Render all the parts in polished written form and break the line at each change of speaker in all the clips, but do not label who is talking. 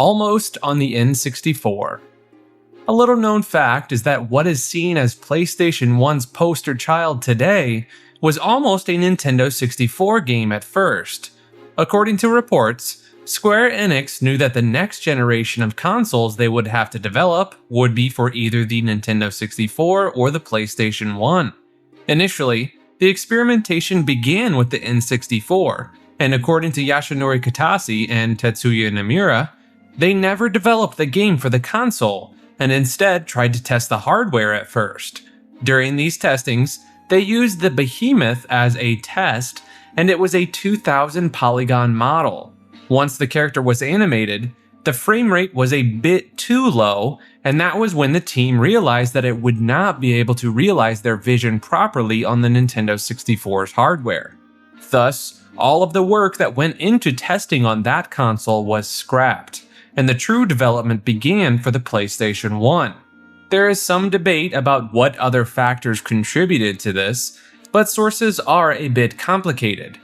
almost on the N64. A little known fact is that what is seen as PlayStation 1's poster child today was almost a Nintendo 64 game at first. According to reports, Square Enix knew that the next generation of consoles they would have to develop would be for either the Nintendo 64 or the PlayStation 1. Initially, the experimentation began with the N64, and according to Yoshinori Kitase and Tetsuya Nomura, they never developed the game for the console, and instead tried to test the hardware at first. During these testings, they used the Behemoth as a test, and it was a 2000 polygon model. Once the character was animated, the frame rate was a bit too low, and that was when the team realized that it would not be able to realize their vision properly on the Nintendo 64's hardware. Thus, all of the work that went into testing on that console was scrapped, and the true development began for the PlayStation 1. There is some debate about what other factors contributed to this, but sources are a bit complicated.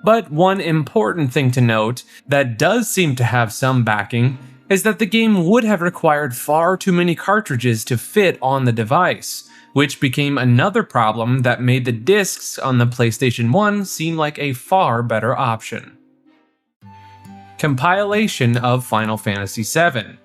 But one important thing to note that does seem to have some backing is that the game would have required far too many cartridges to fit on the device, which became another problem that made the discs on the PlayStation 1 seem like a far better option. Compilation of Final Fantasy VII.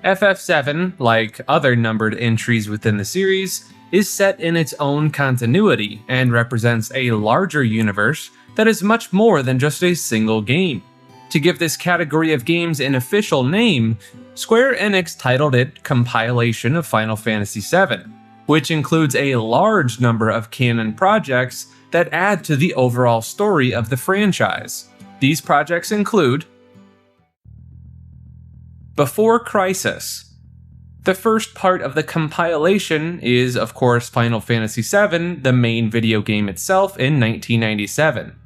FF7, like other numbered entries within the series, is set in its own continuity and represents a larger universe that is much more than just a single game. To give this category of games an official name, Square Enix titled it Compilation of Final Fantasy VII, which includes a large number of canon projects that add to the overall story of the franchise. These projects include Before Crisis. The first part of the compilation is, of course, Final Fantasy VII, the main video game itself, in 1997.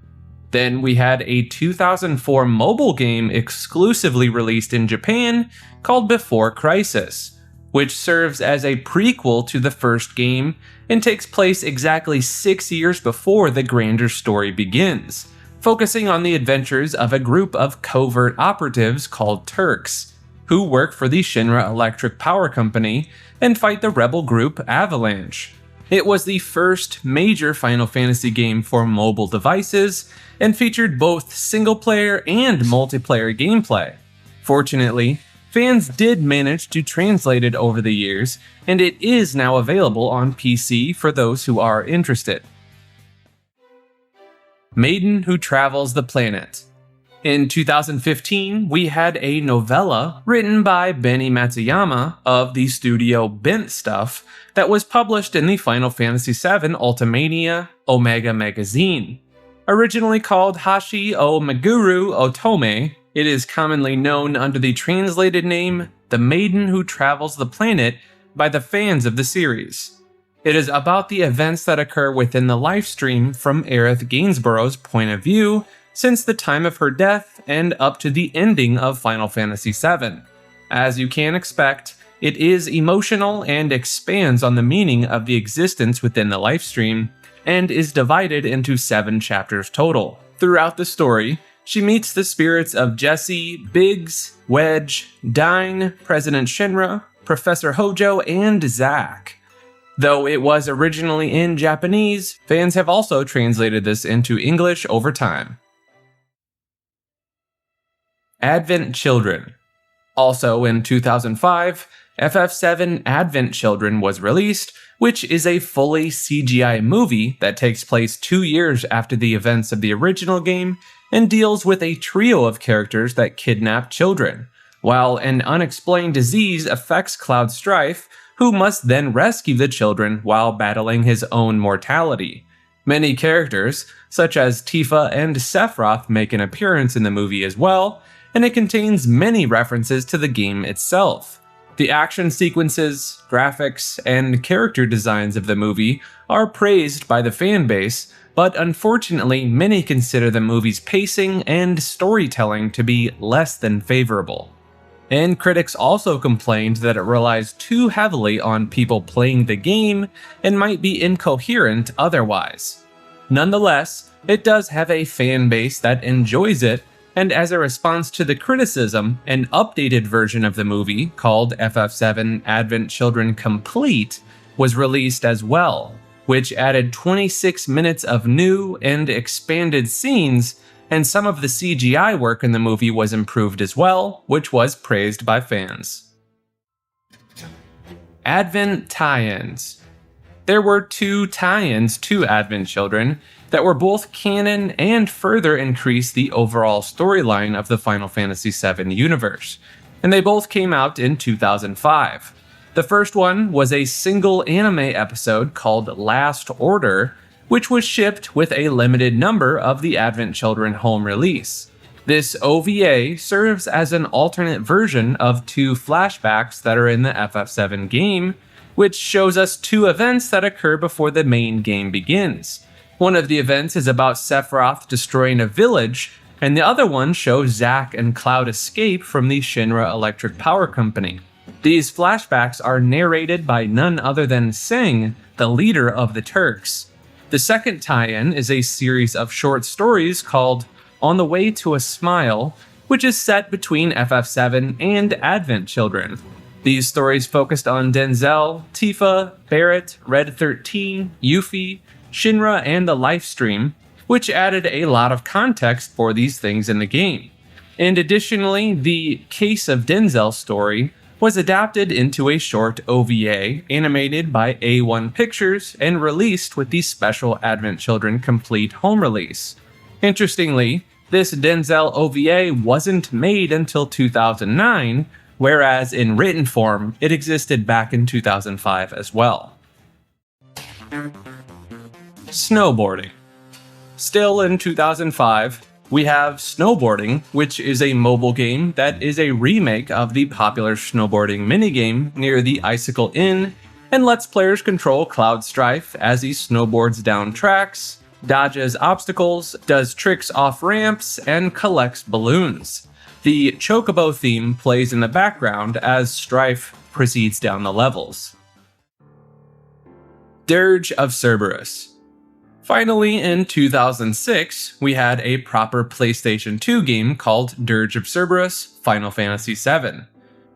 Then we had a 2004 mobile game exclusively released in Japan called Before Crisis, which serves as a prequel to the first game and takes place exactly 6 years before the grander story begins, focusing on the adventures of a group of covert operatives called Turks, who work for the Shinra Electric Power Company and fight the rebel group Avalanche. It was the first major Final Fantasy game for mobile devices and featured both single-player and multiplayer gameplay. Fortunately, fans did manage to translate it over the years, and it is now available on PC for those who are interested. Maiden Who Travels the Planet. In 2015, we had a novella written by Benny Matsuyama of the studio Bent Stuff that was published in the Final Fantasy VII Ultimania Omega magazine. Originally called Hashi o Meguru Otome, it is commonly known under the translated name The Maiden Who Travels the Planet by the fans of the series. It is about the events that occur within the lifestream from Aerith Gainsborough's point of view since the time of her death and up to the ending of Final Fantasy VII. As you can expect, it is emotional and expands on the meaning of the existence within the lifestream, and is divided into 7 chapters total. Throughout the story, she meets the spirits of Jessie, Biggs, Wedge, Dyne, President Shinra, Professor Hojo, and Zack. Though it was originally in Japanese, fans have also translated this into English over time. Advent Children. Also in 2005, FF7 Advent Children was released, which is a fully CGI movie that takes place 2 years after the events of the original game and deals with a trio of characters that kidnap children, while an unexplained disease affects Cloud Strife, who must then rescue the children while battling his own mortality. Many characters, such as Tifa and Sephiroth, make an appearance in the movie as well, and it contains many references to the game itself. The action sequences, graphics, and character designs of the movie are praised by the fanbase, but unfortunately many consider the movie's pacing and storytelling to be less than favorable. And critics also complained that it relies too heavily on people playing the game and might be incoherent otherwise. Nonetheless, it does have a fan base that enjoys it, And as a response to the criticism, an updated version of the movie, called FF7 Advent Children Complete, was released as well, which added 26 minutes of new and expanded scenes, and some of the CGI work in the movie was improved as well, which was praised by fans. Advent tie-ins. There were 2 tie-ins to Advent Children that were both canon and further increased the overall storyline of the Final Fantasy VII universe, and they both came out in 2005. The first one was a single anime episode called Last Order, which was shipped with a limited number of the Advent Children home release. This OVA serves as an alternate version of 2 flashbacks that are in the FF7 game, which shows us 2 events that occur before the main game begins. One of the events is about Sephiroth destroying a village, and the other one shows Zack and Cloud escape from the Shinra Electric Power Company. These flashbacks are narrated by none other than Sing, the leader of the Turks. The second tie-in is a series of short stories called On the Way to a Smile, which is set between FF7 and Advent Children. These stories focused on Denzel, Tifa, Barrett, Red 13, Yuffie, Shinra, and the Lifestream, which added a lot of context for these things in the game. And additionally, the Case of Denzel story was adapted into a short OVA animated by A1 Pictures and released with the special Advent Children Complete home release. Interestingly, this Denzel OVA wasn't made until 2009, whereas in written form, it existed back in 2005 as well. Snowboarding. Still in 2005, we have Snowboarding, which is a mobile game that is a remake of the popular snowboarding minigame Near the Icicle Inn, and lets players control Cloud Strife as he snowboards down tracks, dodges obstacles, does tricks off ramps, and collects balloons. The Chocobo theme plays in the background as Strife proceeds down the levels. Dirge of Cerberus. Finally, in 2006, we had a proper PlayStation 2 game called Dirge of Cerberus Final Fantasy VII.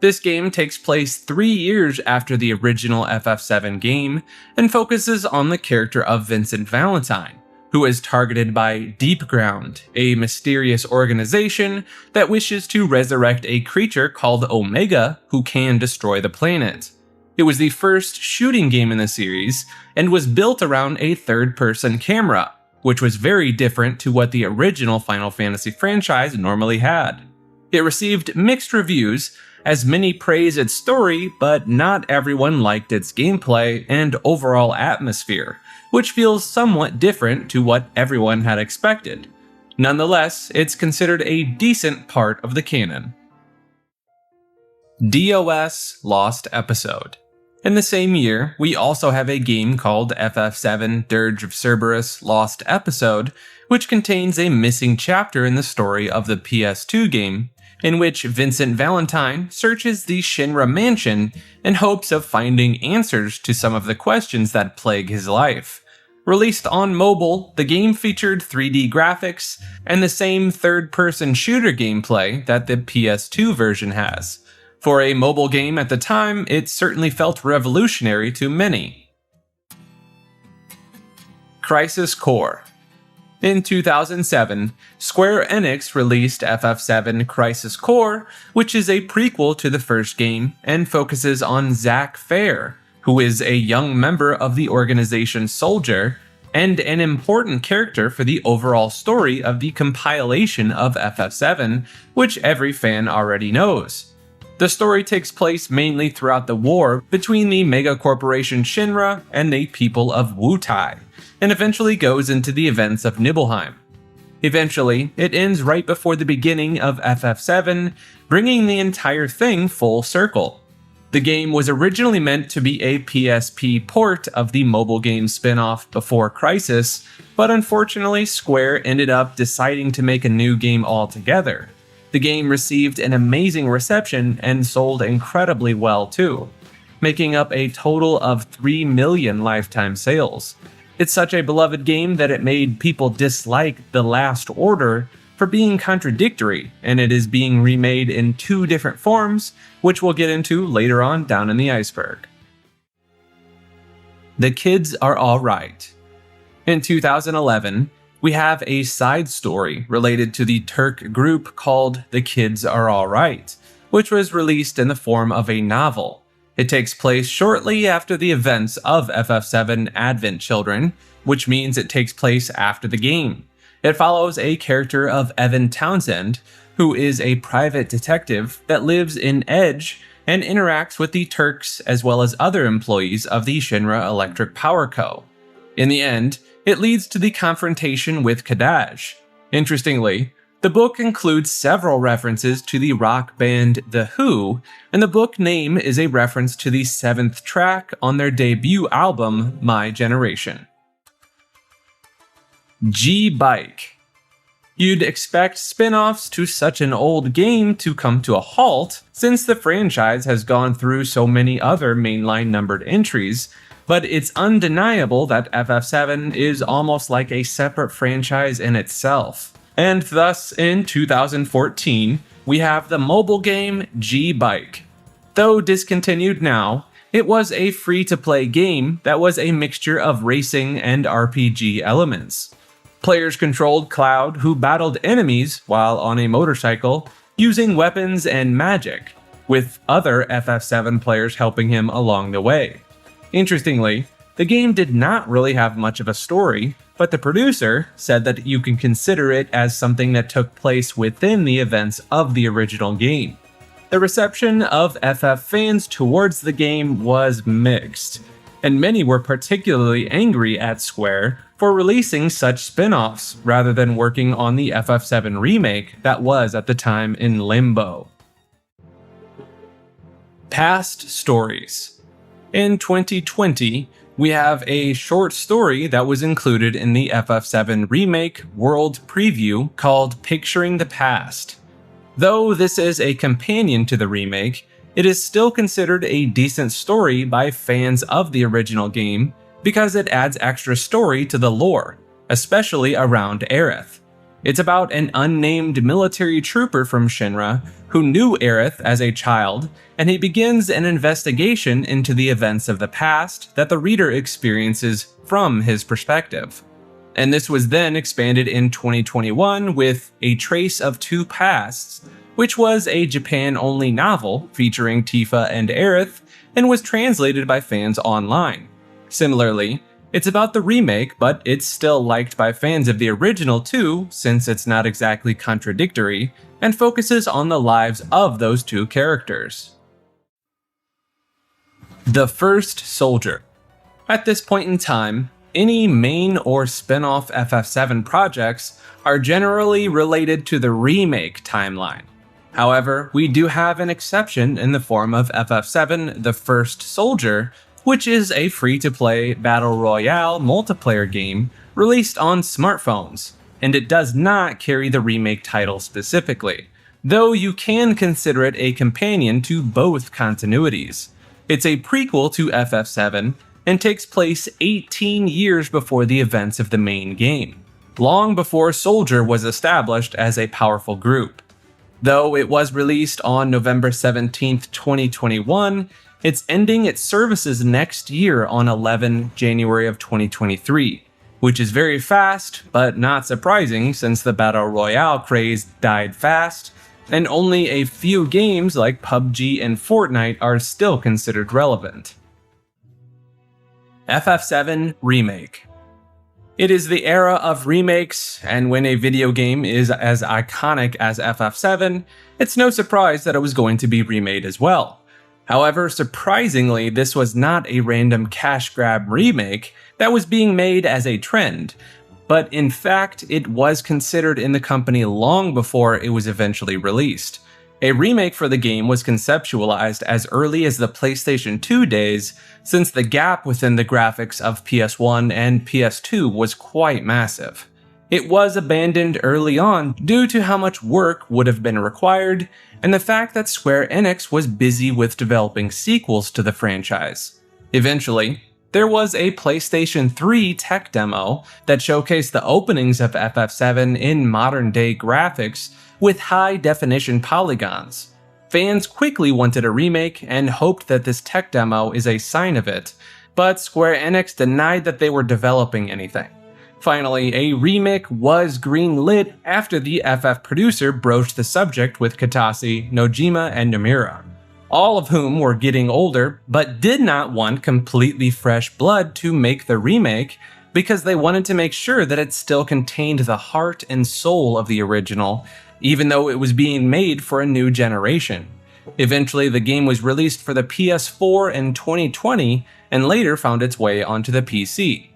This game takes place 3 years after the original FF7 game and focuses on the character of Vincent Valentine, who is targeted by Deepground, a mysterious organization that wishes to resurrect a creature called Omega who can destroy the planet. It was the first shooting game in the series and was built around a third-person camera, which was very different to what the original Final Fantasy franchise normally had. It received mixed reviews, as many praised its story, but not everyone liked its gameplay and overall atmosphere, which feels somewhat different to what everyone had expected. Nonetheless, it's considered a decent part of the canon. DOS Lost Episode. In the same year, we also have a game called FF7 Dirge of Cerberus Lost Episode, which contains a missing chapter in the story of the PS2 game, in which Vincent Valentine searches the Shinra mansion in hopes of finding answers to some of the questions that plague his life. Released on mobile, the game featured 3D graphics and the same third-person shooter gameplay that the PS2 version has. For a mobile game at the time, it certainly felt revolutionary to many. Crisis Core. In 2007, Square Enix released FF7 Crisis Core, which is a prequel to the first game and focuses on Zack Fair, who is a young member of the organization Soldier and an important character for the overall story of the compilation of FF7, which every fan already knows. The story takes place mainly throughout the war between the mega-corporation Shinra and the people of Wutai, and eventually goes into the events of Nibelheim. Eventually, it ends right before the beginning of FF7, bringing the entire thing full circle. The game was originally meant to be a PSP port of the mobile game spin-off Before Crisis, but unfortunately Square ended up deciding to make a new game altogether. The game received an amazing reception and sold incredibly well too, making up a total of 3 million lifetime sales. It's such a beloved game that it made people dislike The Last Order, for being contradictory, and it is being remade in 2 different forms, which we'll get into later on down in the iceberg. The Kids Are Alright. In 2011, we have a side story related to the Turk group called The Kids Are Alright, which was released in the form of a novel. It takes place shortly after the events of FF7 Advent Children, which means it takes place after the game. It follows a character of Evan Townsend, who is a private detective that lives in Edge and interacts with the Turks as well as other employees of the Shinra Electric Power Co. In the end, it leads to the confrontation with Kadash. Interestingly, the book includes several references to the rock band The Who, and the book name is a reference to the 7th track on their debut album, My Generation. G-Bike. You'd expect spin-offs to such an old game to come to a halt, since the franchise has gone through so many other mainline numbered entries, but it's undeniable that FF7 is almost like a separate franchise in itself. And thus, in 2014, we have the mobile game G-Bike. Though discontinued now, it was a free-to-play game that was a mixture of racing and RPG elements. Players controlled Cloud, who battled enemies while on a motorcycle, using weapons and magic, with other FF7 players helping him along the way. Interestingly, the game did not really have much of a story, but the producer said that you can consider it as something that took place within the events of the original game. The reception of FF fans towards the game was mixed, and many were particularly angry at Square for releasing such spin-offs rather than working on the FF7 remake that was at the time in limbo. Past stories. In 2020, we have a short story that was included in the FF7 Remake World Preview called Picturing the Past. Though this is a companion to the remake, it is still considered a decent story by fans of the original game because it adds extra story to the lore, especially around Aerith. It's about an unnamed military trooper from Shinra who knew Aerith as a child, and he begins an investigation into the events of the past that the reader experiences from his perspective. And this was then expanded in 2021 with A Trace of Two Pasts, which was a Japan-only novel featuring Tifa and Aerith, and was translated by fans online. Similarly, it's about the remake, but it's still liked by fans of the original too, since it's not exactly contradictory, and focuses on the lives of those two characters. The First Soldier. At this point in time, any main or spin-off FF7 projects are generally related to the remake timeline. However, we do have an exception in the form of FF7 The First Soldier, which is a free-to-play battle royale multiplayer game released on smartphones, and it does not carry the remake title specifically, though you can consider it a companion to both continuities. It's a prequel to FF7 and takes place 18 years before the events of the main game, long before Soldier was established as a powerful group. Though it was released on November 17, 2021, it's ending its services next year on 11 January of 2023, which is very fast, but not surprising since the Battle Royale craze died fast, and only a few games like PUBG and Fortnite are still considered relevant. FF7 Remake. It is the era of remakes, and when a video game is as iconic as FF7, it's no surprise that it was going to be remade as well. However, surprisingly, this was not a random cash grab remake that was being made as a trend, but in fact, it was considered in the company long before it was eventually released. A remake for the game was conceptualized as early as the PlayStation 2 days, since the gap within the graphics of PS1 and PS2 was quite massive. It was abandoned early on due to how much work would have been required, and the fact that Square Enix was busy with developing sequels to the franchise. Eventually, There was a PlayStation 3 tech demo that showcased the openings of FF7 in modern-day graphics with high-definition polygons. Fans quickly wanted a remake and hoped that this tech demo is a sign of it, but Square Enix denied that they were developing anything. Finally, a remake was green-lit after the FF producer broached the subject with Kitase, Nojima, and Nomura, all of whom were getting older but did not want completely fresh blood to make the remake because they wanted to make sure that it still contained the heart and soul of the original, even though it was being made for a new generation. Eventually, the game was released for the PS4 in 2020 and later found its way onto the PC.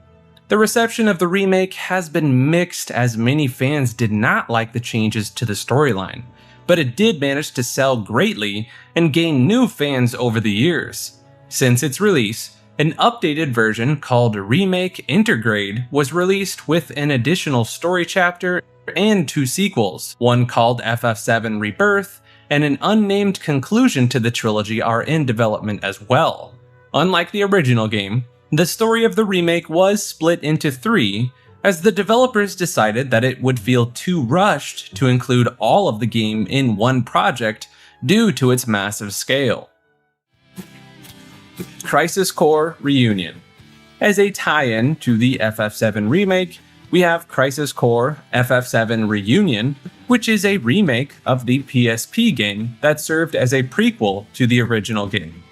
The reception of the remake has been mixed, as many fans did not like the changes to the storyline, but it did manage to sell greatly and gain new fans over the years. Since its release, an updated version called Remake Intergrade was released with an additional story chapter and 2 sequels, one called FF7 Rebirth, and an unnamed conclusion to the trilogy are in development as well. Unlike the original game, the story of the remake was split into 3, as the developers decided that it would feel too rushed to include all of the game in one project due to its massive scale. Crisis Core Reunion. As a tie-in to the FF7 remake, we have Crisis Core FF7 Reunion, which is a remake of the PSP game that served as a prequel to the original game.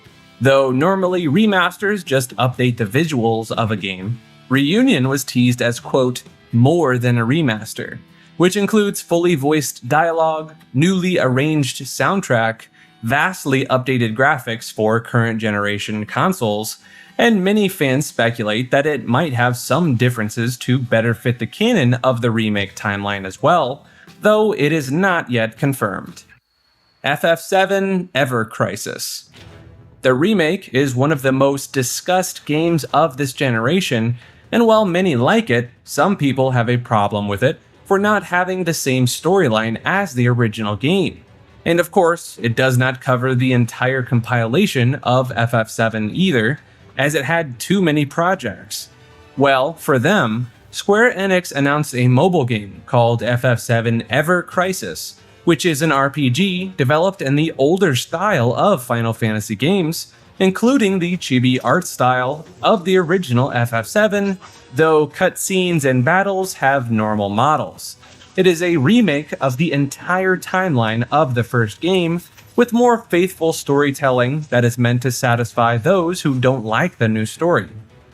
Though normally remasters just update the visuals of a game, Reunion was teased as, quote, more than a remaster, which includes fully voiced dialogue, newly arranged soundtrack, vastly updated graphics for current generation consoles, and many fans speculate that it might have some differences to better fit the canon of the remake timeline as well, though it is not yet confirmed. FF7 Ever Crisis. The remake is one of the most discussed games of this generation, and while many like it, some people have a problem with it for not having the same storyline as the original game. And of course, it does not cover the entire compilation of FF7 either, as it had too many projects. Well, for them, Square Enix announced a mobile game called FF7 Ever Crisis, which is an RPG developed in the older style of Final Fantasy games, including the chibi art style of the original FF7, though cutscenes and battles have normal models. It is a remake of the entire timeline of the first game, with more faithful storytelling that is meant to satisfy those who don't like the new story.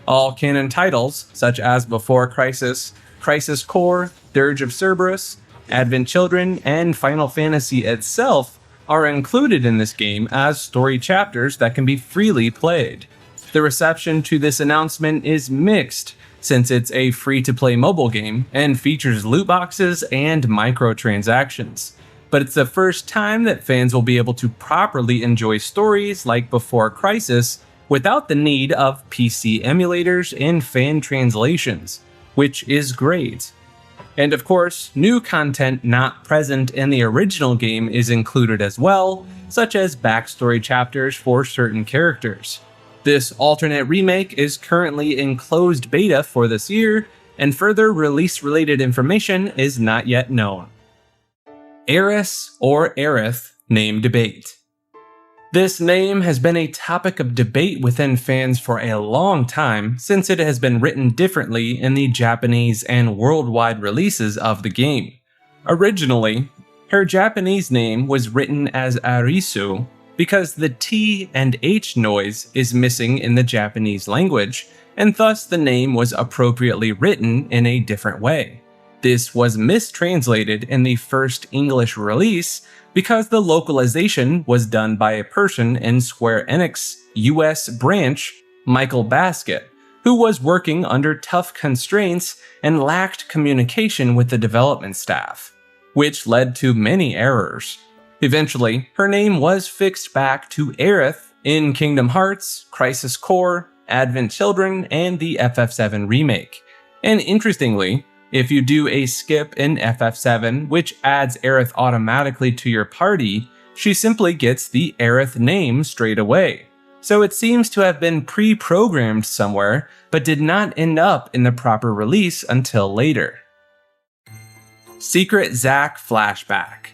All canon titles, such as Before Crisis, Crisis Core, Dirge of Cerberus, Advent Children, and Final Fantasy itself are included in this game as story chapters that can be freely played. The reception to this announcement is mixed, since it's a free-to-play mobile game and features loot boxes and microtransactions. But it's the first time that fans will be able to properly enjoy stories like Before Crisis without the need of PC emulators and fan translations, which is great. And of course, new content not present in the original game is included as well, such as backstory chapters for certain characters. This alternate remake is currently in closed beta for this year, and further release-related information is not yet known. Aerith or Aerith name debate. This name has been a topic of debate within fans for a long time, since it has been written differently in the Japanese and worldwide releases of the game. Originally, her Japanese name was written as Arisu because the T and H noise is missing in the Japanese language, and thus the name was appropriately written in a different way. This was mistranslated in the first English release because the localization was done by a person in Square Enix US branch, Michael Basket, who was working under tough constraints and lacked communication with the development staff, which led to many errors. Eventually, her name was fixed back to Aerith in Kingdom Hearts, Crisis Core, Advent Children, and the FF7 remake. And interestingly, if you do a skip in FF7, which adds Aerith automatically to your party, she simply gets the Aerith name straight away. so it seems to have been pre-programmed somewhere but did not end up in the proper release until later. Secret Zack Flashback.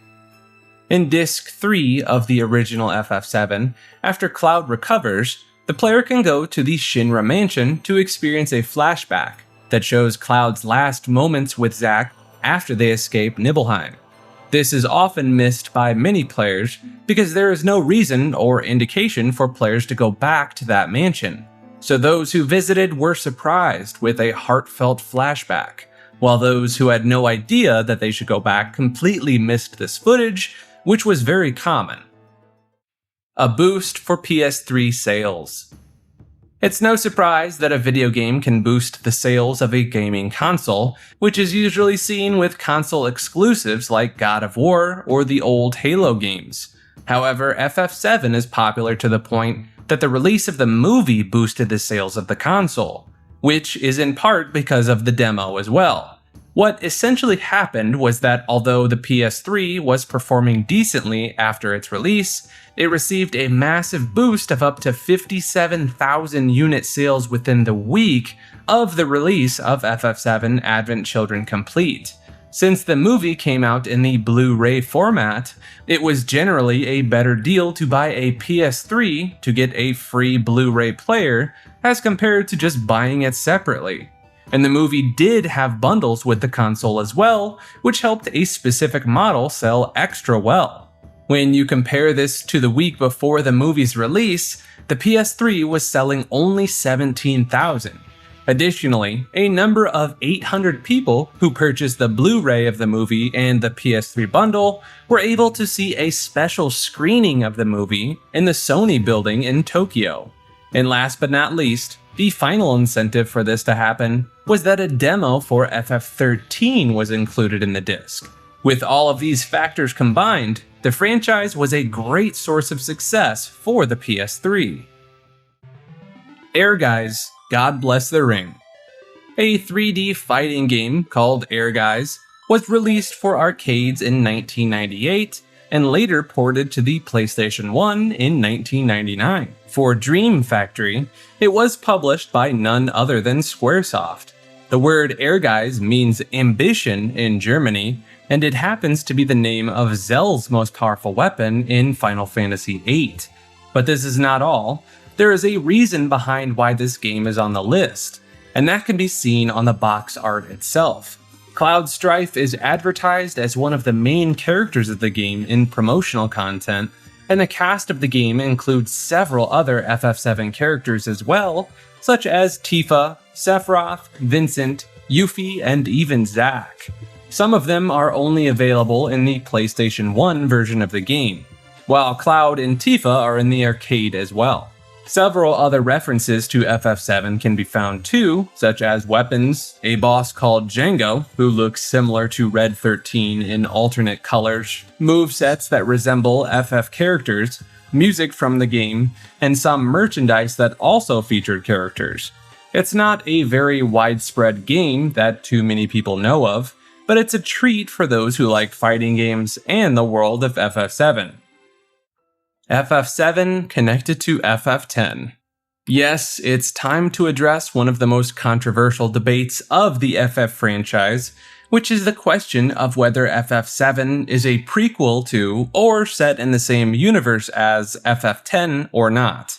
In Disc 3 of the original FF7, after Cloud recovers, the player can go to the Shinra Mansion to experience a flashback that shows Cloud's last moments with Zack after they escape Nibelheim. This is often missed by many players because there is no reason or indication for players to go back to that mansion, so those who visited were surprised with a heartfelt flashback, while those who had no idea that they should go back completely missed this footage, which was very common. A boost for PS3 sales. It's no surprise that a video game can boost the sales of a gaming console, which is usually seen with console exclusives like God of War or the old Halo games. However, FF7 is popular to the point that the release of the movie boosted the sales of the console, which is in part because of the demo as well. What essentially happened was that although the PS3 was performing decently after its release, it received a massive boost of up to 57,000 unit sales within the week of the release of FF7 Advent Children Complete. Since the movie came out in the Blu-ray format, it was generally a better deal to buy a PS3 to get a free Blu-ray player as compared to just buying it separately. And the movie did have bundles with the console as well, which helped a specific model sell extra well. When you compare this to the week before the movie's release, the PS3 was selling only 17,000. Additionally, a number of 800 people who purchased the Blu-ray of the movie and the PS3 bundle were able to see a special screening of the movie in the Sony building in Tokyo. And last but not least, the final incentive for this to happen was that a demo for FF13 was included in the disc. With all of these factors combined, the franchise was a great source of success for the PS3. Ehrgeiz, God Bless the Ring. A 3D fighting game called Ehrgeiz was released for arcades in 1998 and later ported to the PlayStation 1 in 1999. For Dream Factory, it was published by none other than Squaresoft. The word Ehrgeiz means ambition in Germany, and it happens to be the name of Zell's most powerful weapon in Final Fantasy VIII. But this is not all. There is a reason behind why this game is on the list, and that can be seen on the box art itself. Cloud Strife is advertised as one of the main characters of the game in promotional content, and the cast of the game includes several other FF7 characters as well, such as Tifa, Sephiroth, Vincent, Yuffie, and even Zack. Some of them are only available in the PlayStation 1 version of the game, while Cloud and Tifa are in the arcade as well. Several other references to FF7 can be found too, such as weapons, a boss called Django, who looks similar to Red 13 in alternate colors, movesets that resemble FF characters, music from the game, and some merchandise that also featured characters. It's not a very widespread game that too many people know of, but it's a treat for those who like fighting games and the world of FF7. FF7 connected to FF10. Yes, it's time to address one of the most controversial debates of the FF franchise, which is the question of whether FF7 is a prequel to or set in the same universe as FF10 or not.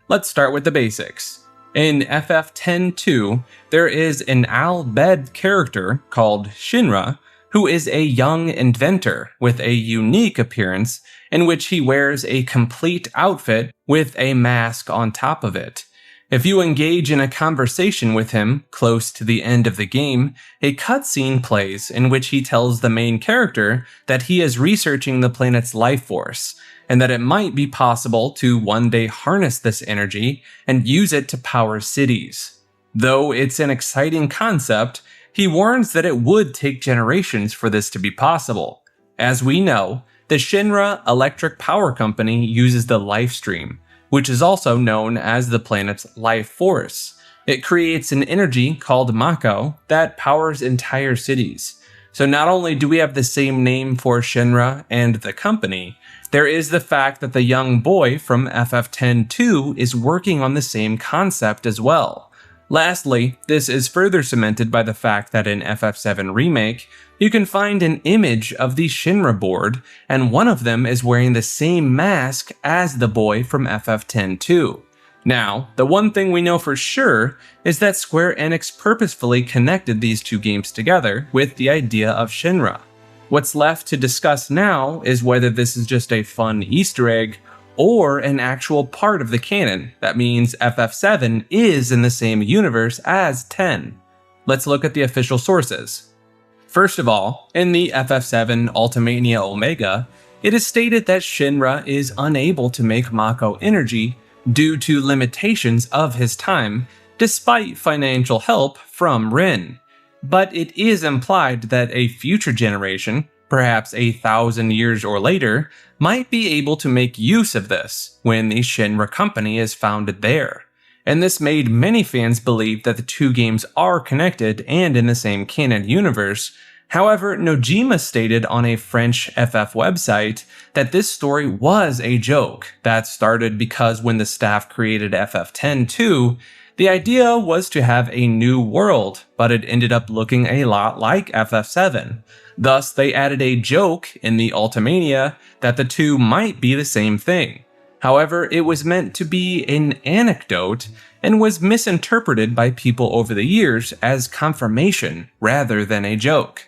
Let's start with the basics. In FF10-2, there is an Al-Bhed character called Shinra, who is a young inventor with a unique appearance in which he wears a complete outfit with a mask on top of it. If you engage in a conversation with him close to the end of the game, a cutscene plays in which he tells the main character that he is researching the planet's life force, and that it might be possible to one day harness this energy and use it to power cities. Though it's an exciting concept, he warns that it would take generations for this to be possible. As we know, the Shinra Electric Power Company uses the Life Stream, which is also known as the planet's life force. It creates an energy called Mako that powers entire cities. So not only do we have the same name for Shinra and the company, there is the fact that the young boy from FF10-2 is working on the same concept as well. Lastly, this is further cemented by the fact that in FF7 Remake, you can find an image of the Shinra board, and one of them is wearing the same mask as the boy from FF10-2. Now, the one thing we know for sure is that Square Enix purposefully connected these two games together with the idea of Shinra. What's left to discuss now is whether this is just a fun Easter egg or an actual part of the canon. That means FF7 is in the same universe as 10. Let's look at the official sources. First of all, in the FF7 Ultimania Omega, it is stated that Shinra is unable to make Mako energy due to limitations of his time, despite financial help from Rin. But it is implied that a future generation, perhaps 1,000 years or later, might be able to make use of this when the Shinra company is founded there. And this made many fans believe that the two games are connected and in the same canon universe. However, Nojima stated on a French FF website that this story was a joke that started because when the staff created FF10-2, the idea was to have a new world, but it ended up looking a lot like FF7. Thus, they added a joke in the Ultimania that the two might be the same thing. However, it was meant to be an anecdote and was misinterpreted by people over the years as confirmation rather than a joke.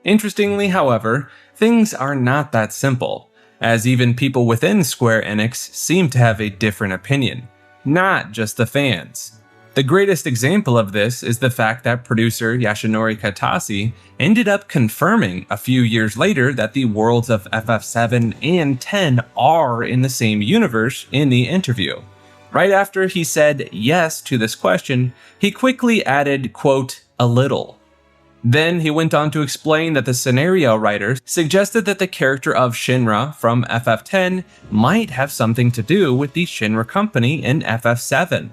Interestingly, however, things are not that simple, as even people within Square Enix seem to have a different opinion, not just the fans. The greatest example of this is the fact that producer Yasunori Kitase ended up confirming a few years later that the worlds of FF7 and 10 are in the same universe in the interview. Right after he said yes to this question, he quickly added, quote, "a little." Then he went on to explain that the scenario writer suggested that the character of Shinra from FF10 might have something to do with the Shinra company in FF7.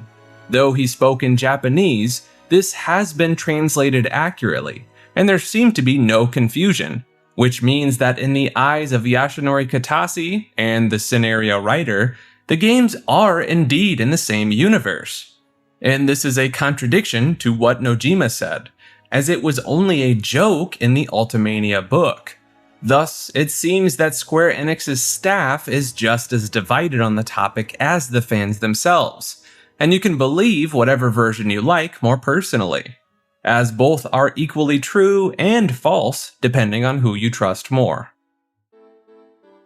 Though he spoke in Japanese, this has been translated accurately, and there seemed to be no confusion, which means that in the eyes of Yasunori Kitase and the scenario writer, the games are indeed in the same universe. And this is a contradiction to what Nojima said, as it was only a joke in the Ultimania book. Thus, it seems that Square Enix's staff is just as divided on the topic as the fans themselves, and you can believe whatever version you like more personally, as both are equally true and false depending on who you trust more.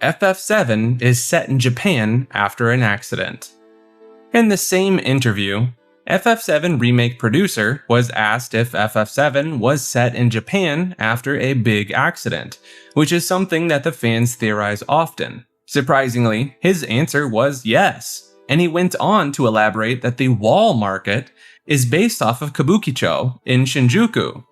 FF7 is set in Japan after an accident. In the same interview, FF7 Remake producer was asked if FF7 was set in Japan after a big accident, which is something that the fans theorize often. Surprisingly, his answer was yes, and he went on to elaborate that the wall market is based off of Kabukicho in Shinjuku.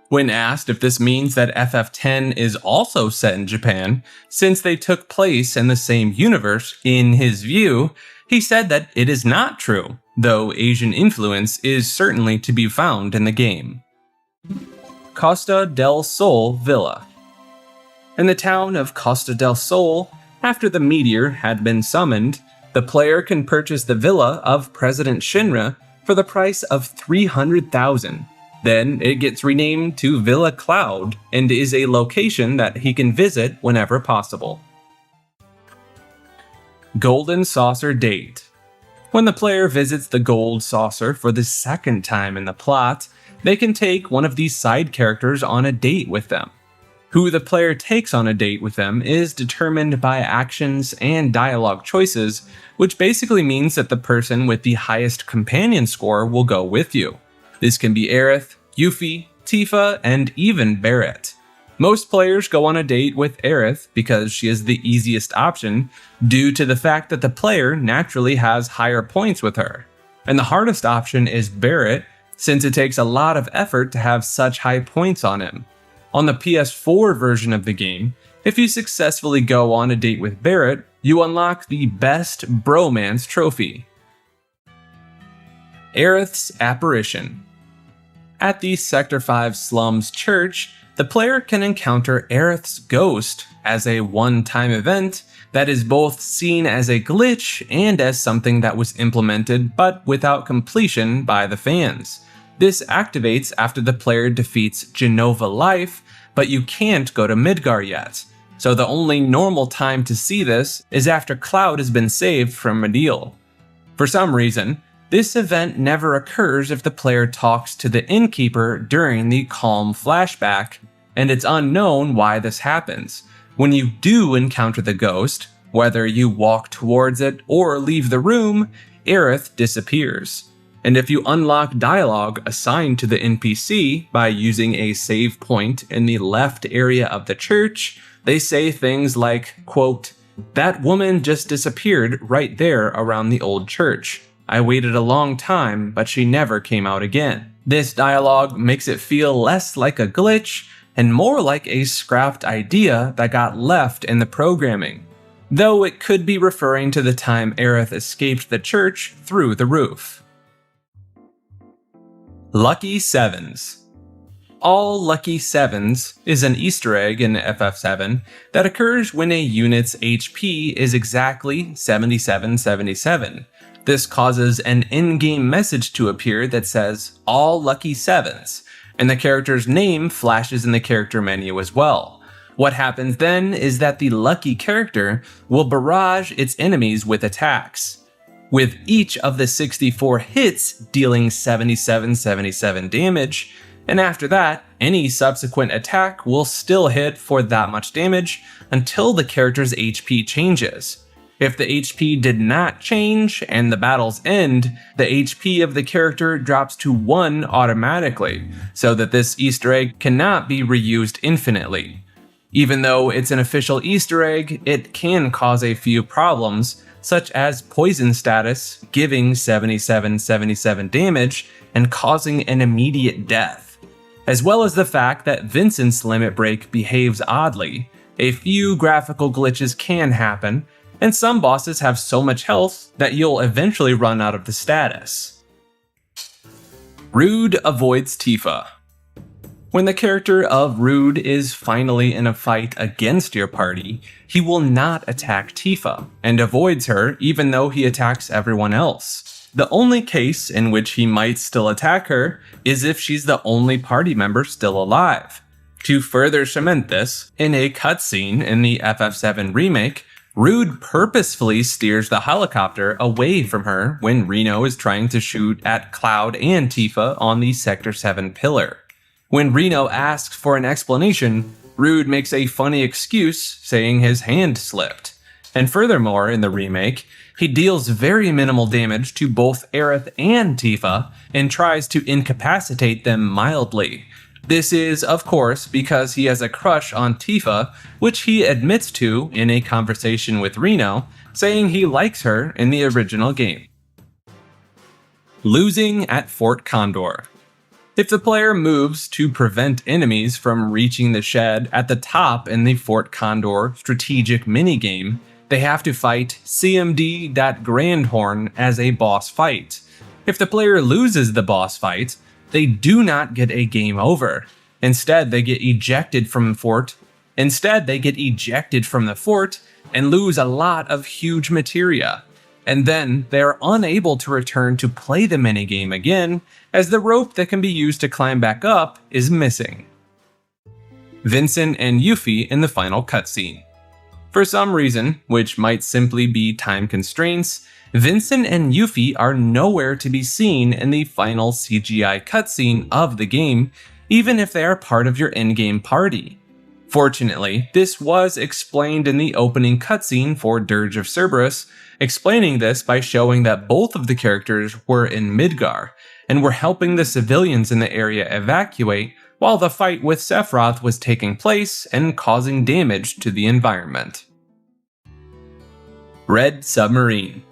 When asked if this means that FF10 is also set in Japan, since they took place in the same universe, in his view, he said that it is not true, though Asian influence is certainly to be found in the game. Costa del Sol Villa. In the town of Costa del Sol, after the meteor had been summoned, the player can purchase the villa of President Shinra for the price of 300,000. Then it gets renamed to Villa Cloud and is a location that he can visit whenever possible. Golden Saucer Date. When the player visits the Gold Saucer for the second time in the plot, they can take one of these side characters on a date with them. Who the player takes on a date with them is determined by actions and dialogue choices, which basically means that the person with the highest companion score will go with you. This can be Aerith, Yuffie, Tifa, and even Barret. Most players go on a date with Aerith because she is the easiest option due to the fact that the player naturally has higher points with her. And the hardest option is Barret, since it takes a lot of effort to have such high points on him. On the PS4 version of the game, if you successfully go on a date with Barret, you unlock the Best Bromance trophy. Aerith's Apparition. At the Sector 5 Slums Church, the player can encounter Aerith's ghost as a one-time event that is both seen as a glitch and as something that was implemented but without completion by the fans. This activates after the player defeats Genova Life, but you can't go to Midgar yet. So the only normal time to see this is after Cloud has been saved from Mideel. For some reason, this event never occurs if the player talks to the innkeeper during the calm flashback, and it's unknown why this happens. When you do encounter the ghost, whether you walk towards it or leave the room, Aerith disappears. And if you unlock dialogue assigned to the NPC by using a save point in the left area of the church, they say things like, quote, "That woman just disappeared right there around the old church. I waited a long time, but she never came out again." This dialogue makes it feel less like a glitch and more like a scrapped idea that got left in the programming, though it could be referring to the time Aerith escaped the church through the roof. Lucky Sevens. All Lucky Sevens is an Easter egg in FF7 that occurs when a unit's HP is exactly 7777. This causes an in-game message to appear that says, "All Lucky Sevens," and the character's name flashes in the character menu as well. What happens then is that the lucky character will barrage its enemies with attacks, with each of the 64 hits dealing 7777 damage, and after that, any subsequent attack will still hit for that much damage until the character's HP changes. If the HP did not change and the battles end, the HP of the character drops to 1 automatically, so that this Easter egg cannot be reused infinitely. Even though it's an official Easter egg, it can cause a few problems, such as poison status giving 7777 damage and causing an immediate death, as well as the fact that Vincent's limit break behaves oddly. A few graphical glitches can happen, and some bosses have so much health that you'll eventually run out of the status. Rude avoids Tifa. When the character of Rude is finally in a fight against your party, he will not attack Tifa, and avoids her even though he attacks everyone else. The only case in which he might still attack her is if she's the only party member still alive. To further cement this, in a cutscene in the FF7 remake, Rude purposefully steers the helicopter away from her when Reno is trying to shoot at Cloud and Tifa on the Sector 7 pillar. When Reno asks for an explanation, Rude makes a funny excuse saying his hand slipped. And furthermore, in the remake, he deals very minimal damage to both Aerith and Tifa and tries to incapacitate them mildly. This is, of course, because he has a crush on Tifa, which he admits to in a conversation with Reno, saying he likes her in the original game. Losing at Fort Condor. If the player moves to prevent enemies from reaching the shed at the top in the Fort Condor strategic minigame, they have to fight CMD Grandhorn as a boss fight. If the player loses the boss fight, they do not get a game over. Instead, they get ejected from the fort and lose a lot of huge materia. And then they are unable to return to play the minigame again, as the rope that can be used to climb back up is missing. Vincent and Yuffie in the final cutscene. For some reason, which might simply be time constraints, Vincent and Yuffie are nowhere to be seen in the final CGI cutscene of the game, even if they are part of your in-game party. Fortunately, this was explained in the opening cutscene for Dirge of Cerberus, explaining this by showing that both of the characters were in Midgar, and were helping the civilians in the area evacuate while the fight with Sephiroth was taking place and causing damage to the environment. Red Submarine.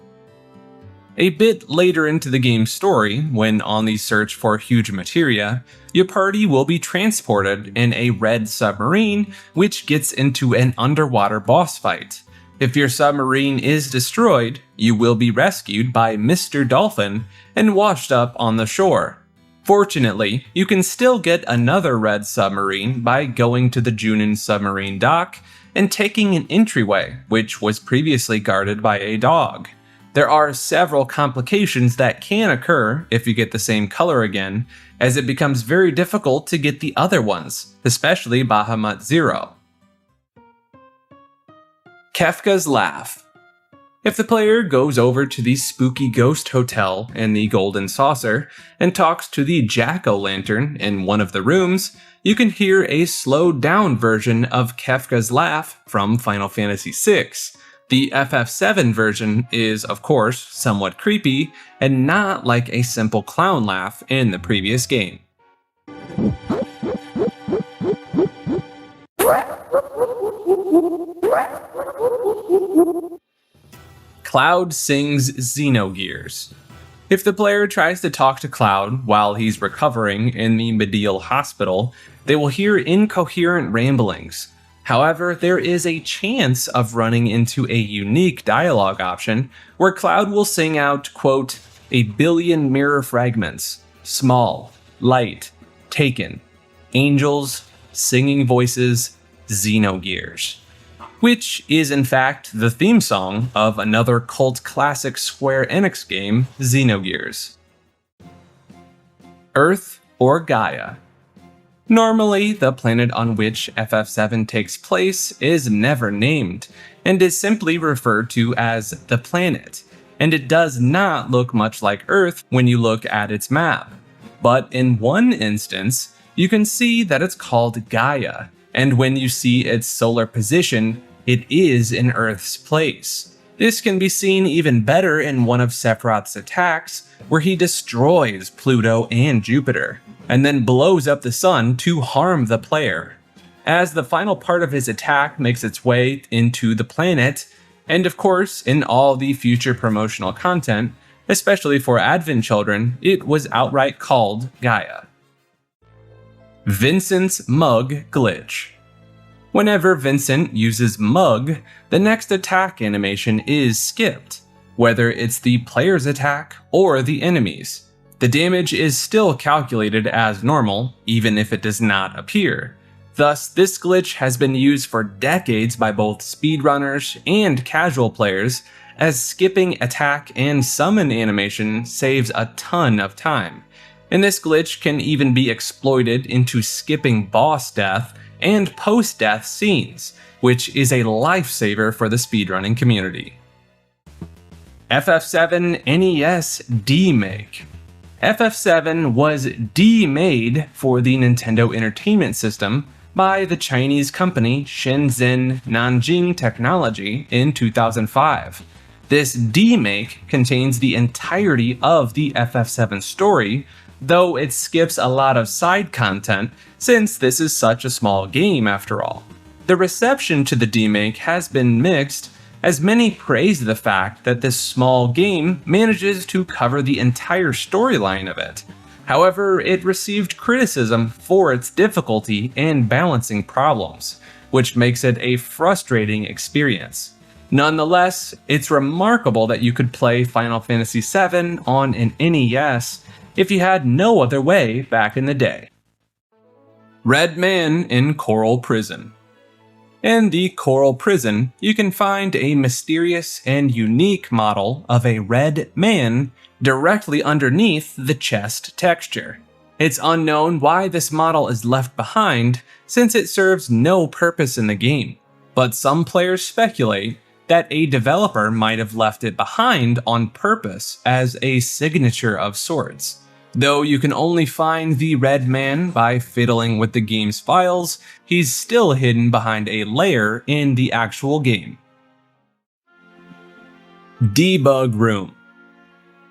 A bit later into the game's story, when on the search for huge materia, your party will be transported in a red submarine, which gets into an underwater boss fight. If your submarine is destroyed, you will be rescued by Mr. Dolphin and washed up on the shore. Fortunately, you can still get another red submarine by going to the Junin submarine dock and taking an entryway, which was previously guarded by a dog. There are several complications that can occur if you get the same color again, as it becomes very difficult to get the other ones, especially Bahamut Zero. Kefka's Laugh. If the player goes over to the spooky ghost hotel in the Golden Saucer and talks to the jack-o'-lantern in one of the rooms, you can hear a slowed down version of Kefka's Laugh from Final Fantasy VI. The FF7 version is, of course, somewhat creepy and not like a simple clown laugh in the previous game. Cloud sings Xenogears. If the player tries to talk to Cloud while he's recovering in the Medial Hospital, they will hear incoherent ramblings. However, there is a chance of running into a unique dialogue option where Cloud will sing out, quote, "A billion mirror fragments, small, light, taken, angels, singing voices, Xenogears," which is in fact the theme song of another cult classic Square Enix game, Xenogears. Earth or Gaia. Normally, the planet on which FF7 takes place is never named, and is simply referred to as the planet, and it does not look much like Earth when you look at its map. But in one instance, you can see that it's called Gaia, and when you see its solar position, it is in Earth's place. This can be seen even better in one of Sephiroth's attacks, where he destroys Pluto and Jupiter, and then blows up the sun to harm the player. As the final part of his attack makes its way into the planet, and of course in all the future promotional content, especially for Advent children, it was outright called Gaia. Vincent's Mug Glitch. Whenever Vincent uses Mug, the next attack animation is skipped, whether it's the player's attack or the enemy's. The damage is still calculated as normal, even if it does not appear. Thus, this glitch has been used for decades by both speedrunners and casual players, as skipping attack and summon animation saves a ton of time. And this glitch can even be exploited into skipping boss death and post-death scenes, which is a lifesaver for the speedrunning community. FF7 NES D-Make. FF7 was D-made for the Nintendo Entertainment System by the Chinese company Shenzhen Nanjing Technology in 2005. This D-Make contains the entirety of the FF7 story, though it skips a lot of side content since this is such a small game after all. The reception to the D-Make has been mixed, as many praise the fact that this small game manages to cover the entire storyline of it. However, it received criticism for its difficulty and balancing problems, which makes it a frustrating experience. Nonetheless, it's remarkable that you could play Final Fantasy VII on an NES if you had no other way back in the day. Red Man in Coral Prison. In the Coral Prison, you can find a mysterious and unique model of a red man directly underneath the chest texture. It's unknown why this model is left behind, since it serves no purpose in the game, but some players speculate that a developer might have left it behind on purpose as a signature of sorts. Though you can only find the red man by fiddling with the game's files, he's still hidden behind a layer in the actual game. Debug Room.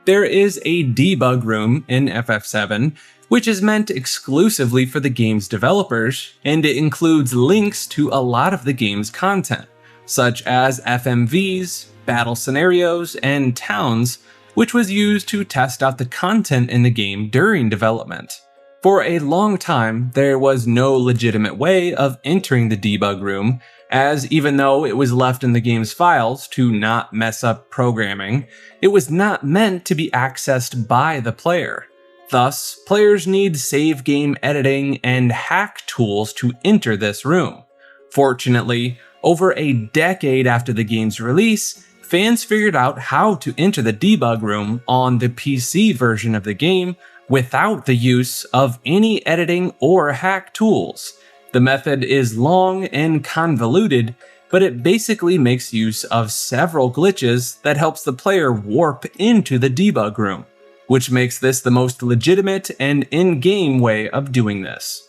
There is a debug room in FF7, which is meant exclusively for the game's developers, and it includes links to a lot of the game's content, such as FMVs, battle scenarios, and towns, which was used to test out the content in the game during development. For a long time, there was no legitimate way of entering the debug room, as even though it was left in the game's files to not mess up programming, it was not meant to be accessed by the player. Thus, players need save game editing and hack tools to enter this room. Fortunately, over a decade after the game's release, fans figured out how to enter the debug room on the PC version of the game without the use of any editing or hack tools. The method is long and convoluted, but it basically makes use of several glitches that helps the player warp into the debug room, which makes this the most legitimate and in-game way of doing this.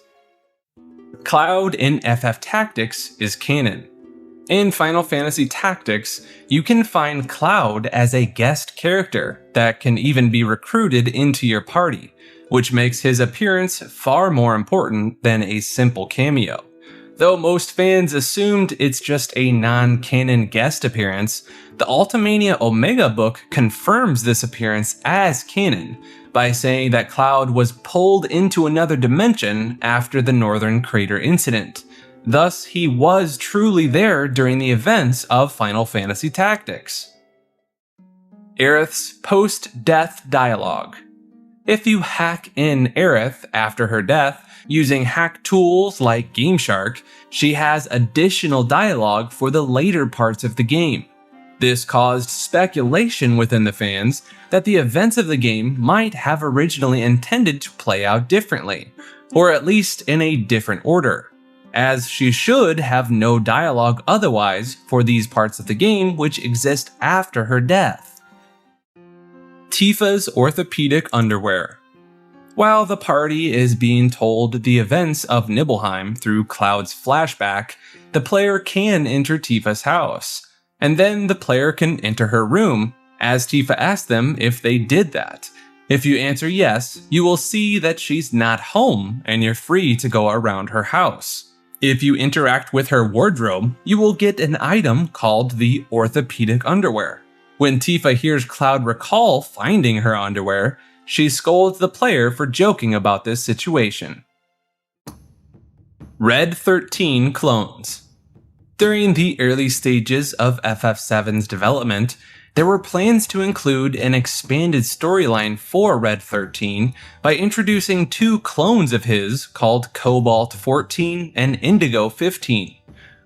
Cloud in FF Tactics is canon. In Final Fantasy Tactics, you can find Cloud as a guest character that can even be recruited into your party, which makes his appearance far more important than a simple cameo. Though most fans assumed it's just a non-canon guest appearance, the Ultimania Omega book confirms this appearance as canon by saying that Cloud was pulled into another dimension after the Northern Crater incident. Thus, he was truly there during the events of Final Fantasy Tactics. Aerith's post-death dialogue. If you hack in Aerith after her death using hack tools like GameShark, she has additional dialogue for the later parts of the game. This caused speculation within the fans that the events of the game might have originally intended to play out differently, or at least in a different order, as she should have no dialogue otherwise for these parts of the game which exist after her death. Tifa's orthopedic underwear. While the party is being told the events of Nibelheim through Cloud's flashback, the player can enter Tifa's house, and then the player can enter her room, as Tifa asks them if they did that. If you answer yes, you will see that she's not home and you're free to go around her house. If you interact with her wardrobe, you will get an item called the orthopedic underwear. When Tifa hears Cloud recall finding her underwear, she scolds the player for joking about this situation. Red 13 clones. During the early stages of FF7's development, there were plans to include an expanded storyline for Red 13 by introducing two clones of his called Cobalt 14 and Indigo 15.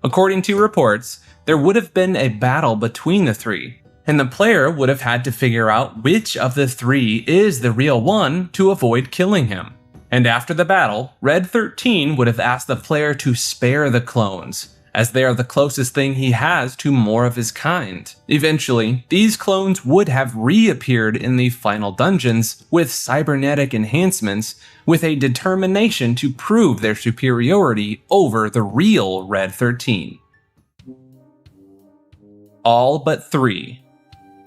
According to reports, there would have been a battle between the three, and the player would have had to figure out which of the three is the real one to avoid killing him. And after the battle, Red 13 would have asked the player to spare the clones, as they are the closest thing he has to more of his kind. Eventually, these clones would have reappeared in the final dungeons with cybernetic enhancements, with a determination to prove their superiority over the real Red 13. All but three.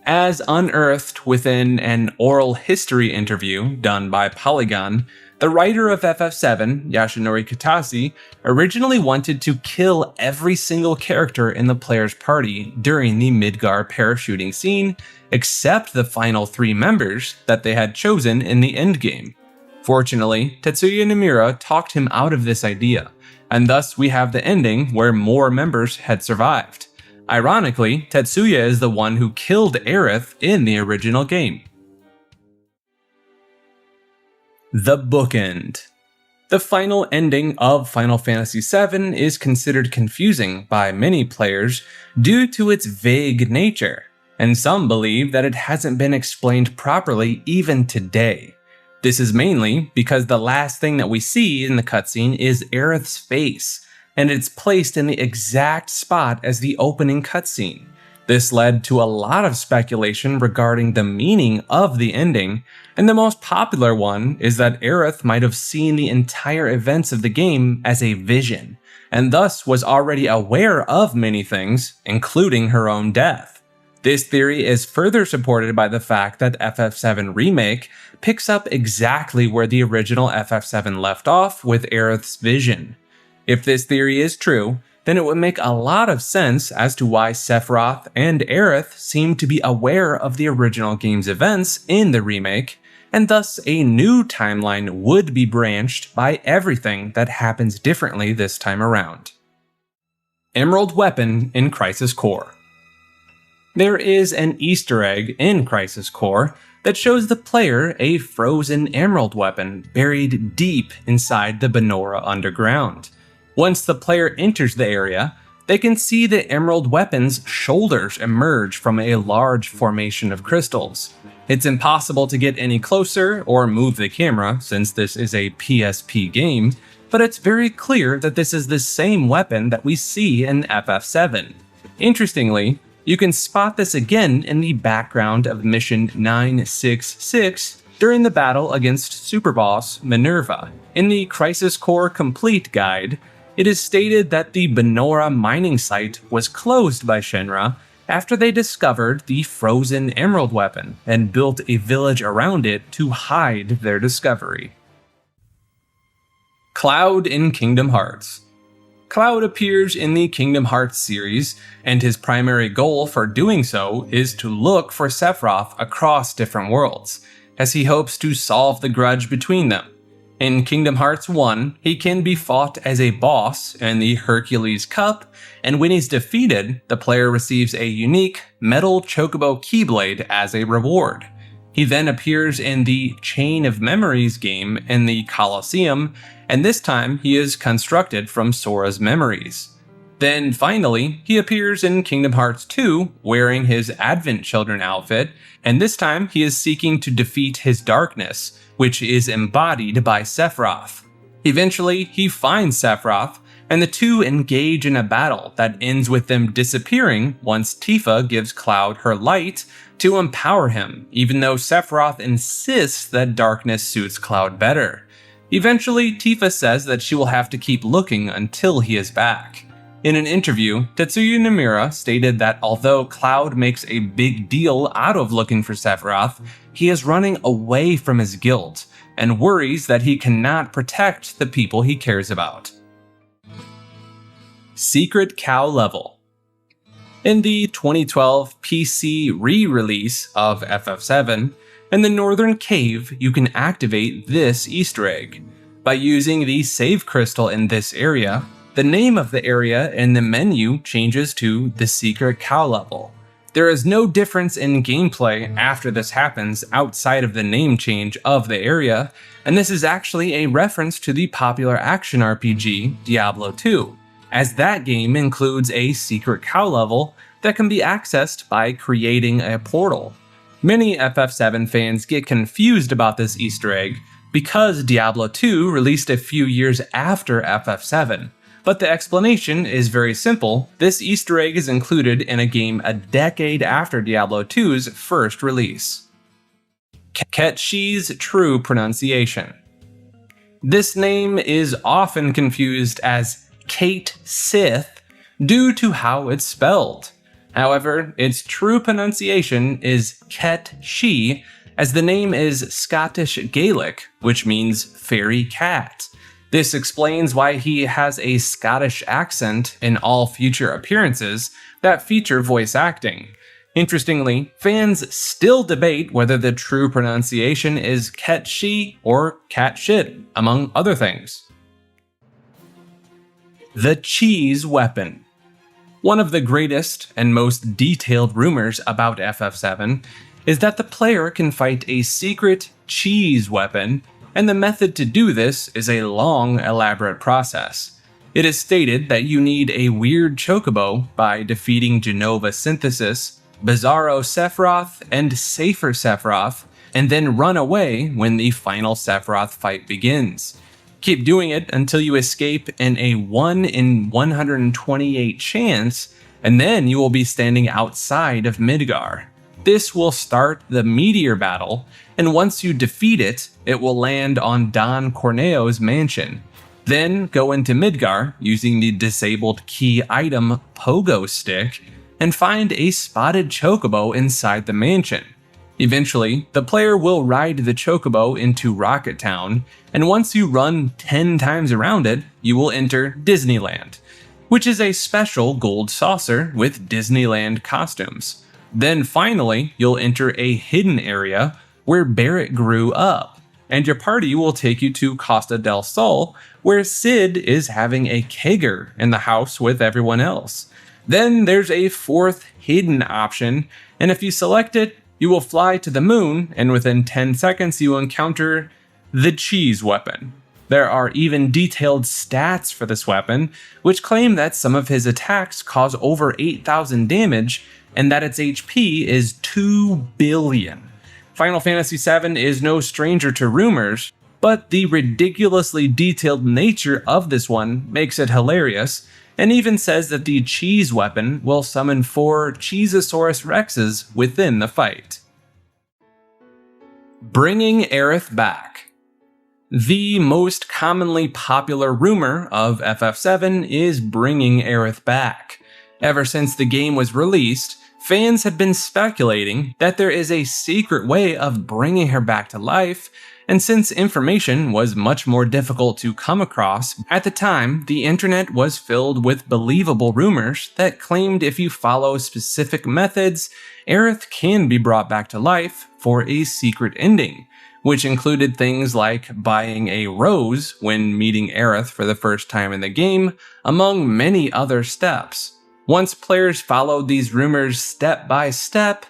As unearthed within an oral history interview done by Polygon, the writer of FF7, Yoshinori Kitase, originally wanted to kill every single character in the player's party during the Midgar parachuting scene, except the final three members that they had chosen in the endgame. Fortunately, Tetsuya Nomura talked him out of this idea, and thus we have the ending where more members had survived. Ironically, Tetsuya is the one who killed Aerith in the original game. The Bookend. The final ending of Final Fantasy VII is considered confusing by many players due to its vague nature, and some believe that it hasn't been explained properly even today. This is mainly because the last thing that we see in the cutscene is Aerith's face, and it's placed in the exact spot as the opening cutscene. This led to a lot of speculation regarding the meaning of the ending, and the most popular one is that Aerith might have seen the entire events of the game as a vision, and thus was already aware of many things, including her own death. This theory is further supported by the fact that FF7 Remake picks up exactly where the original FF7 left off with Aerith's vision. If this theory is true, then it would make a lot of sense as to why Sephiroth and Aerith seem to be aware of the original game's events in the remake, and thus a new timeline would be branched by everything that happens differently this time around. Emerald Weapon in Crisis Core. There is an Easter egg in Crisis Core that shows the player a frozen emerald weapon buried deep inside the Benora underground. Once the player enters the area, they can see the emerald weapon's shoulders emerge from a large formation of crystals. It's impossible to get any closer or move the camera since this is a PSP game, but it's very clear that this is the same weapon that we see in FF7. Interestingly, you can spot this again in the background of Mission 966 during the battle against Superboss Minerva. In the Crisis Core Complete Guide, it is stated that the Benora mining site was closed by Shinra after they discovered the frozen emerald weapon and built a village around it to hide their discovery. Cloud in Kingdom Hearts. Cloud appears in the Kingdom Hearts series, and his primary goal for doing so is to look for Sephiroth across different worlds, as he hopes to solve the grudge between them. In Kingdom Hearts 1, he can be fought as a boss in the Hercules Cup, and when he's defeated, the player receives a unique metal chocobo keyblade as a reward. He then appears in the Chain of Memories game in the Colosseum, and this time he is constructed from Sora's memories. Then finally, he appears in Kingdom Hearts 2 wearing his Advent Children outfit, and this time he is seeking to defeat his darkness, which is embodied by Sephiroth. Eventually, he finds Sephiroth, and the two engage in a battle that ends with them disappearing once Tifa gives Cloud her light to empower him, even though Sephiroth insists that darkness suits Cloud better. Eventually, Tifa says that she will have to keep looking until he is back. In an interview, Tetsuya Nomura stated that although Cloud makes a big deal out of looking for Sephiroth, he is running away from his guilt and worries that he cannot protect the people he cares about. Secret Cow Level. In the 2012 PC re-release of FF7, in the Northern Cave you can activate this Easter egg. By using the save crystal in this area, the name of the area in the menu changes to the Secret Cow Level. There is no difference in gameplay after this happens outside of the name change of the area, and this is actually a reference to the popular action RPG Diablo 2, as that game includes a secret cow level that can be accessed by creating a portal. Many FF7 fans get confused about this Easter egg because Diablo 2 released a few years after FF7. But the explanation is very simple. This Easter egg is included in a game a decade after Diablo 2's first release. Ketchi's true pronunciation. This name is often confused as Kate Sith due to how it's spelled. However, its true pronunciation is Ketchi, as the name is Scottish Gaelic, which means fairy cat. This explains why he has a Scottish accent in all future appearances that feature voice acting. Interestingly, fans still debate whether the true pronunciation is Ketchi or cat shit, among other things. The Cheese Weapon. One of the greatest and most detailed rumors about FF7 is that the player can fight a secret cheese weapon, and the method to do this is a long, elaborate process. It is stated that you need a weird chocobo by defeating Genova Synthesis, Bizarro Sephiroth, and Safer Sephiroth, and then run away when the final Sephiroth fight begins. Keep doing it until you escape in a 1 in 128 chance, and then you will be standing outside of Midgar. This will start the Meteor Battle, and once you defeat it, it will land on Don Corneo's mansion. Then go into Midgar using the disabled key item Pogo Stick, and find a spotted chocobo inside the mansion. Eventually, the player will ride the chocobo into Rocket Town, and once you run 10 times around it, you will enter Disneyland, which is a special gold saucer with Disneyland costumes. Then finally, you'll enter a hidden area where Barrett grew up, and your party will take you to Costa del Sol, where Sid is having a kegger in the house with everyone else. Then there's a fourth hidden option, and if you select it, you will fly to the moon, and within 10 seconds you will encounter the cheese weapon. There are even detailed stats for this weapon, which claim that some of his attacks cause over 8,000 damage, and that its HP is 2 billion. Final Fantasy VII is no stranger to rumors, but the ridiculously detailed nature of this one makes it hilarious, and even says that the cheese weapon will summon 4 Cheezosaurus Rexes within the fight. Bringing Aerith back. The most commonly popular rumor of FF7 is bringing Aerith back. Ever since the game was released, fans had been speculating that there is a secret way of bringing her back to life, and since information was much more difficult to come across, at the time, the internet was filled with believable rumors that claimed if you follow specific methods, Aerith can be brought back to life for a secret ending, which included things like buying a rose when meeting Aerith for the first time in the game, among many other steps. Once players followed these rumors step by step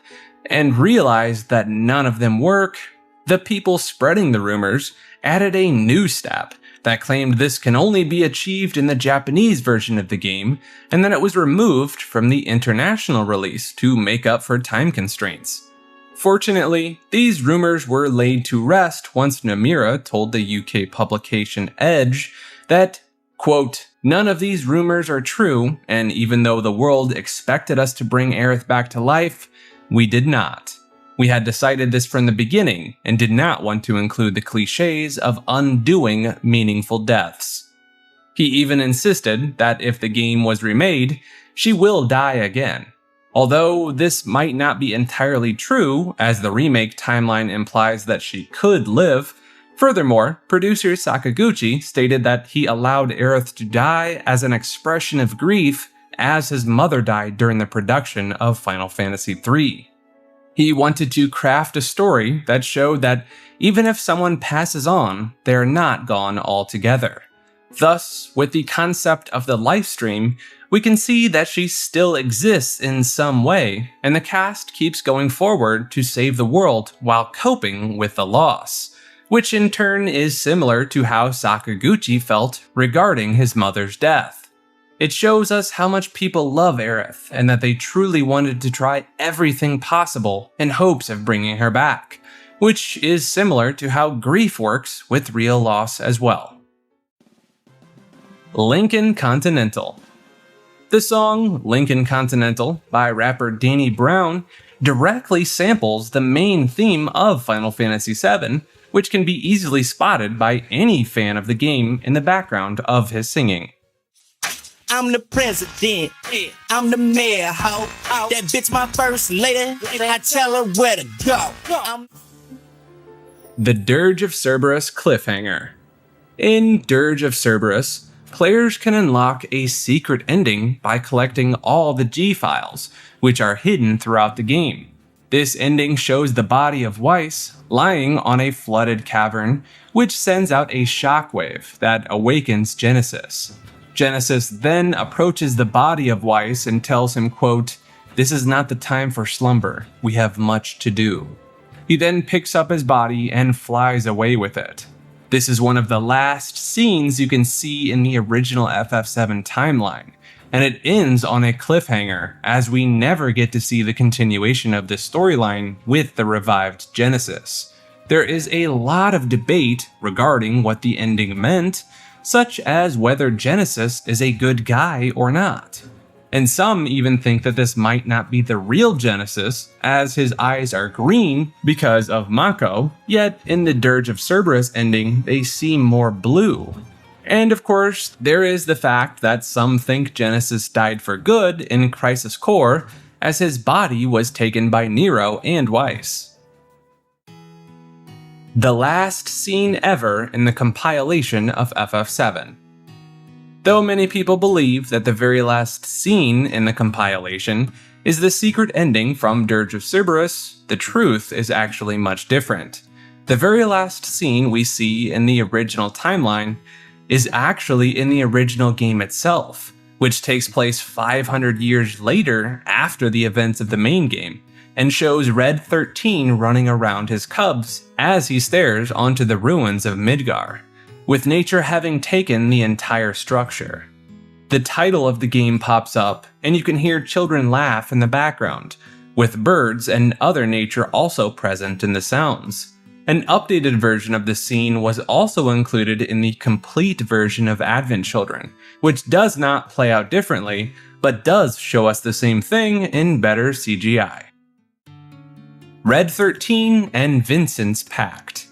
and realized that none of them work, the people spreading the rumors added a new step that claimed this can only be achieved in the Japanese version of the game, and then it was removed from the international release to make up for time constraints. Fortunately, these rumors were laid to rest once Nomura told the UK publication Edge that, quote, "None of these rumors are true, and even though the world expected us to bring Aerith back to life, we did not. We had decided this from the beginning and did not want to include the cliches of undoing meaningful deaths." He even insisted that if the game was remade, she will die again. Although this might not be entirely true, as the remake timeline implies that she could live. Furthermore, producer Sakaguchi stated that he allowed Aerith to die as an expression of grief as his mother died during the production of Final Fantasy III. He wanted to craft a story that showed that even if someone passes on, they're not gone altogether. Thus, with the concept of the life stream, we can see that she still exists in some way, and the cast keeps going forward to save the world while coping with the loss, which in turn is similar to how Sakaguchi felt regarding his mother's death. It shows us how much people love Aerith and that they truly wanted to try everything possible in hopes of bringing her back, which is similar to how grief works with real loss as well. Lincoln Continental. The song Lincoln Continental by rapper Danny Brown directly samples the main theme of Final Fantasy VII, which can be easily spotted by any fan of the game in the background of his singing.
I'm the president, I'm the mayor, ho. That bitch my first lady, I tell her where to go.
The Dirge of Cerberus cliffhanger. In Dirge of Cerberus, players can unlock a secret ending by collecting all the G-files, which are hidden throughout the game. This ending shows the body of Weiss lying on a flooded cavern, which sends out a shockwave that awakens Genesis. Genesis then approaches the body of Weiss and tells him, quote, "This is not the time for slumber. We have much to do." He then picks up his body and flies away with it. This is one of the last scenes you can see in the original FF7 timeline, and it ends on a cliffhanger, as we never get to see the continuation of this storyline with the revived Genesis. There is a lot of debate regarding what the ending meant, such as whether Genesis is a good guy or not. And some even think that this might not be the real Genesis, as his eyes are green because of Mako, yet in the Dirge of Cerberus ending, they seem more blue. And of course, there is the fact that some think Genesis died for good in Crisis Core, as his body was taken by Nero and Weiss. The last scene ever in the compilation of FF7. Though many people believe that the very last scene in the compilation is the secret ending from Dirge of Cerberus, the truth is actually much different. The very last scene we see in the original timeline is actually in the original game itself, which takes place 500 years later after the events of the main game, and shows Red 13 running around his cubs as he stares onto the ruins of Midgar, with nature having taken the entire structure. The title of the game pops up, and you can hear children laugh in the background, with birds and other nature also present in the sounds. An updated version of the scene was also included in the complete version of Advent Children, which does not play out differently, but does show us the same thing in better CGI. Red 13 and Vincent's Pact.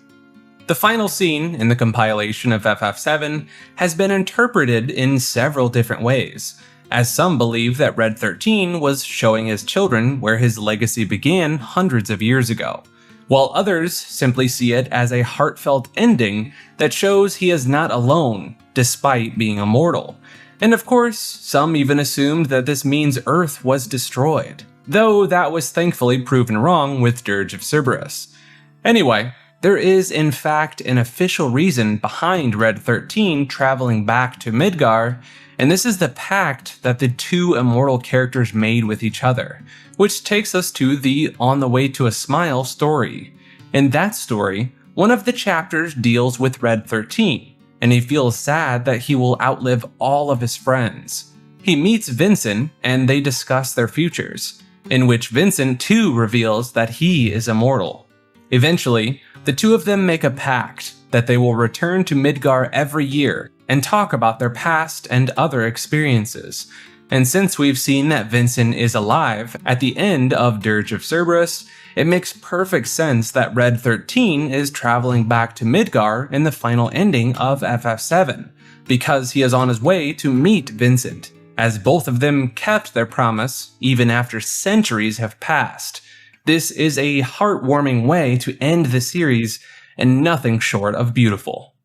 The final scene in the compilation of FF7 has been interpreted in several different ways, as some believe that Red 13 was showing his children where his legacy began hundreds of years ago, while others simply see it as a heartfelt ending that shows he is not alone, despite being immortal. And of course, some even assumed that this means Earth was destroyed, though that was thankfully proven wrong with Dirge of Cerberus. Anyway, there is in fact an official reason behind Red 13 traveling back to Midgar, and this is the pact that the two immortal characters made with each other, which takes us to the On the Way to a Smile story. In that story, one of the chapters deals with Red 13, and he feels sad that he will outlive all of his friends. He meets Vincent, and they discuss their futures, in which Vincent too reveals that he is immortal. Eventually, the two of them make a pact that they will return to Midgar every year and talk about their past and other experiences. And since we've seen that Vincent is alive at the end of Dirge of Cerberus, it makes perfect sense that Red 13 is traveling back to Midgar in the final ending of FF7, because he is on his way to meet Vincent, as both of them kept their promise even after centuries have passed. This is a heartwarming way to end the series, and nothing short of beautiful.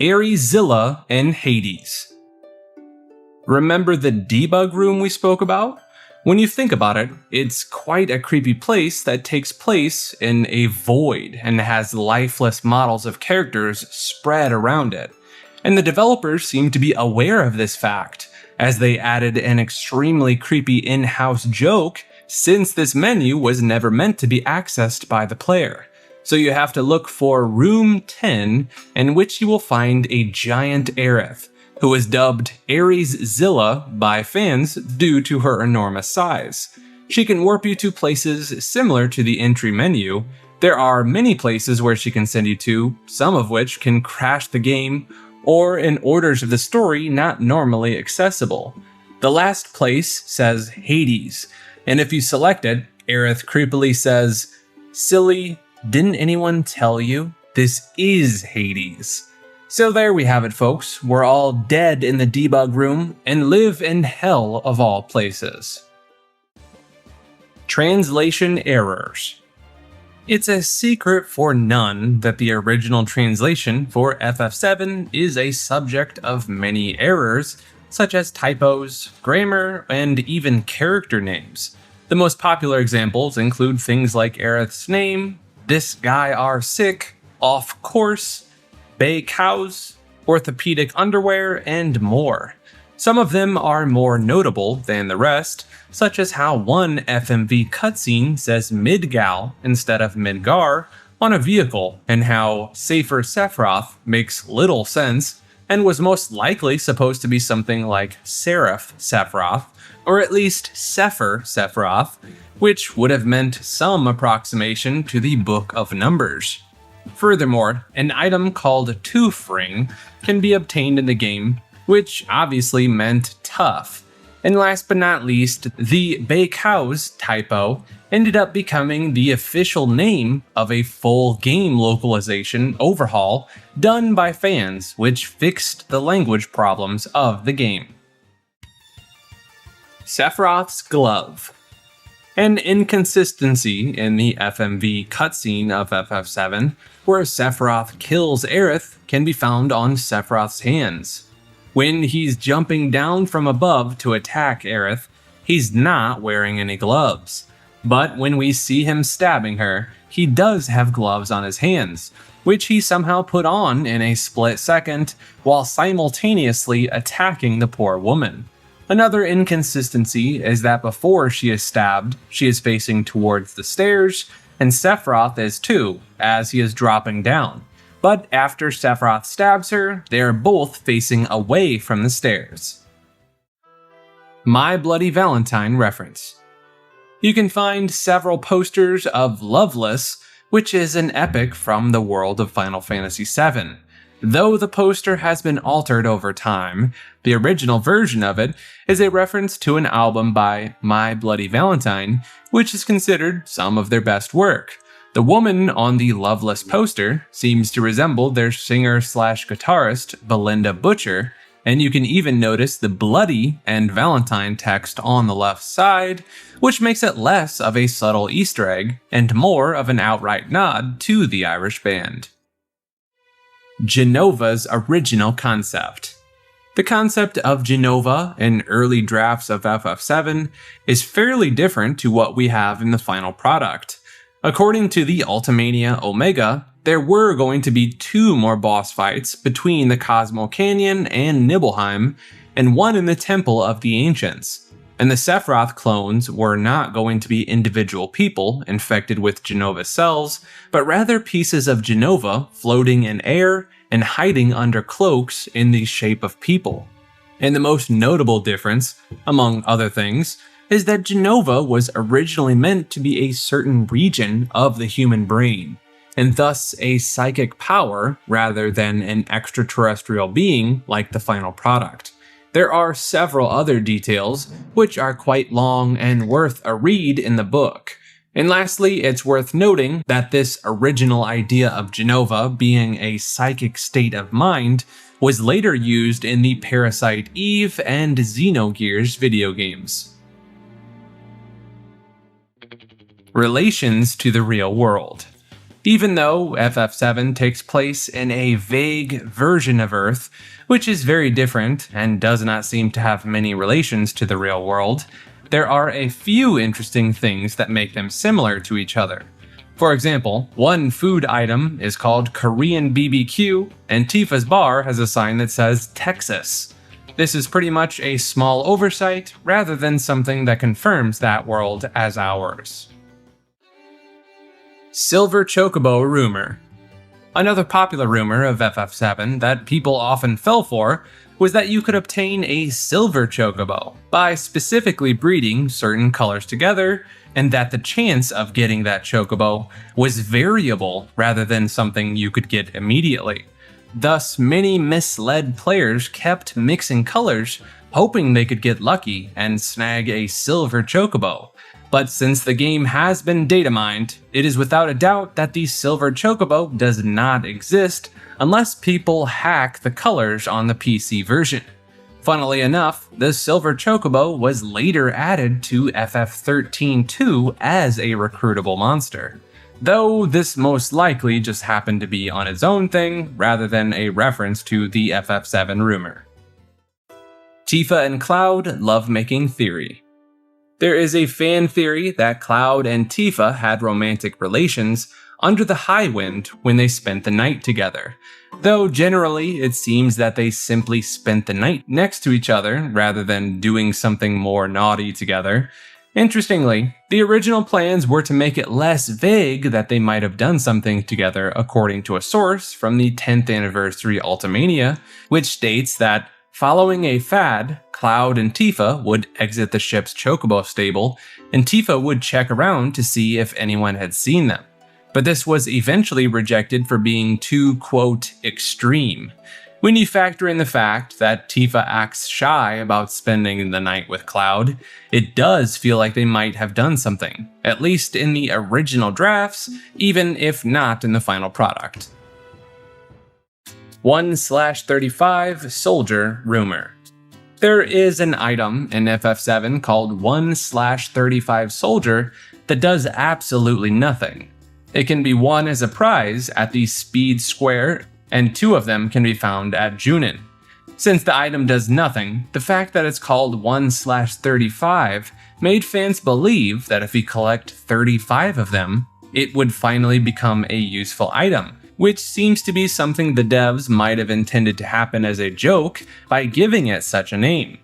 Ares-Zilla and Hades. Remember the debug room we spoke about? When you think about it, it's quite a creepy place that takes place in a void and has lifeless models of characters spread around it. And the developers seem to be aware of this fact, as they added an extremely creepy in-house joke since this menu was never meant to be accessed by the player. So you have to look for Room 10, in which you will find a giant Aerith, who is dubbed Ares-Zilla by fans due to her enormous size. She can warp you to places similar to the entry menu. There are many places where she can send you to, some of which can crash the game, or in orders of the story not normally accessible. The last place says Hades, and if you select it, Aerith creepily says, "Silly, didn't anyone tell you? This is Hades." So there we have it, folks. We're all dead in the debug room and live in hell of all places. Translation errors. It's a secret for none that the original translation for FF7 is a subject of many errors, such as typos, grammar, and even character names. The most popular examples include things like Aerith's name, "This guy are sick," "off course," "bay cows," "orthopedic underwear," and more. Some of them are more notable than the rest, such as how one FMV cutscene says Midgal instead of Midgar on a vehicle, and how Safer Sephiroth makes little sense and was most likely supposed to be something like Seraph Sephiroth, or at least Sepher Sephiroth, which would have meant some approximation to the Book of Numbers. Furthermore, an item called Tooth Ring can be obtained in the game, which obviously meant tough. And last but not least, the Bay Cows typo ended up becoming the official name of a full game localization overhaul done by fans, which fixed the language problems of the game. Sephiroth's glove. An inconsistency in the FMV cutscene of FF7, where Sephiroth kills Aerith, can be found on Sephiroth's hands. When he's jumping down from above to attack Aerith, he's not wearing any gloves. But when we see him stabbing her, he does have gloves on his hands, which he somehow put on in a split second while simultaneously attacking the poor woman. Another inconsistency is that before she is stabbed, she is facing towards the stairs, and Sephiroth is too, as he is dropping down. But after Sephiroth stabs her, they are both facing away from the stairs. My Bloody Valentine reference. You can find several posters of Loveless, which is an epic from the world of Final Fantasy VII. Though the poster has been altered over time, the original version of it is a reference to an album by My Bloody Valentine, which is considered some of their best work. The woman on the Loveless poster seems to resemble their singer-slash-guitarist Belinda Butcher, and you can even notice the Bloody and Valentine text on the left side, which makes it less of a subtle Easter egg and more of an outright nod to the Irish band. Genova's original concept. The concept of Genova in early drafts of FF7 is fairly different to what we have in the final product. According to the Ultimania Omega, there were going to be 2 more boss fights between the Cosmo Canyon and Nibelheim, and one in the Temple of the Ancients. And the Sephiroth clones were not going to be individual people infected with Genova cells, but rather pieces of Genova floating in air and hiding under cloaks in the shape of people. And the most notable difference, among other things, is that Genova was originally meant to be a certain region of the human brain, and thus a psychic power rather than an extraterrestrial being like the final product. There are several other details, which are quite long and worth a read in the book. And lastly, it's worth noting that this original idea of Genova being a psychic state of mind was later used in the Parasite Eve and Xenogears video games. Relations to the real world. Even though FF7 takes place in a vague version of Earth, which is very different and does not seem to have many relations to the real world, there are a few interesting things that make them similar to each other. For example, one food item is called Korean BBQ, and Tifa's bar has a sign that says Texas. This is pretty much a small oversight rather than something that confirms that world as ours. Silver Chocobo rumor. Another popular rumor of FF7 that people often fell for was that you could obtain a silver chocobo by specifically breeding certain colors together, and that the chance of getting that chocobo was variable rather than something you could get immediately. Thus, many misled players kept mixing colors, hoping they could get lucky and snag a silver chocobo. But since the game has been data mined, it is without a doubt that the silver chocobo does not exist unless people hack the colors on the PC version. Funnily enough, the silver chocobo was later added to FF13-2 as a recruitable monster, though this most likely just happened to be on its own thing rather than a reference to the FF7 rumor. Tifa and Cloud lovemaking theory. There is a fan theory that Cloud and Tifa had romantic relations under the High Wind when they spent the night together, though generally it seems that they simply spent the night next to each other rather than doing something more naughty together. Interestingly, the original plans were to make it less vague that they might have done something together, according to a source from the 10th anniversary Ultimania, which states that following a fad, Cloud and Tifa would exit the ship's chocobo stable, and Tifa would check around to see if anyone had seen them. But this was eventually rejected for being too, quote, extreme. When you factor in the fact that Tifa acts shy about spending the night with Cloud, it does feel like they might have done something, at least in the original drafts, even if not in the final product. 1/35 Soldier Rumor. There is an item in FF7 called 1/35 Soldier that does absolutely nothing. It can be won as a prize at the Speed Square, and 2 of them can be found at Junin. Since the item does nothing, the fact that it's called 1/35 made fans believe that if you collect 35 of them, it would finally become a useful item, which seems to be something the devs might have intended to happen as a joke by giving it such a name.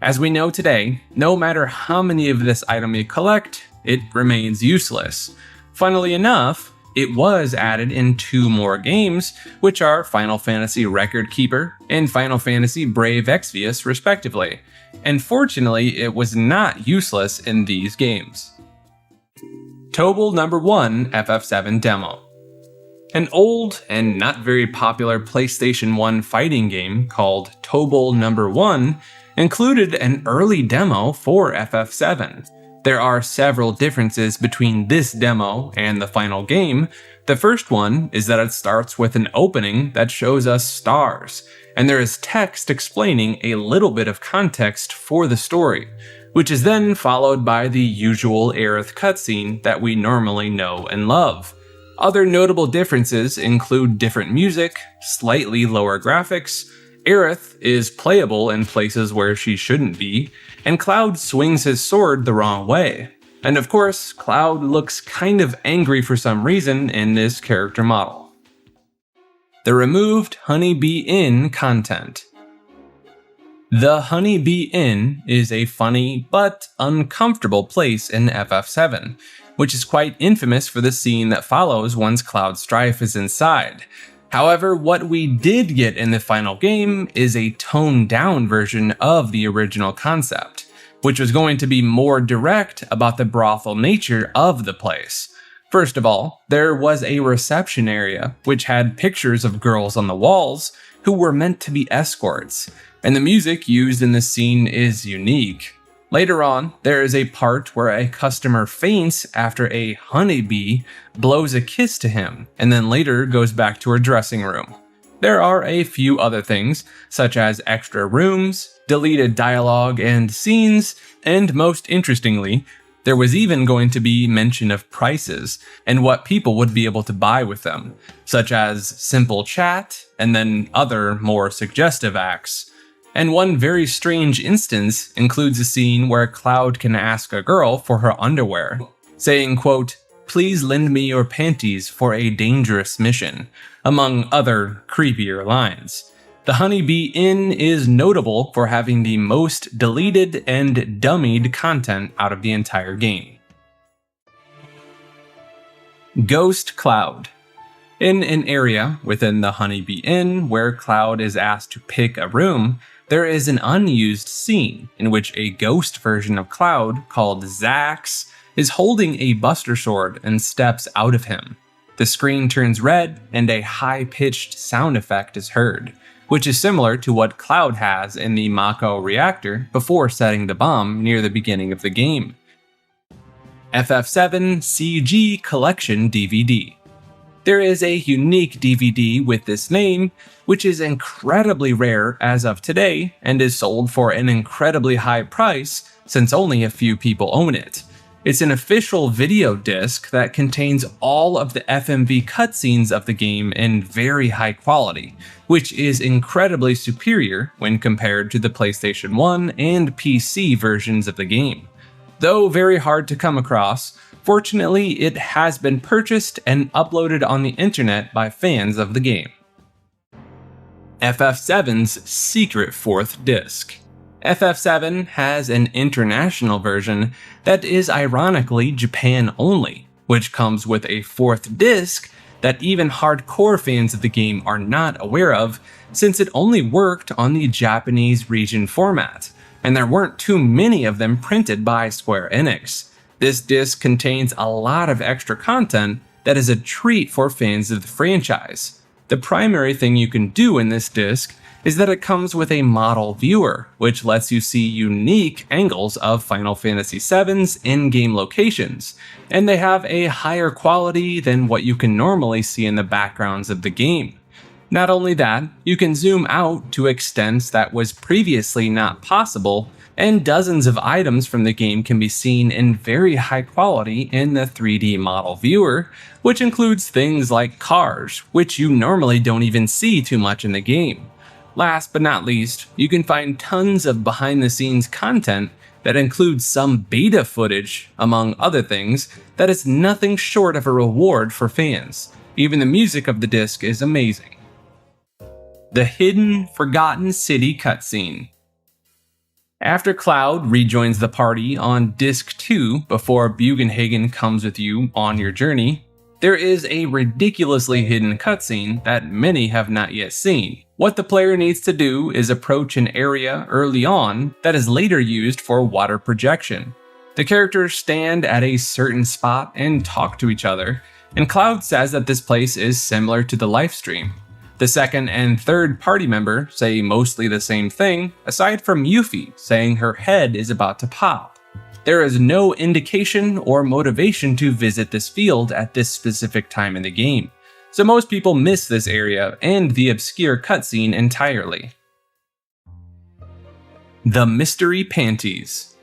As we know today, no matter how many of this item you collect, it remains useless. Funnily enough, it was added in 2 more games, which are Final Fantasy Record Keeper and Final Fantasy Brave Exvius respectively, and fortunately it was not useless in these games. Tobal No. 1 FF7 Demo. An old and not very popular PlayStation 1 fighting game called Tobal No. 1 included an early demo for FF7. There are several differences between this demo and the final game. The first one is that it starts with an opening that shows us stars, and there is text explaining a little bit of context for the story, which is then followed by the usual Aerith cutscene that we normally know and love. Other notable differences include different music, slightly lower graphics, Aerith is playable in places where she shouldn't be, and Cloud swings his sword the wrong way. And of course, Cloud looks kind of angry for some reason in this character model. The removed Honeybee Inn content. The Honeybee Inn is a funny but uncomfortable place in FF7, which is quite infamous for the scene that follows once Cloud Strife is inside. However, what we did get in the final game is a toned-down version of the original concept, which was going to be more direct about the brothel nature of the place. First of all, there was a reception area which had pictures of girls on the walls who were meant to be escorts, and the music used in this scene is unique. Later on, there is a part where a customer faints after a honeybee blows a kiss to him, and then later goes back to her dressing room. There are a few other things, such as extra rooms, deleted dialogue and scenes, and most interestingly, there was even going to be mention of prices and what people would be able to buy with them, such as simple chat and then other more suggestive acts. And one very strange instance includes a scene where Cloud can ask a girl for her underwear, saying, quote, "Please lend me your panties for a dangerous mission," among other creepier lines. The Honeybee Inn is notable for having the most deleted and dummied content out of the entire game. Ghost Cloud. In an area within the Honeybee Inn where Cloud is asked to pick a room, there is an unused scene in which a ghost version of Cloud called Zax is holding a Buster Sword and steps out of him. The screen turns red and a high-pitched sound effect is heard, which is similar to what Cloud has in the Mako reactor before setting the bomb near the beginning of the game. FF7 CG Collection DVD. There is a unique DVD with this name, which is incredibly rare as of today and is sold for an incredibly high price since only a few people own it. It's an official video disc that contains all of the FMV cutscenes of the game in very high quality, which is incredibly superior when compared to the PlayStation 1 and PC versions of the game. Though very hard to come across, fortunately it has been purchased and uploaded on the internet by fans of the game. FF7's secret 4th disc. FF7 has an international version that is ironically Japan only, which comes with a 4th disc that even hardcore fans of the game are not aware of, since it only worked on the Japanese region format, and there weren't too many of them printed by Square Enix. This disc contains a lot of extra content that is a treat for fans of the franchise. The primary thing you can do in this disc is that it comes with a model viewer, which lets you see unique angles of Final Fantasy VII's in-game locations, and they have a higher quality than what you can normally see in the backgrounds of the game. Not only that, you can zoom out to extents that was previously not possible, and dozens of items from the game can be seen in very high quality in the 3D model viewer, which includes things like cars, which you normally don't even see too much in the game. Last but not least, you can find tons of behind-the-scenes content that includes some beta footage, among other things, that is nothing short of a reward for fans. Even the music of the disc is amazing. The Hidden, Forgotten City cutscene. After Cloud rejoins the party on Disc 2 before Bugenhagen comes with you on your journey, there is a ridiculously hidden cutscene that many have not yet seen. What the player needs to do is approach an area early on that is later used for water projection. The characters stand at a certain spot and talk to each other, and Cloud says that this place is similar to the live stream. The second and third party member say mostly the same thing, aside from Yuffie saying her head is about to pop. There is no indication or motivation to visit this field at this specific time in the game, so most people miss this area and the obscure cutscene entirely. The Mystery Panties.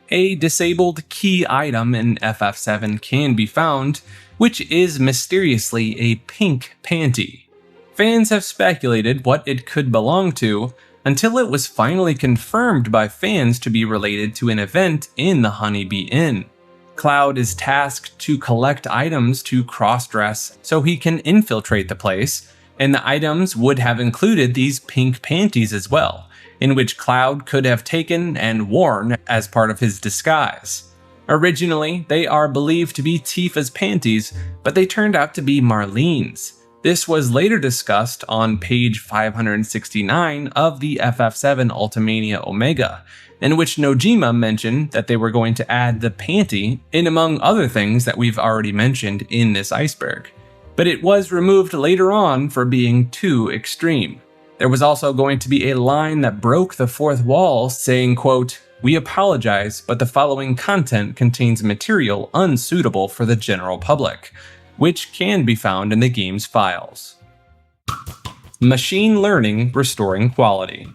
A disabled key item in FF7 can be found, which is mysteriously a pink panty. Fans have speculated what it could belong to until it was finally confirmed by fans to be related to an event in the Honeybee Inn. Cloud is tasked to collect items to cross-dress so he can infiltrate the place, and the items would have included these pink panties as well, in which Cloud could have taken and worn as part of his disguise. Originally, they are believed to be Tifa's panties, but they turned out to be Marlene's. This was later discussed on page 569 of the FF7 Ultimania Omega, in which Nojima mentioned that they were going to add the panty in among other things that we've already mentioned in this iceberg. But it was removed later on for being too extreme. There was also going to be a line that broke the fourth wall saying, quote, "We apologize, but the following content contains material unsuitable for the general public," which can be found in the game's files. Machine learning restoring quality.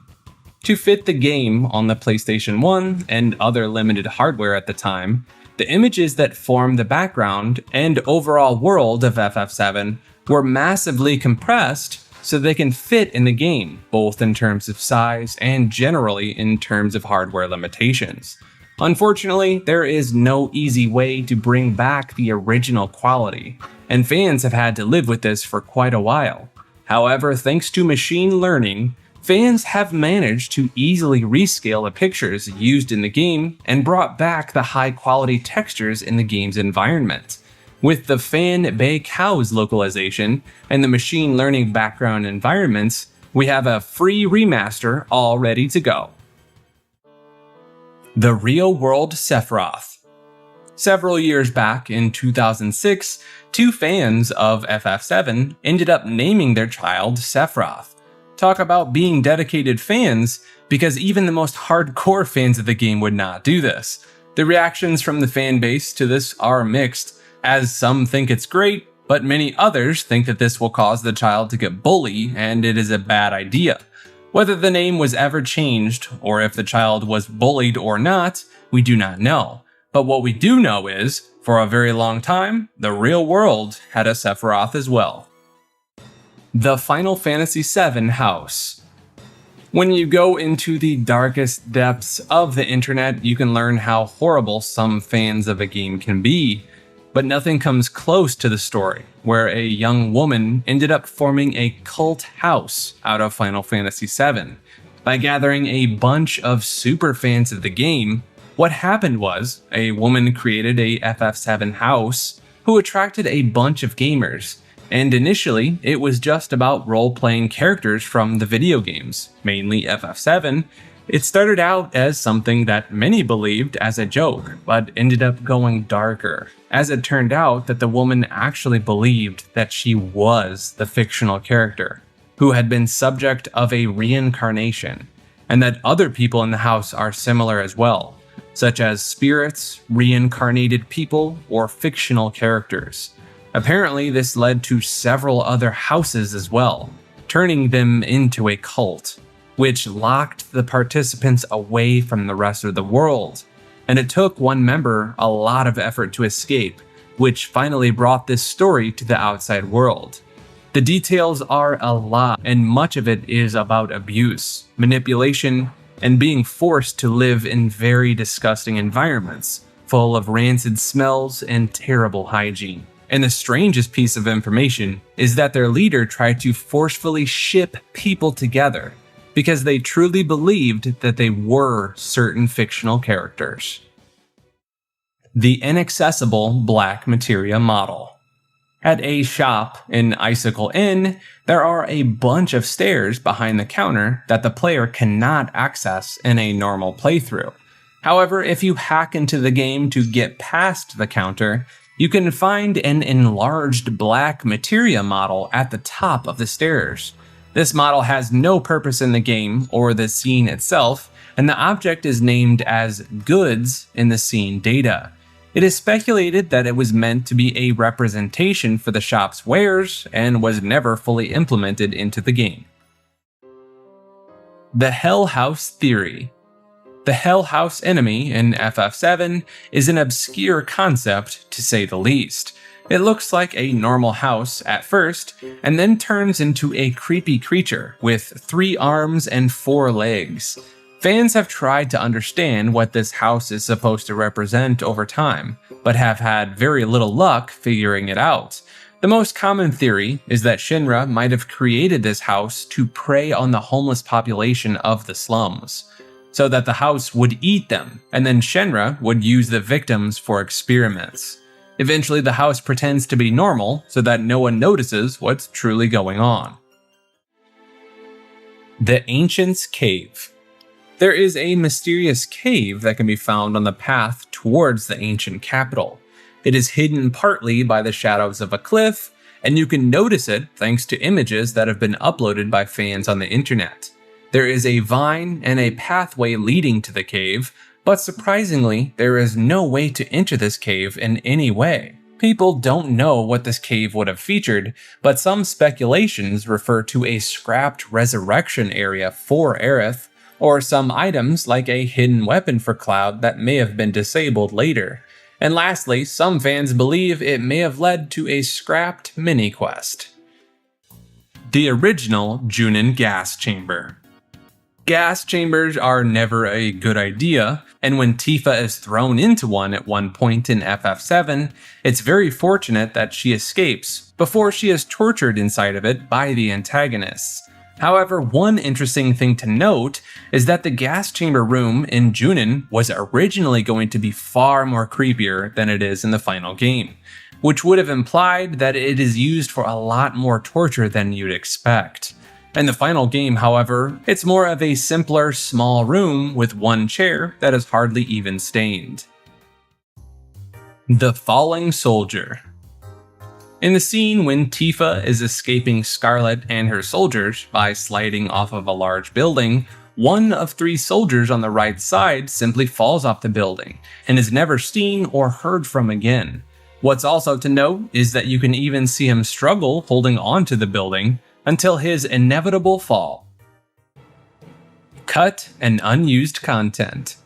To fit the game on the PlayStation 1 and other limited hardware at the time, the images that form the background and overall world of FF7 were massively compressed so they can fit in the game, both in terms of size and generally in terms of hardware limitations. Unfortunately, there is no easy way to bring back the original quality, and fans have had to live with this for quite a while. However, thanks to machine learning, fans have managed to easily rescale the pictures used in the game and brought back the high-quality textures in the game's environment. With the Fan Bay Cows localization and the machine learning background environments, we have a free remaster all ready to go. The Real-World Sephiroth. Several years back in 2006, two fans of FF7 ended up naming their child Sephiroth. Talk about being dedicated fans, because even the most hardcore fans of the game would not do this. The reactions from the fan base to this are mixed, as some think it's great, but many others think that this will cause the child to get bullied and it is a bad idea. Whether the name was ever changed, or if the child was bullied or not, we do not know. But what we do know is, for a very long time, the real world had a Sephiroth as well. The Final Fantasy VII house. When you go into the darkest depths of the internet, you can learn how horrible some fans of a game can be. But nothing comes close to the story, where a young woman ended up forming a cult house out of Final Fantasy VII. By gathering a bunch of super fans of the game, what happened was, a woman created a FF7 house who attracted a bunch of gamers, and initially it was just about role-playing characters from the video games, mainly FF7. It started out as something that many believed as a joke, but ended up going darker, as it turned out that the woman actually believed that she was the fictional character, who had been subject of a reincarnation, and that other people in the house are similar as well, such as spirits, reincarnated people, or fictional characters. Apparently, this led to several other houses as well, turning them into a cult, which locked the participants away from the rest of the world. And it took one member a lot of effort to escape, which finally brought this story to the outside world. The details are a lot, and much of it is about abuse, manipulation, and being forced to live in very disgusting environments, full of rancid smells and terrible hygiene. And the strangest piece of information is that their leader tried to forcefully ship people together because they truly believed that they were certain fictional characters. The inaccessible black materia model. At a shop in Icicle Inn, there are a bunch of stairs behind the counter that the player cannot access in a normal playthrough. However, if you hack into the game to get past the counter, you can find an enlarged black materia model at the top of the stairs. This model has no purpose in the game or the scene itself, and the object is named as goods in the scene data. It is speculated that it was meant to be a representation for the shop's wares and was never fully implemented into the game. The Hell House Theory. The Hell House enemy in FF7 is an obscure concept, to say the least. It looks like a normal house at first, and then turns into a creepy creature with 3 arms and 4 legs. Fans have tried to understand what this house is supposed to represent over time, but have had very little luck figuring it out. The most common theory is that Shinra might have created this house to prey on the homeless population of the slums, so that the house would eat them, and then Shinra would use the victims for experiments. Eventually the house pretends to be normal so that no one notices what's truly going on. The Ancient's Cave. There is a mysterious cave that can be found on the path towards the ancient capital. It is hidden partly by the shadows of a cliff, and you can notice it thanks to images that have been uploaded by fans on the internet. There is a vine and a pathway leading to the cave, but surprisingly, there is no way to enter this cave in any way. People don't know what this cave would have featured, but some speculations refer to a scrapped resurrection area for Aerith, or some items like a hidden weapon for Cloud that may have been disabled later. And lastly, some fans believe it may have led to a scrapped mini-quest. The original Junin gas chamber. Gas chambers are never a good idea, and when Tifa is thrown into one at one point in FF7, it's very fortunate that she escapes before she is tortured inside of it by the antagonists. However, one interesting thing to note is that the gas chamber room in Junin was originally going to be far more creepier than it is in the final game, which would have implied that it is used for a lot more torture than you'd expect. In the final game, however, it's more of a simpler, small room with one chair that is hardly even stained. The Falling Soldier. In the scene when Tifa is escaping Scarlet and her soldiers by sliding off of a large building, one of 3 soldiers on the right side simply falls off the building and is never seen or heard from again. What's also to note is that you can even see him struggle holding onto the building until his inevitable fall. Cut and unused content.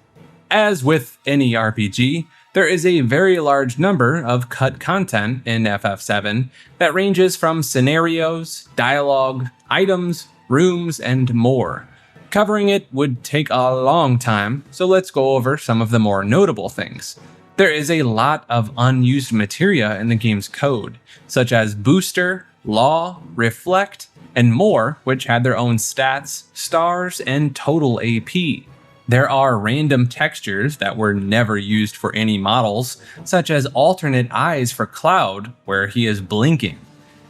As with any RPG, there is a very large number of cut content in FF7 that ranges from scenarios, dialogue, items, rooms, and more. Covering it would take a long time, so let's go over some of the more notable things. There is a lot of unused materia in the game's code, such as Booster, Law, Reflect, and more, which had their own stats, stars, and total AP. There are random textures that were never used for any models, such as alternate eyes for Cloud, where he is blinking.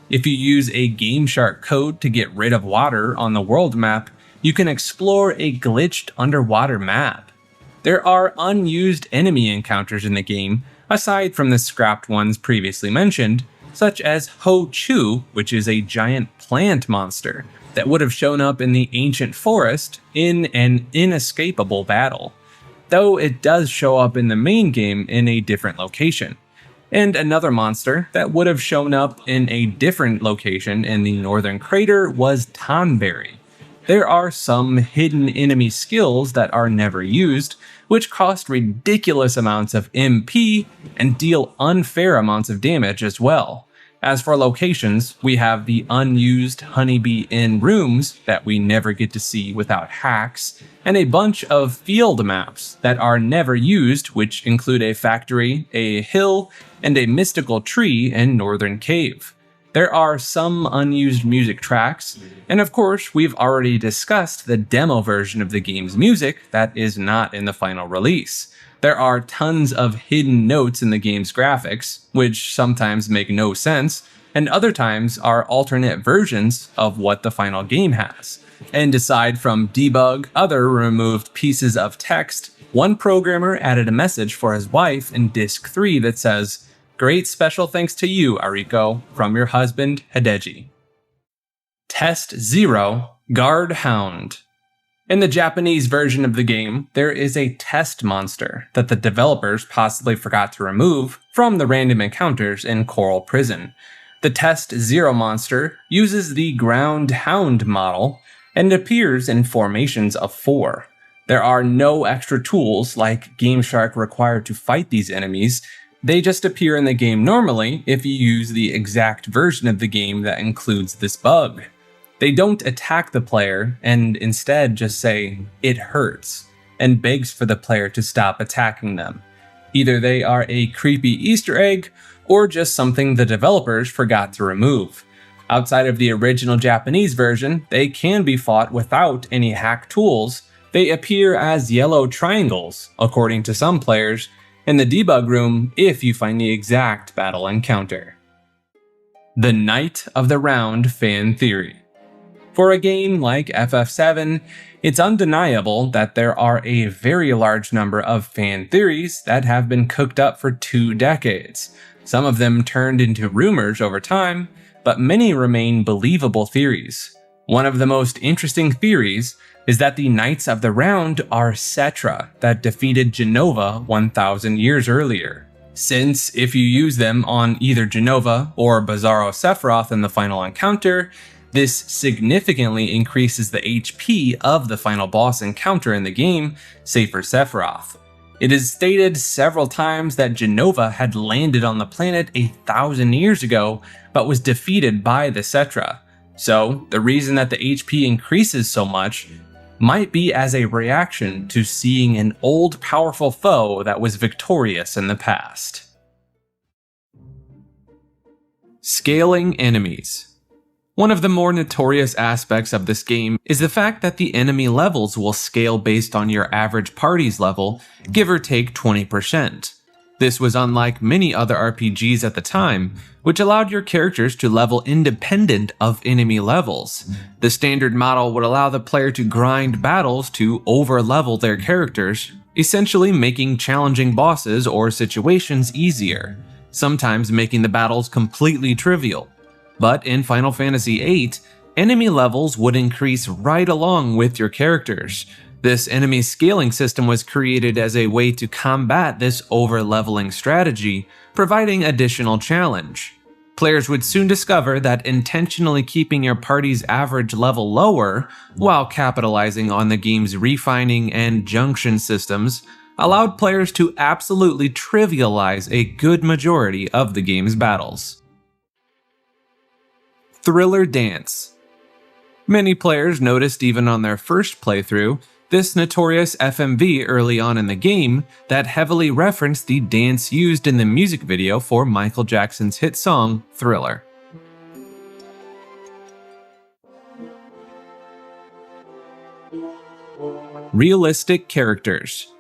If you use a GameShark code to get rid of water on the world map, you can explore a glitched underwater map. There are unused enemy encounters in the game, aside from the scrapped ones previously mentioned, such as Ho Chu, which is a giant plant monster that would have shown up in the ancient forest in an inescapable battle, though it does show up in the main game in a different location. And another monster that would have shown up in a different location in the northern crater was Tonberry. There are some hidden enemy skills that are never used, which cost ridiculous amounts of MP and deal unfair amounts of damage as well. As for locations, we have the unused Honeybee Inn rooms that we never get to see without hacks, and a bunch of field maps that are never used, which include a factory, a hill, and a mystical tree in Northern Cave. There are some unused music tracks, and of course, we've already discussed the demo version of the game's music that is not in the final release. There are tons of hidden notes in the game's graphics, which sometimes make no sense, and other times are alternate versions of what the final game has. And aside from debug, other removed pieces of text, one programmer added a message for his wife in Disc 3 that says, "Great special thanks to you, Ariko, from your husband, Hideji." Test 0, Guard Hound. In the Japanese version of the game, there is a test monster that the developers possibly forgot to remove from the random encounters in Coral Prison. The Test 0 monster uses the Ground Hound model and appears in formations of 4. There are no extra tools like Game Shark required to fight these enemies. They just appear in the game normally if you use the exact version of the game that includes this bug. They don't attack the player and instead just say, "It hurts," and begs for the player to stop attacking them. Either they are a creepy Easter egg or just something the developers forgot to remove. Outside of the original Japanese version, they can be fought without any hack tools. They appear as yellow triangles, according to some players, in the debug room if you find the exact battle encounter. The Knight of the Round fan theory. For a game like FF7, it's undeniable that there are a very large number of fan theories that have been cooked up for 2 decades. Some of them turned into rumors over time, but many remain believable theories. One of the most interesting theories is that the Knights of the Round are Cetra that defeated Jenova 1,000 years earlier. Since if you use them on either Jenova or Bizarro Sephiroth in the final encounter, this significantly increases the HP of the final boss encounter in the game, save for Sephiroth. It is stated several times that Jenova had landed on the planet 1,000 years ago, but was defeated by the Cetra. So, the reason that the HP increases so much might be as a reaction to seeing an old powerful foe that was victorious in the past. Scaling enemies. One of the more notorious aspects of this game is the fact that the enemy levels will scale based on your average party's level, give or take 20%. This was unlike many other RPGs at the time, which allowed your characters to level independent of enemy levels. The standard model would allow the player to grind battles to over-level their characters, essentially making challenging bosses or situations easier, sometimes making the battles completely trivial. But in Final Fantasy VIII, enemy levels would increase right along with your characters. This enemy scaling system was created as a way to combat this over-leveling strategy, providing additional challenge. Players would soon discover that intentionally keeping your party's average level lower, while capitalizing on the game's refining and junction systems, allowed players to absolutely trivialize a good majority of the game's battles. Thriller Dance. Many players noticed even on their first playthrough this notorious FMV early on in the game that heavily referenced the dance used in the music video for Michael Jackson's hit song, Thriller. Realistic characters.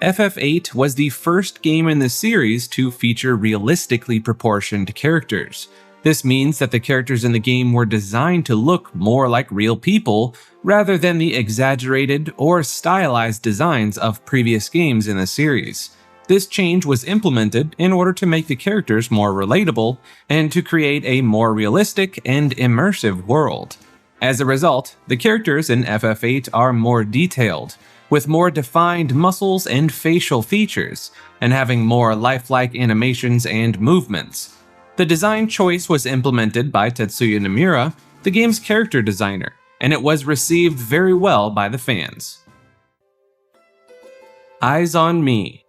FF8 was the first game in the series to feature realistically proportioned characters. This means that the characters in the game were designed to look more like real people rather than the exaggerated or stylized designs of previous games in the series. This change was implemented in order to make the characters more relatable and to create a more realistic and immersive world. As a result, the characters in FF8 are more detailed, with more defined muscles and facial features, and having more lifelike animations and movements. The design choice was implemented by Tetsuya Nomura, the game's character designer, and it was received very well by the fans. Eyes on Me.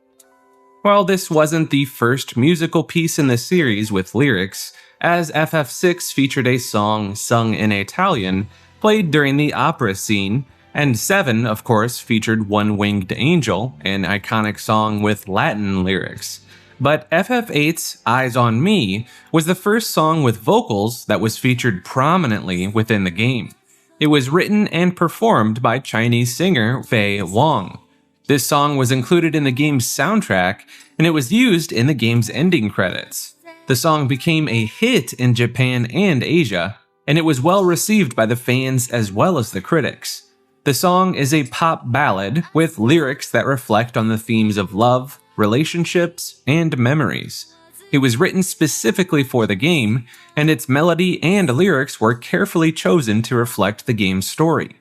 While this wasn't the first musical piece in the series with lyrics, as FF6 featured a song sung in Italian, played during the opera scene, and 7, of course, featured One Winged Angel, an iconic song with Latin lyrics. But FF8's Eyes on Me was the first song with vocals that was featured prominently within the game. It was written and performed by Chinese singer Fei Wong. This song was included in the game's soundtrack, and it was used in the game's ending credits. The song became a hit in Japan and Asia, and it was well received by the fans as well as the critics. The song is a pop ballad with lyrics that reflect on the themes of love, relationships, and memories. It was written specifically for the game, and its melody and lyrics were carefully chosen to reflect the game's story.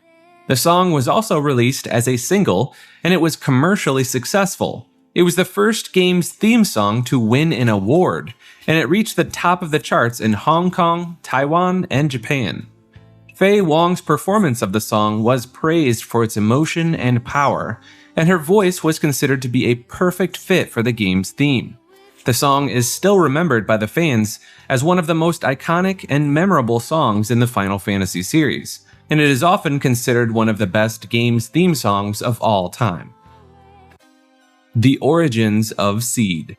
The song was also released as a single, and it was commercially successful. It was the first game's theme song to win an award, and it reached the top of the charts in Hong Kong, Taiwan, and Japan. Fei Wong's performance of the song was praised for its emotion and power, and her voice was considered to be a perfect fit for the game's theme. The song is still remembered by the fans as one of the most iconic and memorable songs in the Final Fantasy series, and it is often considered one of the best game's theme songs of all time. The origins of Seed.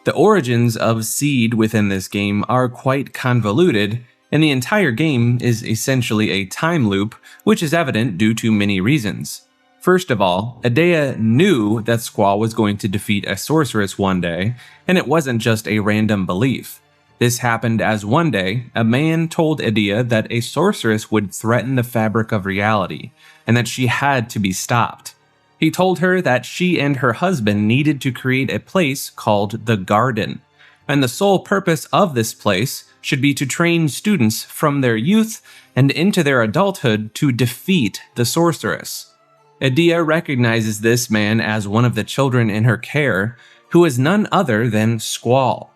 The origins of Seed within this game are quite convoluted, and the entire game is essentially a time loop, which is evident due to many reasons. First of all, Edea knew that Squall was going to defeat a sorceress one day, and it wasn't just a random belief. This happened as one day, a man told Edea that a sorceress would threaten the fabric of reality, and that she had to be stopped. He told her that she and her husband needed to create a place called the Garden, and the sole purpose of this place should be to train students from their youth and into their adulthood to defeat the sorceress. Edea recognizes this man as one of the children in her care, who is none other than Squall,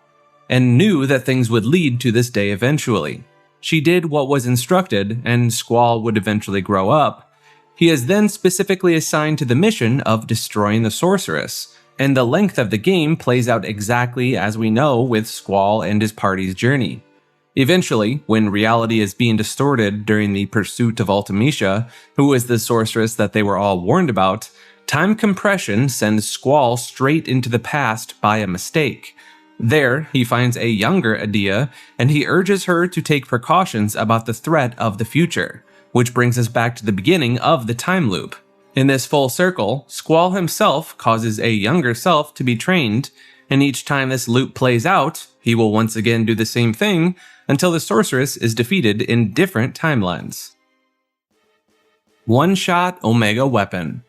and knew that things would lead to this day eventually. She did what was instructed, and Squall would eventually grow up. He is then specifically assigned to the mission of destroying the sorceress, and the length of the game plays out exactly as we know with Squall and his party's journey. Eventually, when reality is being distorted during the pursuit of Ultimecia, who is the sorceress that they were all warned about, time compression sends Squall straight into the past by a mistake. There, he finds a younger Edea, and he urges her to take precautions about the threat of the future, which brings us back to the beginning of the time loop. In this full circle, Squall himself causes a younger self to be trained, and each time this loop plays out, he will once again do the same thing until the sorceress is defeated in different timelines. One-shot Omega Weapon.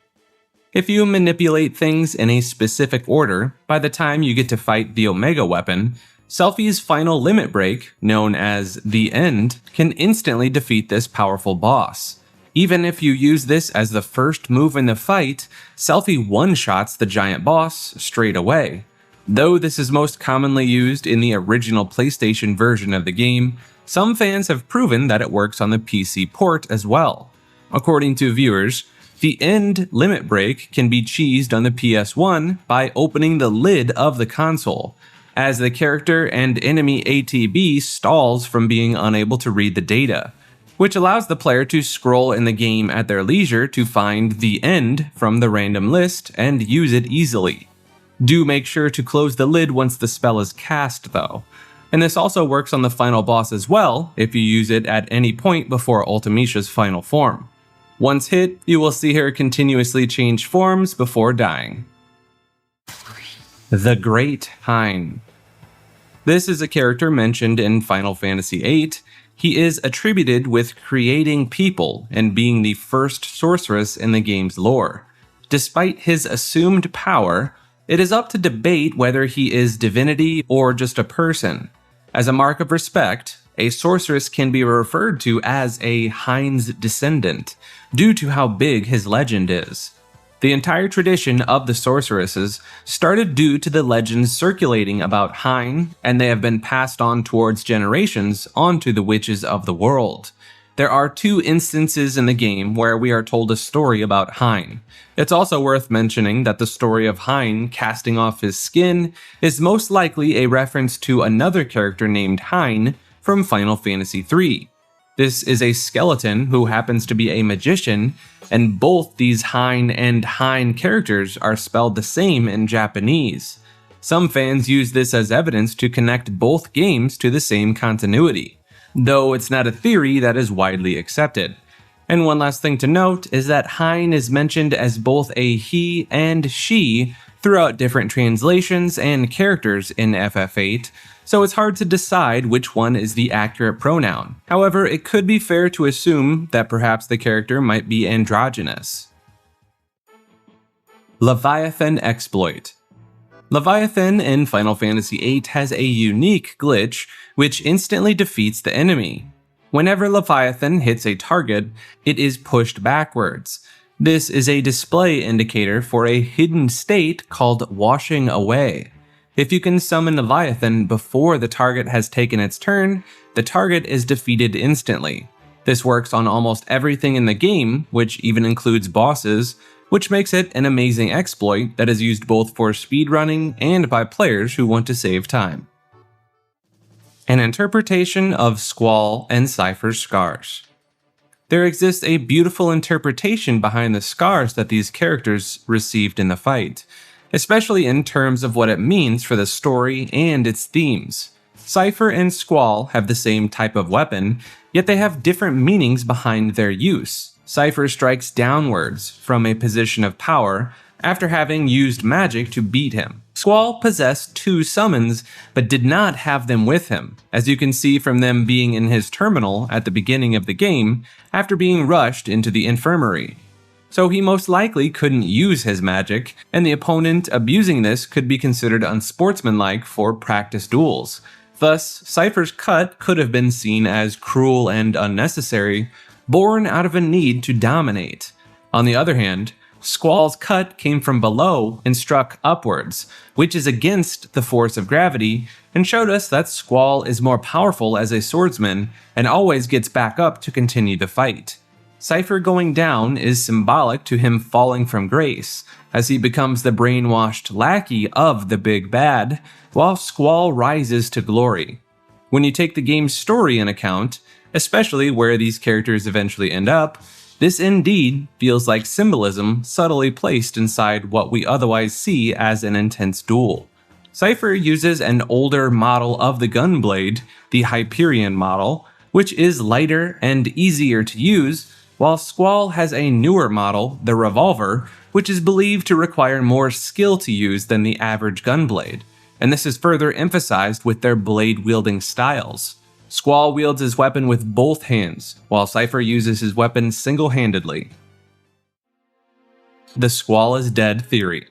If you manipulate things in a specific order, by the time you get to fight the Omega Weapon, Selphie's final limit break, known as the End, can instantly defeat this powerful boss. Even if you use this as the first move in the fight, Selphie one-shots the giant boss straight away. Though this is most commonly used in the original PlayStation version of the game, some fans have proven that it works on the PC port as well. According to viewers, the End limit break can be cheesed on the PS1 by opening the lid of the console, as the character and enemy ATB stalls from being unable to read the data, which allows the player to scroll in the game at their leisure to find the End from the random list and use it easily. Do make sure to close the lid once the spell is cast though, and this also works on the final boss as well if you use it at any point before Ultimecia's final form. Once hit, you will see her continuously change forms before dying. The Great Hein. This is a character mentioned in Final Fantasy VIII. He is attributed with creating people and being the first sorceress in the game's lore. Despite his assumed power, it is up to debate whether he is divinity or just a person. As a mark of respect, a sorceress can be referred to as a Hein's descendant, due to how big his legend is. The entire tradition of the sorceresses started due to the legends circulating about Hein, and they have been passed on towards generations onto the witches of the world. There are 2 instances in the game where we are told a story about Hein. It's also worth mentioning that the story of Hein casting off his skin is most likely a reference to another character named Hein from Final Fantasy VIII. This is a skeleton who happens to be a magician, and both these Hein and Hein characters are spelled the same in Japanese. Some fans use this as evidence to connect both games to the same continuity, though it's not a theory that is widely accepted. And one last thing to note is that Hein is mentioned as both a he and she throughout different translations and characters in FF8, so it's hard to decide which one is the accurate pronoun. However, it could be fair to assume that perhaps the character might be androgynous. Leviathan Exploit. Leviathan in Final Fantasy VIII has a unique glitch which instantly defeats the enemy. Whenever Leviathan hits a target, it is pushed backwards. This is a display indicator for a hidden state called washing away. If you can summon Leviathan before the target has taken its turn, the target is defeated instantly. This works on almost everything in the game, which even includes bosses, which makes it an amazing exploit that is used both for speedrunning and by players who want to save time. An interpretation of Squall and Cypher's scars. There exists a beautiful interpretation behind the scars that these characters received in the fight, especially in terms of what it means for the story and its themes. Cypher and Squall have the same type of weapon, yet they have different meanings behind their use. Cypher strikes downwards from a position of power after having used magic to beat him. Squall possessed 2 summons, but did not have them with him, as you can see from them being in his terminal at the beginning of the game after being rushed into the infirmary. So he most likely couldn't use his magic, and the opponent abusing this could be considered unsportsmanlike for practice duels. Thus, Cypher's cut could have been seen as cruel and unnecessary, born out of a need to dominate. On the other hand, Squall's cut came from below and struck upwards, which is against the force of gravity, and showed us that Squall is more powerful as a swordsman and always gets back up to continue the fight. Cypher going down is symbolic to him falling from grace, as he becomes the brainwashed lackey of the big bad, while Squall rises to glory. When you take the game's story in account, especially where these characters eventually end up, this indeed feels like symbolism subtly placed inside what we otherwise see as an intense duel. Cypher uses an older model of the gunblade, the Hyperion model, which is lighter and easier to use, while Squall has a newer model, the revolver, which is believed to require more skill to use than the average gunblade, and this is further emphasized with their blade-wielding styles. Squall wields his weapon with both hands, while Cypher uses his weapon single-handedly. The Squall is dead theory.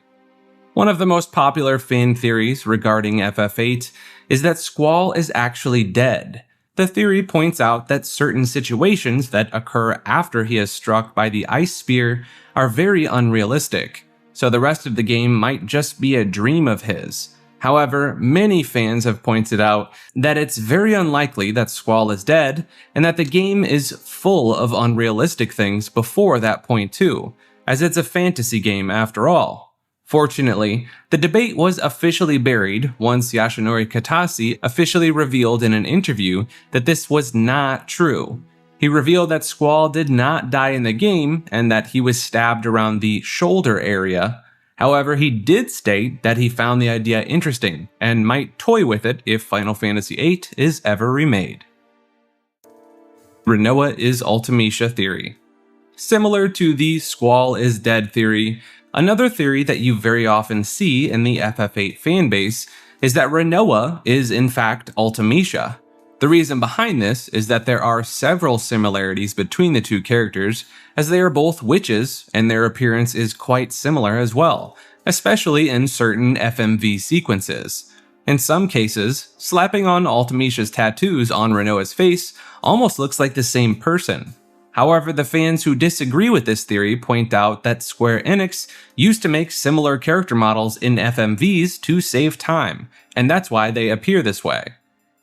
One of the most popular fan theories regarding FF8 is that Squall is actually dead. The theory points out that certain situations that occur after he is struck by the ice spear are very unrealistic, so the rest of the game might just be a dream of his. However, many fans have pointed out that it's very unlikely that Squall is dead, and that the game is full of unrealistic things before that point too, as it's a fantasy game after all. Fortunately, the debate was officially buried once Yoshinori Kitase officially revealed in an interview that this was not true. He revealed that Squall did not die in the game and that he was stabbed around the shoulder area. However, he did state that he found the idea interesting and might toy with it if Final Fantasy VIII is ever remade. Rinoa is Ultimecia theory. Similar to the Squall is dead theory, another theory that you very often see in the FF8 fanbase is that Rinoa is in fact Ultimecia. The reason behind this is that there are several similarities between the two characters, as they are both witches and their appearance is quite similar as well, especially in certain FMV sequences. In some cases, slapping on Ultimecia's tattoos on Rinoa's face almost looks like the same person. However, the fans who disagree with this theory point out that Square Enix used to make similar character models in FMVs to save time, and that's why they appear this way.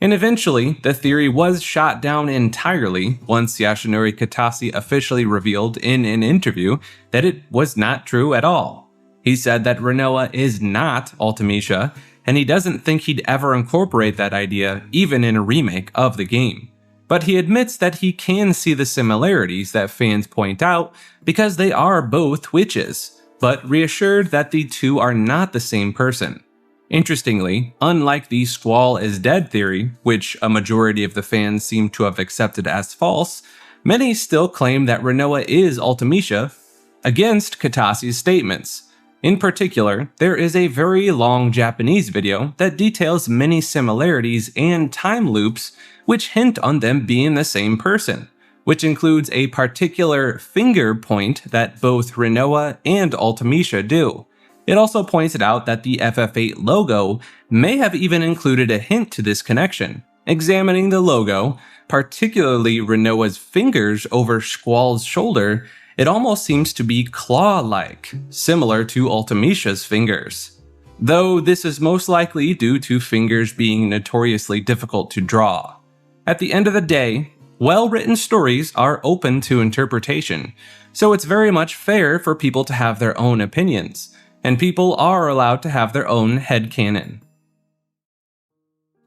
And eventually, the theory was shot down entirely once Yasunori Kitase officially revealed in an interview that it was not true at all. He said that Rinoa is not Ultimecia, and he doesn't think he'd ever incorporate that idea even in a remake of the game. But he admits that he can see the similarities that fans point out because they are both witches, but reassured that the two are not the same person. Interestingly, unlike the Squall is dead theory, which a majority of the fans seem to have accepted as false, many still claim that Rinoa is Ultimecia against Kitase's statements. In particular, there is a very long Japanese video that details many similarities and time loops which hint on them being the same person, which includes a particular finger point that both Rinoa and Ultimecia do. It also pointed out that the FF8 logo may have even included a hint to this connection. Examining the logo, particularly Rinoa's fingers over Squall's shoulder, it almost seems to be claw-like, similar to Ultimecia's fingers. Though this is most likely due to fingers being notoriously difficult to draw. At the end of the day, well-written stories are open to interpretation, so it's very much fair for people to have their own opinions, and people are allowed to have their own headcanon.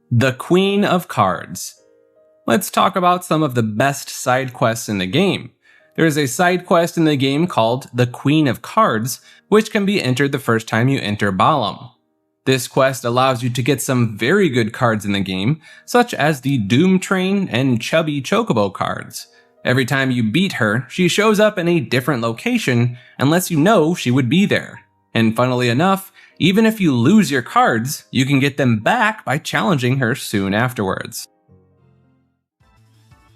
The Queen of Cards. Let's talk about some of the best side quests in the game. There is a side quest in the game called the Queen of Cards, which can be entered the first time you enter Balamb. This quest allows you to get some very good cards in the game, such as the Doom Train and Chubby Chocobo cards. Every time you beat her, she shows up in a different location and lets you know she would be there. And funnily enough, even if you lose your cards, you can get them back by challenging her soon afterwards.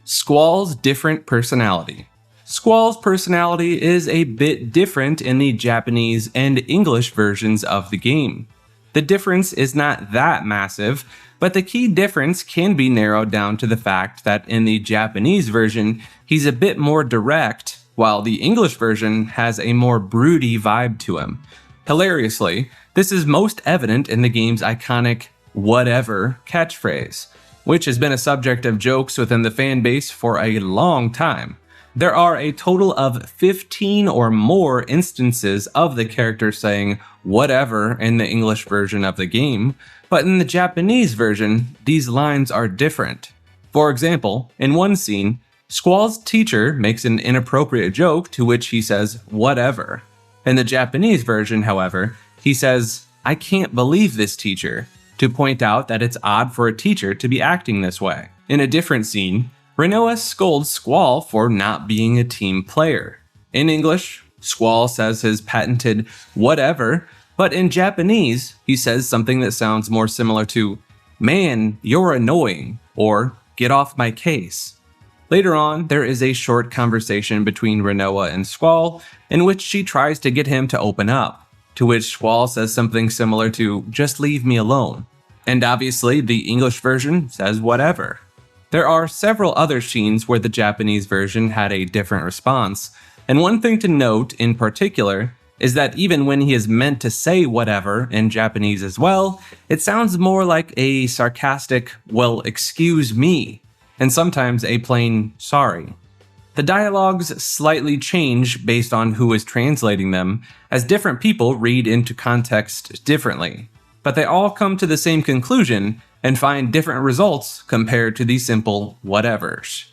Squall's different personality. Squall's personality is a bit different in the Japanese and English versions of the game. The difference is not that massive, but the key difference can be narrowed down to the fact that in the Japanese version, he's a bit more direct, while the English version has a more broody vibe to him. Hilariously, this is most evident in the game's iconic "whatever" catchphrase, which has been a subject of jokes within the fanbase for a long time. There are a total of 15 or more instances of the character saying "whatever" in the English version of the game, but in the Japanese version, these lines are different. For example, in one scene, Squall's teacher makes an inappropriate joke to which he says "whatever." In the Japanese version, however, he says, "I can't believe this teacher," to point out that it's odd for a teacher to be acting this way. In a different scene, Rinoa scolds Squall for not being a team player. In English, Squall says his patented "whatever," but in Japanese, he says something that sounds more similar to "man, you're annoying," or "get off my case." Later on, there is a short conversation between Rinoa and Squall in which she tries to get him to open up, to which Squall says something similar to "just leave me alone." And obviously, the English version says "whatever." There are several other scenes where the Japanese version had a different response, and one thing to note in particular is that even when he is meant to say "whatever" in Japanese as well, it sounds more like a sarcastic "well, excuse me," and sometimes a plain "sorry." The dialogues slightly change based on who is translating them, as different people read into context differently, but they all come to the same conclusion and find different results compared to the simple "whatevers."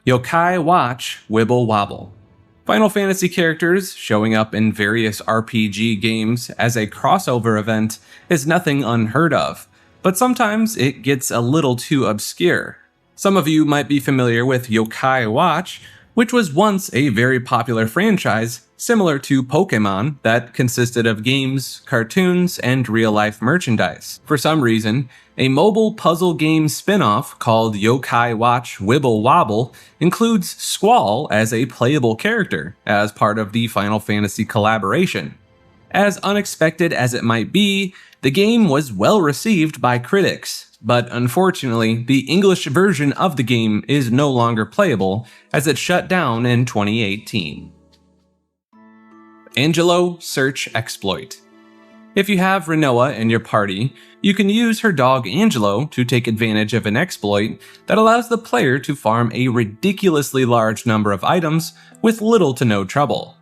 Yokai Watch Wibble Wobble. Final Fantasy characters showing up in various RPG games as a crossover event is nothing unheard of, but sometimes it gets a little too obscure. Some of you might be familiar with Yokai Watch, which was once a very popular franchise similar to Pokemon that consisted of games, cartoons, and real-life merchandise. For some reason, a mobile puzzle game spin-off called Yokai Watch Wibble Wobble includes Squall as a playable character as part of the Final Fantasy collaboration. As unexpected as it might be, the game was well received by critics, but unfortunately, the English version of the game is no longer playable as it shut down in 2018. Angelo Search Exploit. If you have Rinoa in your party, you can use her dog Angelo to take advantage of an exploit that allows the player to farm a ridiculously large number of items with little to no trouble.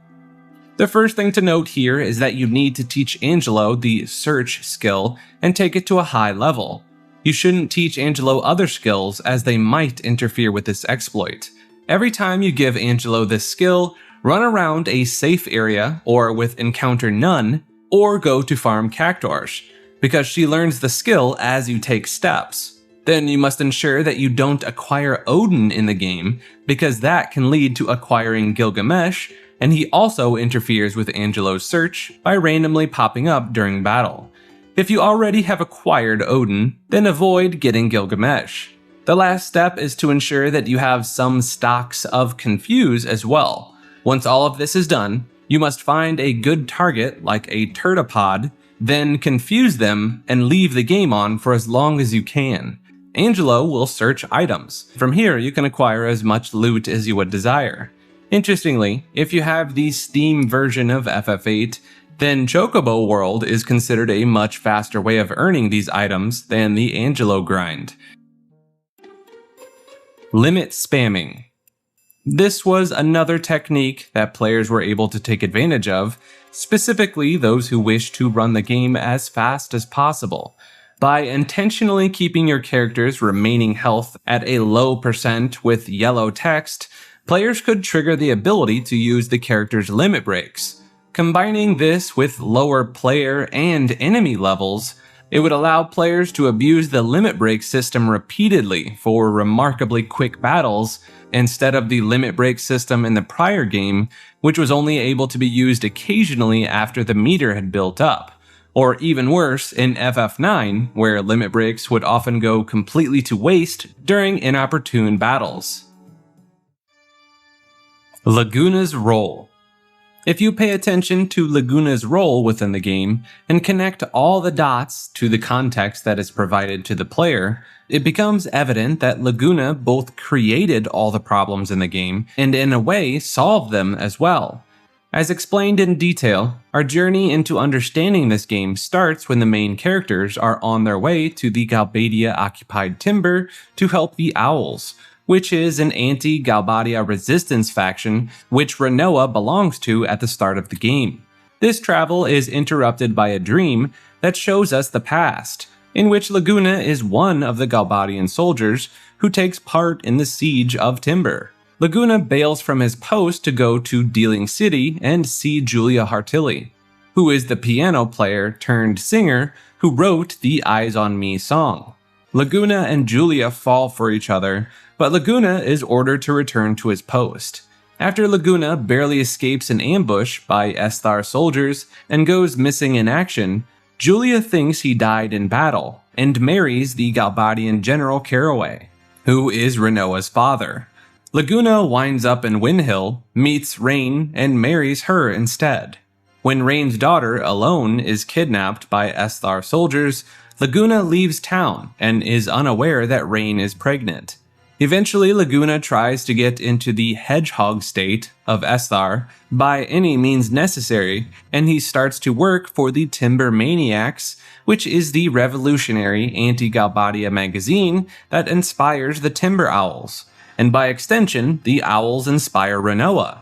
The first thing to note here is that you need to teach Angelo the search skill and take it to a high level. You shouldn't teach Angelo other skills as they might interfere with this exploit. Every time you give Angelo this skill, run around a safe area or with encounter none, or go to farm cactuars, because she learns the skill as you take steps. Then you must ensure that you don't acquire Odin in the game, because that can lead to acquiring Gilgamesh, and he also interferes with Angelo's search by randomly popping up during battle. If you already have acquired Odin, then avoid getting Gilgamesh. The last step is to ensure that you have some stocks of Confuse as well. Once all of this is done, you must find a good target like a Turtopod, then confuse them and leave the game on for as long as you can. Angelo will search items. From here, you can acquire as much loot as you would desire. Interestingly, if you have the Steam version of FF8, then Chocobo World is considered a much faster way of earning these items than the Angelo grind. Limit spamming. This was another technique that players were able to take advantage of, specifically those who wish to run the game as fast as possible. By intentionally keeping your character's remaining health at a low percent with yellow text, players could trigger the ability to use the character's limit breaks. Combining this with lower player and enemy levels, it would allow players to abuse the limit break system repeatedly for remarkably quick battles, instead of the limit break system in the prior game, which was only able to be used occasionally after the meter had built up. Or even worse, in FF9, where limit breaks would often go completely to waste during inopportune battles. Laguna's role. If you pay attention to Laguna's role within the game and connect all the dots to the context that is provided to the player, it becomes evident that Laguna both created all the problems in the game and in a way solved them as well. As explained in detail, our journey into understanding this game starts when the main characters are on their way to the Galbadia-occupied Timber to help the Owls, which is an anti-Galbadia resistance faction which Rinoa belongs to at the start of the game. This travel is interrupted by a dream that shows us the past, in which Laguna is one of the Galbadian soldiers who takes part in the siege of Timber. Laguna bails from his post to go to Dealing City and see Julia Hartilli, who is the piano player turned singer who wrote the Eyes on Me song. Laguna and Julia fall for each other, but Laguna is ordered to return to his post. After Laguna barely escapes an ambush by Esthar soldiers and goes missing in action, Julia thinks he died in battle and marries the Galbadian General Caraway, who is Rinoa's father. Laguna winds up in Windhill, meets Rain, and marries her instead. When Rain's daughter, Alone, is kidnapped by Esthar soldiers, Laguna leaves town and is unaware that Rain is pregnant. Eventually, Laguna tries to get into the hedgehog state of Esthar by any means necessary, and he starts to work for the Timber Maniacs, which is the revolutionary anti-Galbadia magazine that inspires the Timber Owls, and by extension, the Owls inspire Rinoa.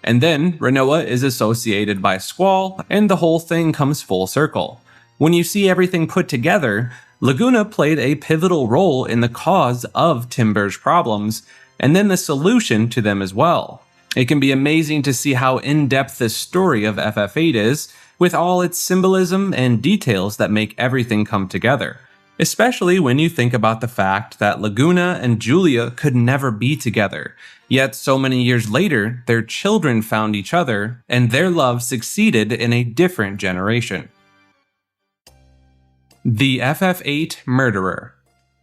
And then, Rinoa is associated by Squall, and the whole thing comes full circle. When you see everything put together, Laguna played a pivotal role in the cause of Timber's problems, and then the solution to them as well. It can be amazing to see how in-depth this story of FF8 is, with all its symbolism and details that make everything come together. Especially when you think about the fact that Laguna and Julia could never be together, yet so many years later, their children found each other, and their love succeeded in a different generation. The FF8 Murderer.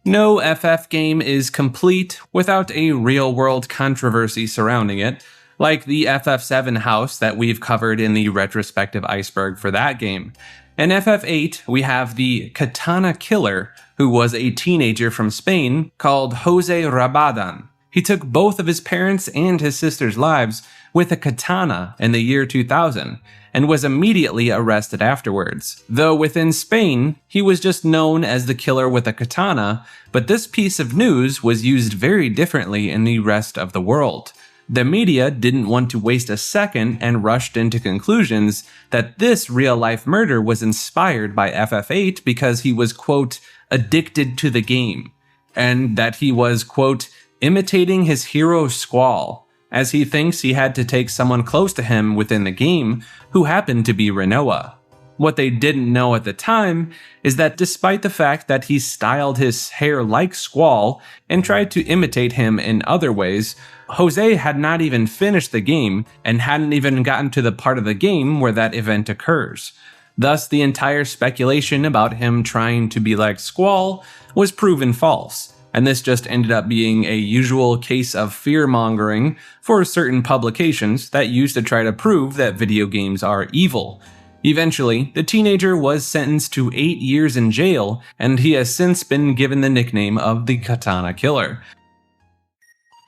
No FF game is complete without a real-world controversy surrounding it, like the FF7 house that we've covered in the retrospective iceberg for that game. In FF8, we have the Katana Killer, who was a teenager from Spain called Jose Rabadan. He took both of his parents and his sister's lives with a katana in the year 2000, and was immediately arrested afterwards. Though within Spain, he was just known as the killer with a katana, but this piece of news was used very differently in the rest of the world. The media didn't want to waste a second and rushed into conclusions that this real-life murder was inspired by FF8 because he was, quote, addicted to the game, and that he was, quote, imitating his hero Squall, as he thinks he had to take someone close to him within the game who happened to be Rinoa. What they didn't know at the time is that despite the fact that he styled his hair like Squall and tried to imitate him in other ways, Jose had not even finished the game and hadn't even gotten to the part of the game where that event occurs. Thus, the entire speculation about him trying to be like Squall was proven false, and this just ended up being a usual case of fear-mongering for certain publications that used to try to prove that video games are evil. Eventually, the teenager was sentenced to 8 years in jail, and he has since been given the nickname of the Katana Killer.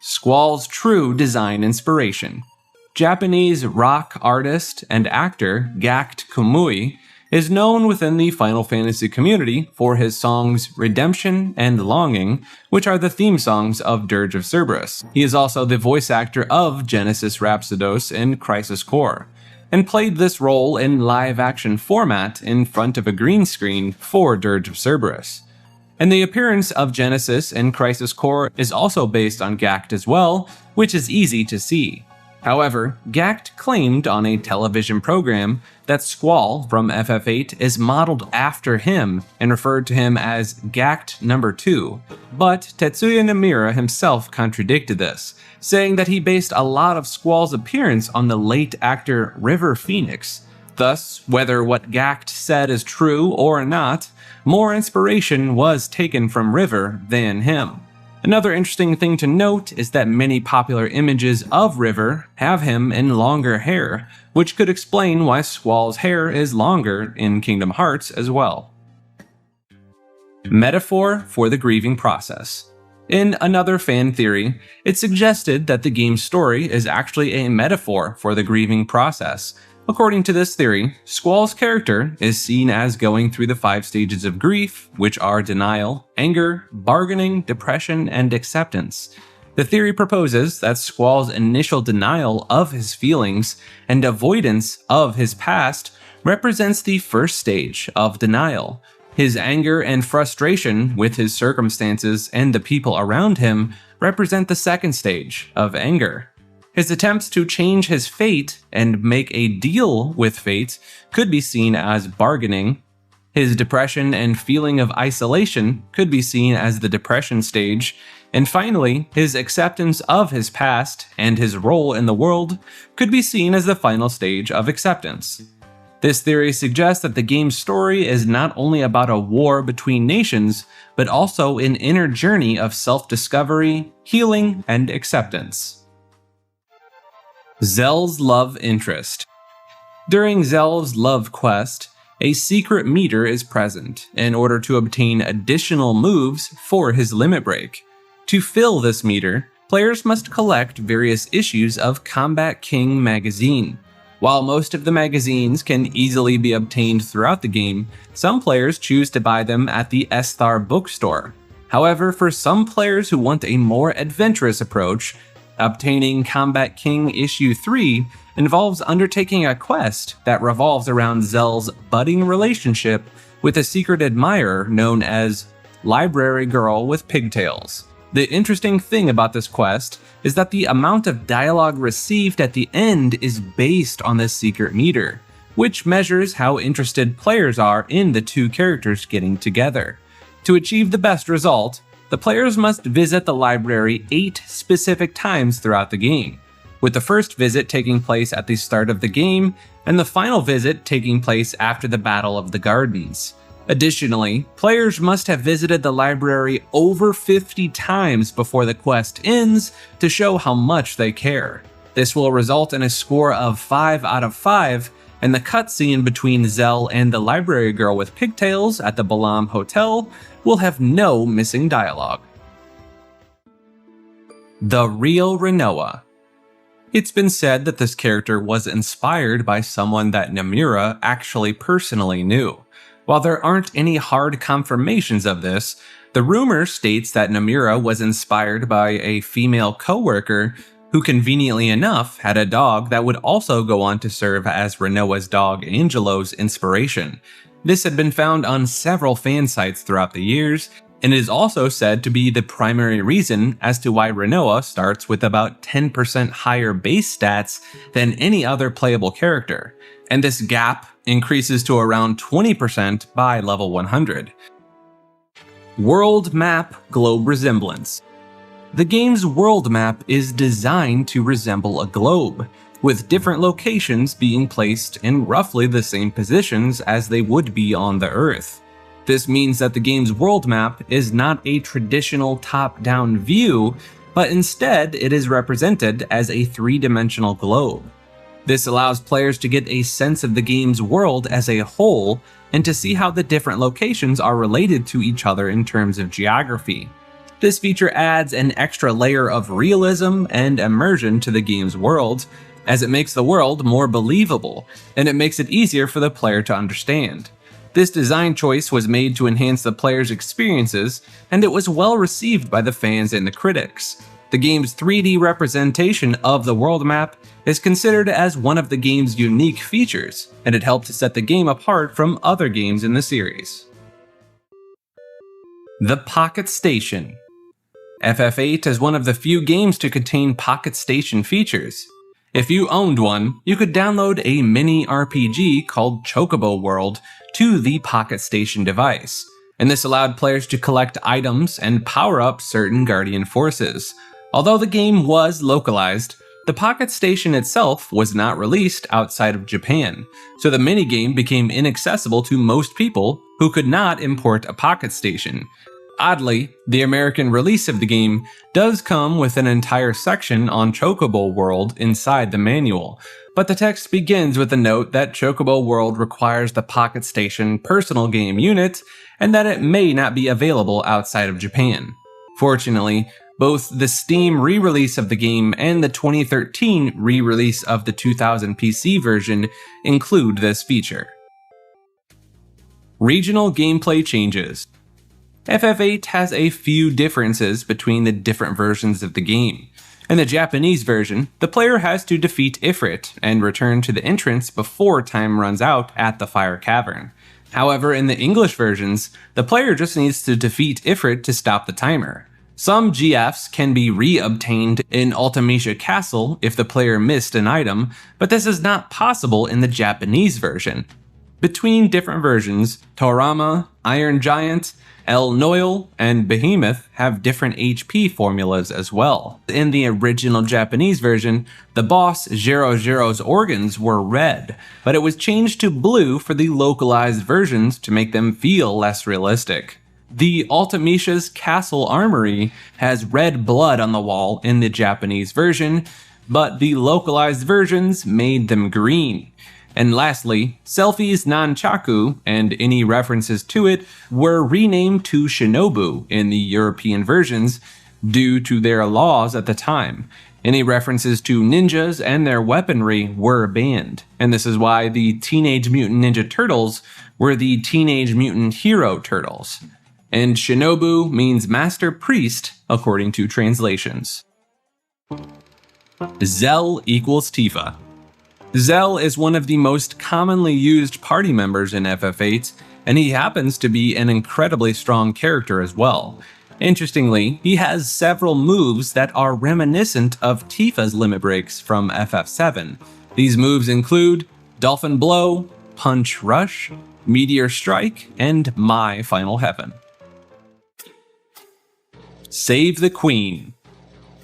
Squall's true design inspiration. Japanese rock artist and actor Gackt Kamui is known within the Final Fantasy community for his songs Redemption and Longing, which are the theme songs of Dirge of Cerberus. He is also the voice actor of Genesis Rhapsodos in Crisis Core, and played this role in live-action format in front of a green screen for Dirge of Cerberus. And the appearance of Genesis in Crisis Core is also based on Gackt as well, which is easy to see. However, Gackt claimed on a television program that Squall from FF8 is modeled after him and referred to him as Gackt No. 2, but Tetsuya Nomura himself contradicted this, saying that he based a lot of Squall's appearance on the late actor River Phoenix. Thus, whether what Gackt said is true or not, more inspiration was taken from River than him. Another interesting thing to note is that many popular images of River have him in longer hair, which could explain why Squall's hair is longer in Kingdom Hearts as well. Metaphor for the grieving process. In another fan theory, it suggested that the game's story is actually a metaphor for the grieving process. According to this theory, Squall's character is seen as going through the 5 stages of grief, which are denial, anger, bargaining, depression, and acceptance. The theory proposes that Squall's initial denial of his feelings and avoidance of his past represents the first stage of denial. His anger and frustration with his circumstances and the people around him represent the second stage of anger. His attempts to change his fate and make a deal with fate could be seen as bargaining. His depression and feeling of isolation could be seen as the depression stage. And finally, his acceptance of his past and his role in the world could be seen as the final stage of acceptance. This theory suggests that the game's story is not only about a war between nations, but also an inner journey of self-discovery, healing, and acceptance. Zell's love interest. During Zell's love quest, a secret meter is present in order to obtain additional moves for his limit break. To fill this meter, players must collect various issues of Combat King magazine. While most of the magazines can easily be obtained throughout the game, some players choose to buy them at the Esthar bookstore. However, for some players who want a more adventurous approach, obtaining Combat King Issue 3 involves undertaking a quest that revolves around Zell's budding relationship with a secret admirer known as Library Girl with Pigtails. The interesting thing about this quest is that the amount of dialogue received at the end is based on this secret meter, which measures how interested players are in the two characters getting together. To achieve the best result, the players must visit the library 8 specific times throughout the game, with the first visit taking place at the start of the game and the final visit taking place after the Battle of the Gardens. Additionally, players must have visited the library over 50 times before the quest ends to show how much they care. This will result in a score of 5 out of 5, and the cutscene between Zell and the library girl with pigtails at the Balam Hotel will have no missing dialogue. The real Rinoa. It's been said that this character was inspired by someone that Nomura actually personally knew. While there aren't any hard confirmations of this, the rumor states that Nomura was inspired by a female coworker who conveniently enough had a dog that would also go on to serve as Rinoa's dog Angelo's inspiration. This had been found on several fan sites throughout the years, and it is also said to be the primary reason as to why Rinoa starts with about 10% higher base stats than any other playable character, and this gap increases to around 20% by level 100. World Map Globe Resemblance. The game's world map is designed to resemble a globe, with different locations being placed in roughly the same positions as they would be on the Earth. This means that the game's world map is not a traditional top-down view, but instead it is represented as a three-dimensional globe. This allows players to get a sense of the game's world as a whole and to see how the different locations are related to each other in terms of geography. This feature adds an extra layer of realism and immersion to the game's world, as it makes the world more believable, and it makes it easier for the player to understand. This design choice was made to enhance the player's experiences, and it was well received by the fans and the critics. The game's 3D representation of the world map is considered as one of the game's unique features, and it helped to set the game apart from other games in the series. The Pocket Station. FF8 is one of the few games to contain Pocket Station features. If you owned one, you could download a mini RPG called Chocobo World to the Pocket Station device, and this allowed players to collect items and power up certain Guardian forces. Although the game was localized, the Pocket Station itself was not released outside of Japan, so the minigame became inaccessible to most people who could not import a Pocket Station. Oddly, the American release of the game does come with an entire section on Chocobo World inside the manual, but the text begins with a note that Chocobo World requires the Pocket Station personal game unit, and that it may not be available outside of Japan. Fortunately, both the Steam re-release of the game and the 2013 re-release of the 2000 PC version include this feature. Regional gameplay changes. FF8 has a few differences between the different versions of the game. In the Japanese version, the player has to defeat Ifrit and return to the entrance before time runs out at the Fire Cavern. However, in the English versions, the player just needs to defeat Ifrit to stop the timer. Some GFs can be re-obtained in Ultimecia Castle if the player missed an item, but this is not possible in the Japanese version. Between different versions, Torama, Iron Giant, El Noil, and Behemoth have different HP formulas as well. In the original Japanese version, the boss Zero-Zero's organs were red, but it was changed to blue for the localized versions to make them feel less realistic. The Ultimecia's Castle Armory has red blood on the wall in the Japanese version, but the localized versions made them green. And lastly, Selphie's Nunchaku and any references to it were renamed to Shinobu in the European versions due to their laws at the time. Any references to ninjas and their weaponry were banned, and this is why the Teenage Mutant Ninja Turtles were the Teenage Mutant Hero Turtles. And Shinobu means Master Priest according to translations. Zell equals Tifa. Zell is one of the most commonly used party members in FF8, and he happens to be an incredibly strong character as well. Interestingly, he has several moves that are reminiscent of Tifa's limit breaks from FF7. These moves include Dolphin Blow, Punch Rush, Meteor Strike, and My Final Heaven. Save the Queen.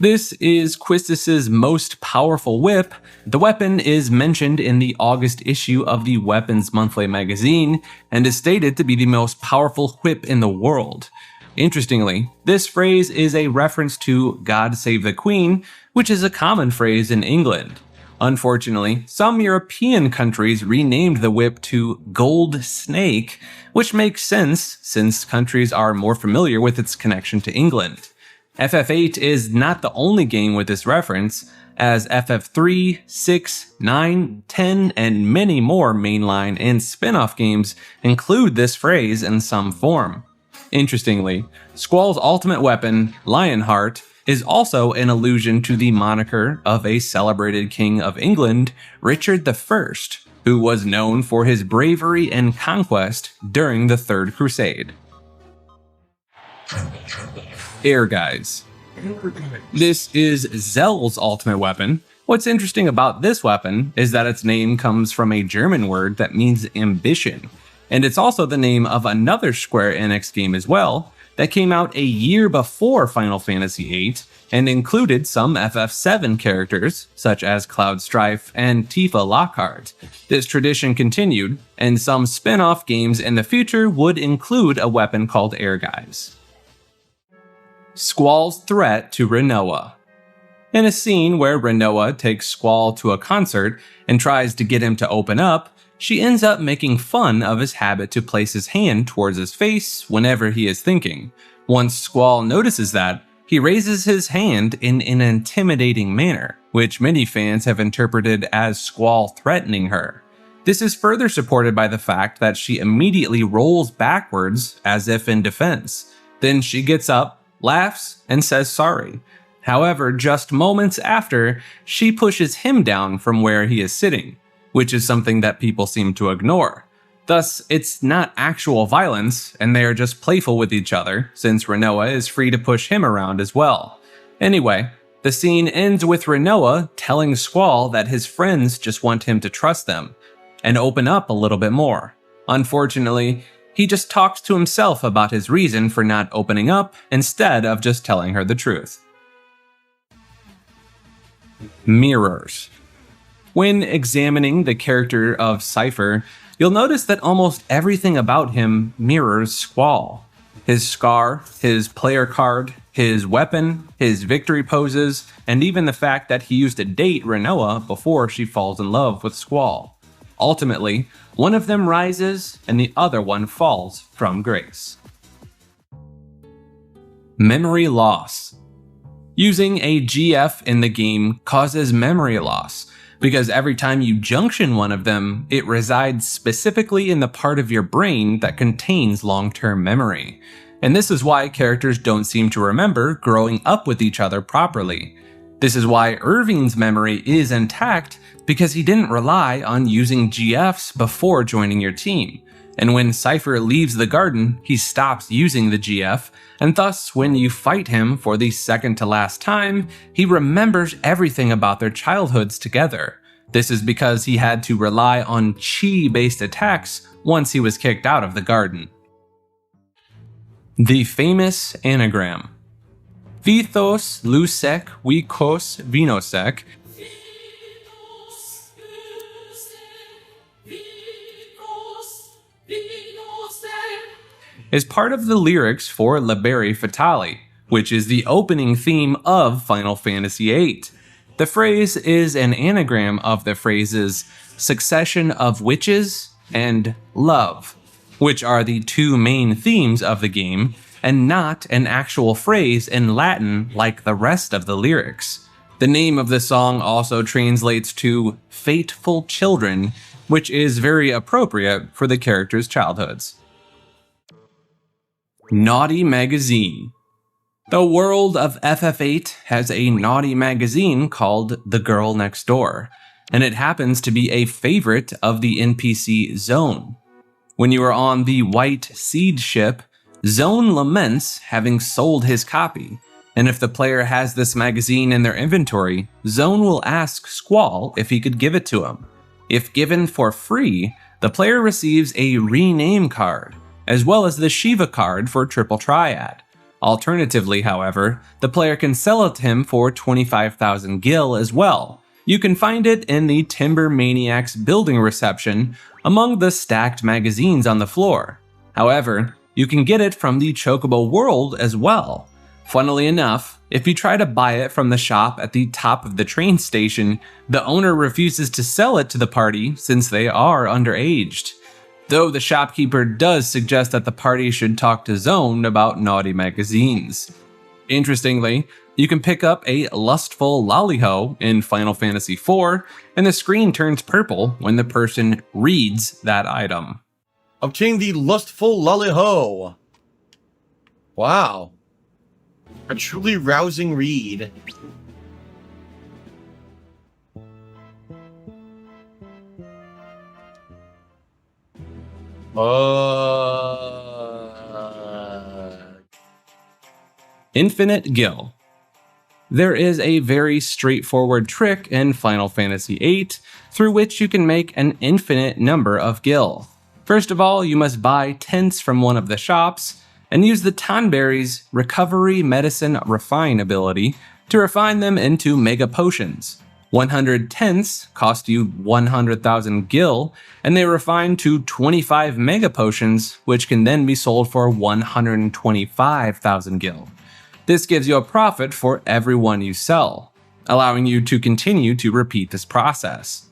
This is Quistis's most powerful whip. The weapon is mentioned in the August issue of the Weapons Monthly magazine and is stated to be the most powerful whip in the world. Interestingly, this phrase is a reference to God Save the Queen, which is a common phrase in England. Unfortunately, some European countries renamed the whip to Gold Snake, which makes sense since countries are more familiar with its connection to England. FF8 is not the only game with this reference, as FF3, 6, 9, 10, and many more mainline and spin-off games include this phrase in some form. Interestingly, Squall's ultimate weapon, Lionheart, is also an allusion to the moniker of a celebrated king of England, Richard I, who was known for his bravery and conquest during the Third Crusade. Ehrgeiz. This is Zell's ultimate weapon. What's interesting about this weapon is that its name comes from a German word that means ambition, and it's also the name of another Square Enix game as well that came out a year before Final Fantasy VIII and included some FF7 characters, such as Cloud Strife and Tifa Lockhart. This tradition continued, and some spin-off games in the future would include a weapon called Ehrgeiz. Squall's threat to Rinoa. In a scene where Rinoa takes Squall to a concert and tries to get him to open up, she ends up making fun of his habit to place his hand towards his face whenever he is thinking. Once Squall notices that, he raises his hand in an intimidating manner, which many fans have interpreted as Squall threatening her. This is further supported by the fact that she immediately rolls backwards as if in defense. Then she gets up, laughs, and says sorry. However, just moments after, she pushes him down from where he is sitting, which is something that people seem to ignore. Thus, it's not actual violence, and they are just playful with each other, since Rinoa is free to push him around as well. Anyway, the scene ends with Rinoa telling Squall that his friends just want him to trust them, and open up a little bit more. Unfortunately, he just talks to himself about his reason for not opening up instead of just telling her the truth. Mirrors. When examining the character of Cypher, you'll notice that almost everything about him mirrors Squall. His scar, his player card, his weapon, his victory poses, and even the fact that he used to date Rinoa before she falls in love with Squall. Ultimately, one of them rises and the other one falls from grace. Memory loss. Using a GF in the game causes memory loss, because every time you junction one of them, it resides specifically in the part of your brain that contains long-term memory. And this is why characters don't seem to remember growing up with each other properly. This is why Irving's memory is intact, because he didn't rely on using GFs before joining your team. And when Cypher leaves the garden, he stops using the GF, and thus when you fight him for the second to last time, he remembers everything about their childhoods together. This is because he had to rely on chi-based attacks once he was kicked out of the garden. The famous anagram. Vithos lusec vikos vinosec is part of the lyrics for Liberi Fatali, which is the opening theme of Final Fantasy VIII. The phrase is an anagram of the phrases succession of witches and love, which are the two main themes of the game, and not an actual phrase in Latin like the rest of the lyrics. The name of the song also translates to Fateful Children, which is very appropriate for the characters' childhoods. Naughty Magazine. The world of FF8 has a naughty magazine called The Girl Next Door, and it happens to be a favorite of the NPC Zone. When you are on the White Seed ship, Zone laments having sold his copy, and if the player has this magazine in their inventory, Zone will ask Squall if he could give it to him. If given for free, the player receives a rename card, as well as the Shiva card for Triple Triad. Alternatively, however, the player can sell it to him for 25,000 gil as well. You can find it in the Timber Maniac's building reception among the stacked magazines on the floor. However, you can get it from the Chocobo World as well. Funnily enough, if you try to buy it from the shop at the top of the train station, the owner refuses to sell it to the party since they are underaged. Though the shopkeeper does suggest that the party should talk to Zone about naughty magazines. Interestingly, you can pick up a lustful lollyho in Final Fantasy IV, and the screen turns purple when the person reads that item.
Obtain the lustful lollyho. Wow. A truly rousing read.
Infinite Gil. There is a very straightforward trick in Final Fantasy VIII through which you can make an infinite number of gil. First of all, you must buy tints from one of the shops and use the Tonberry's Recovery Medicine Refine ability to refine them into mega potions. 100 tints cost you 100,000 gil, and they refine to 25 mega potions, which can then be sold for 125,000 gil. This gives you a profit for every one you sell, allowing you to continue to repeat this process.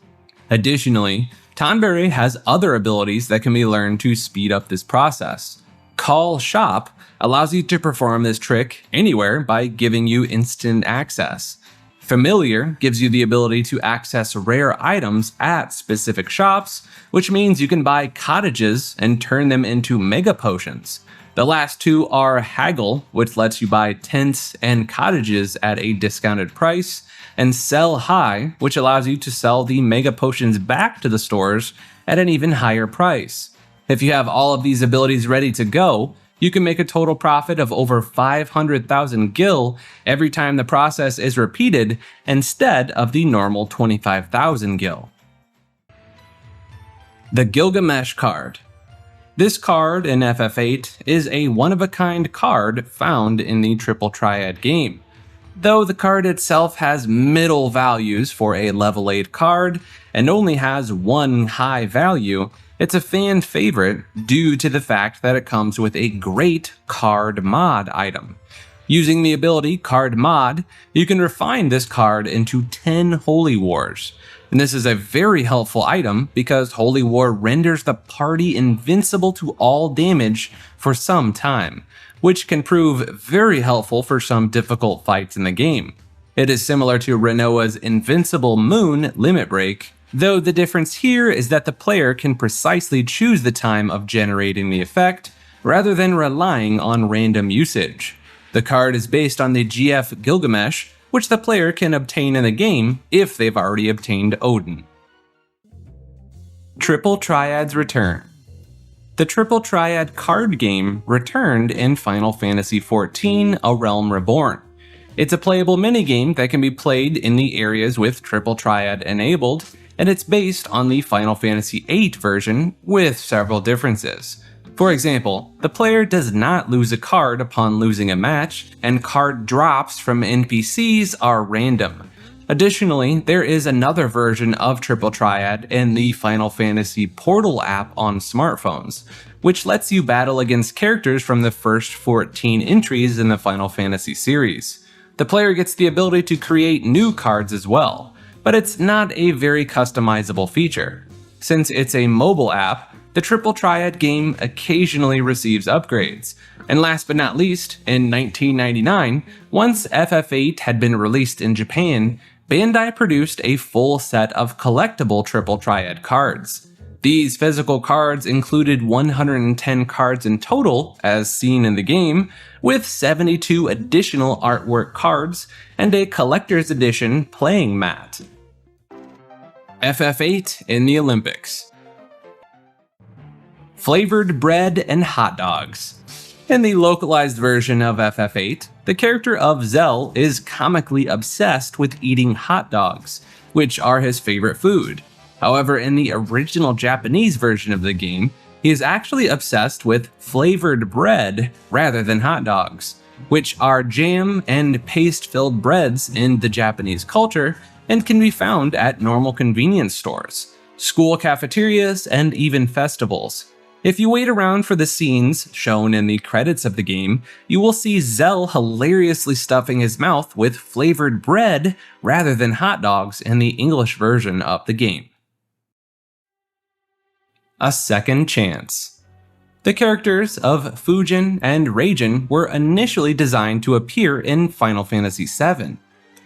Additionally, Tonberry has other abilities that can be learned to speed up this process. Call Shop allows you to perform this trick anywhere by giving you instant access. Familiar gives you the ability to access rare items at specific shops, which means you can buy cottages and turn them into mega potions. The last two are Haggle, which lets you buy tents and cottages at a discounted price, and Sell High, which allows you to sell the mega potions back to the stores at an even higher price. If you have all of these abilities ready to go, you can make a total profit of over 500,000 gil every time the process is repeated instead of the normal 25,000 gil. The Gilgamesh card. This card in FF8 is a one-of-a-kind card found in the Triple Triad game. Though the card itself has middle values for a level 8 card and only has one high value, it's a fan favorite due to the fact that it comes with a great card mod item. Using the ability Card Mod, you can refine this card into 10 Holy Wars. And this is a very helpful item because Holy War renders the party invincible to all damage for some time, which can prove very helpful for some difficult fights in the game. It is similar to Renoa's Invincible Moon Limit Break, though the difference here is that the player can precisely choose the time of generating the effect, rather than relying on random usage. The card is based on the GF Gilgamesh, which the player can obtain in the game if they've already obtained Odin. Triple Triad's Return. The Triple Triad card game returned in Final Fantasy XIV: A Realm Reborn. It's a playable minigame that can be played in the areas with Triple Triad enabled, and it's based on the Final Fantasy VIII version with several differences. For example, the player does not lose a card upon losing a match, and card drops from NPCs are random. Additionally, there is another version of Triple Triad in the Final Fantasy Portal app on smartphones, which lets you battle against characters from the first 14 entries in the Final Fantasy series. The player gets the ability to create new cards as well, but it's not a very customizable feature. Since it's a mobile app, the Triple Triad game occasionally receives upgrades. And last but not least, in 1999, once FF8 had been released in Japan, Bandai produced a full set of collectible Triple Triad cards. These physical cards included 110 cards in total, as seen in the game, with 72 additional artwork cards and a collector's edition playing mat. FF8 in the Olympics. Flavored bread and hot dogs. In the localized version of FF8, the character of Zell is comically obsessed with eating hot dogs, which are his favorite food. However, in the original Japanese version of the game, he is actually obsessed with flavored bread rather than hot dogs, which are jam and paste-filled breads in the Japanese culture and can be found at normal convenience stores, school cafeterias, and even festivals. If you wait around for the scenes shown in the credits of the game, you will see Zell hilariously stuffing his mouth with flavored bread rather than hot dogs in the English version of the game. A Second Chance. The characters of Fujin and Reijin were initially designed to appear in Final Fantasy VII.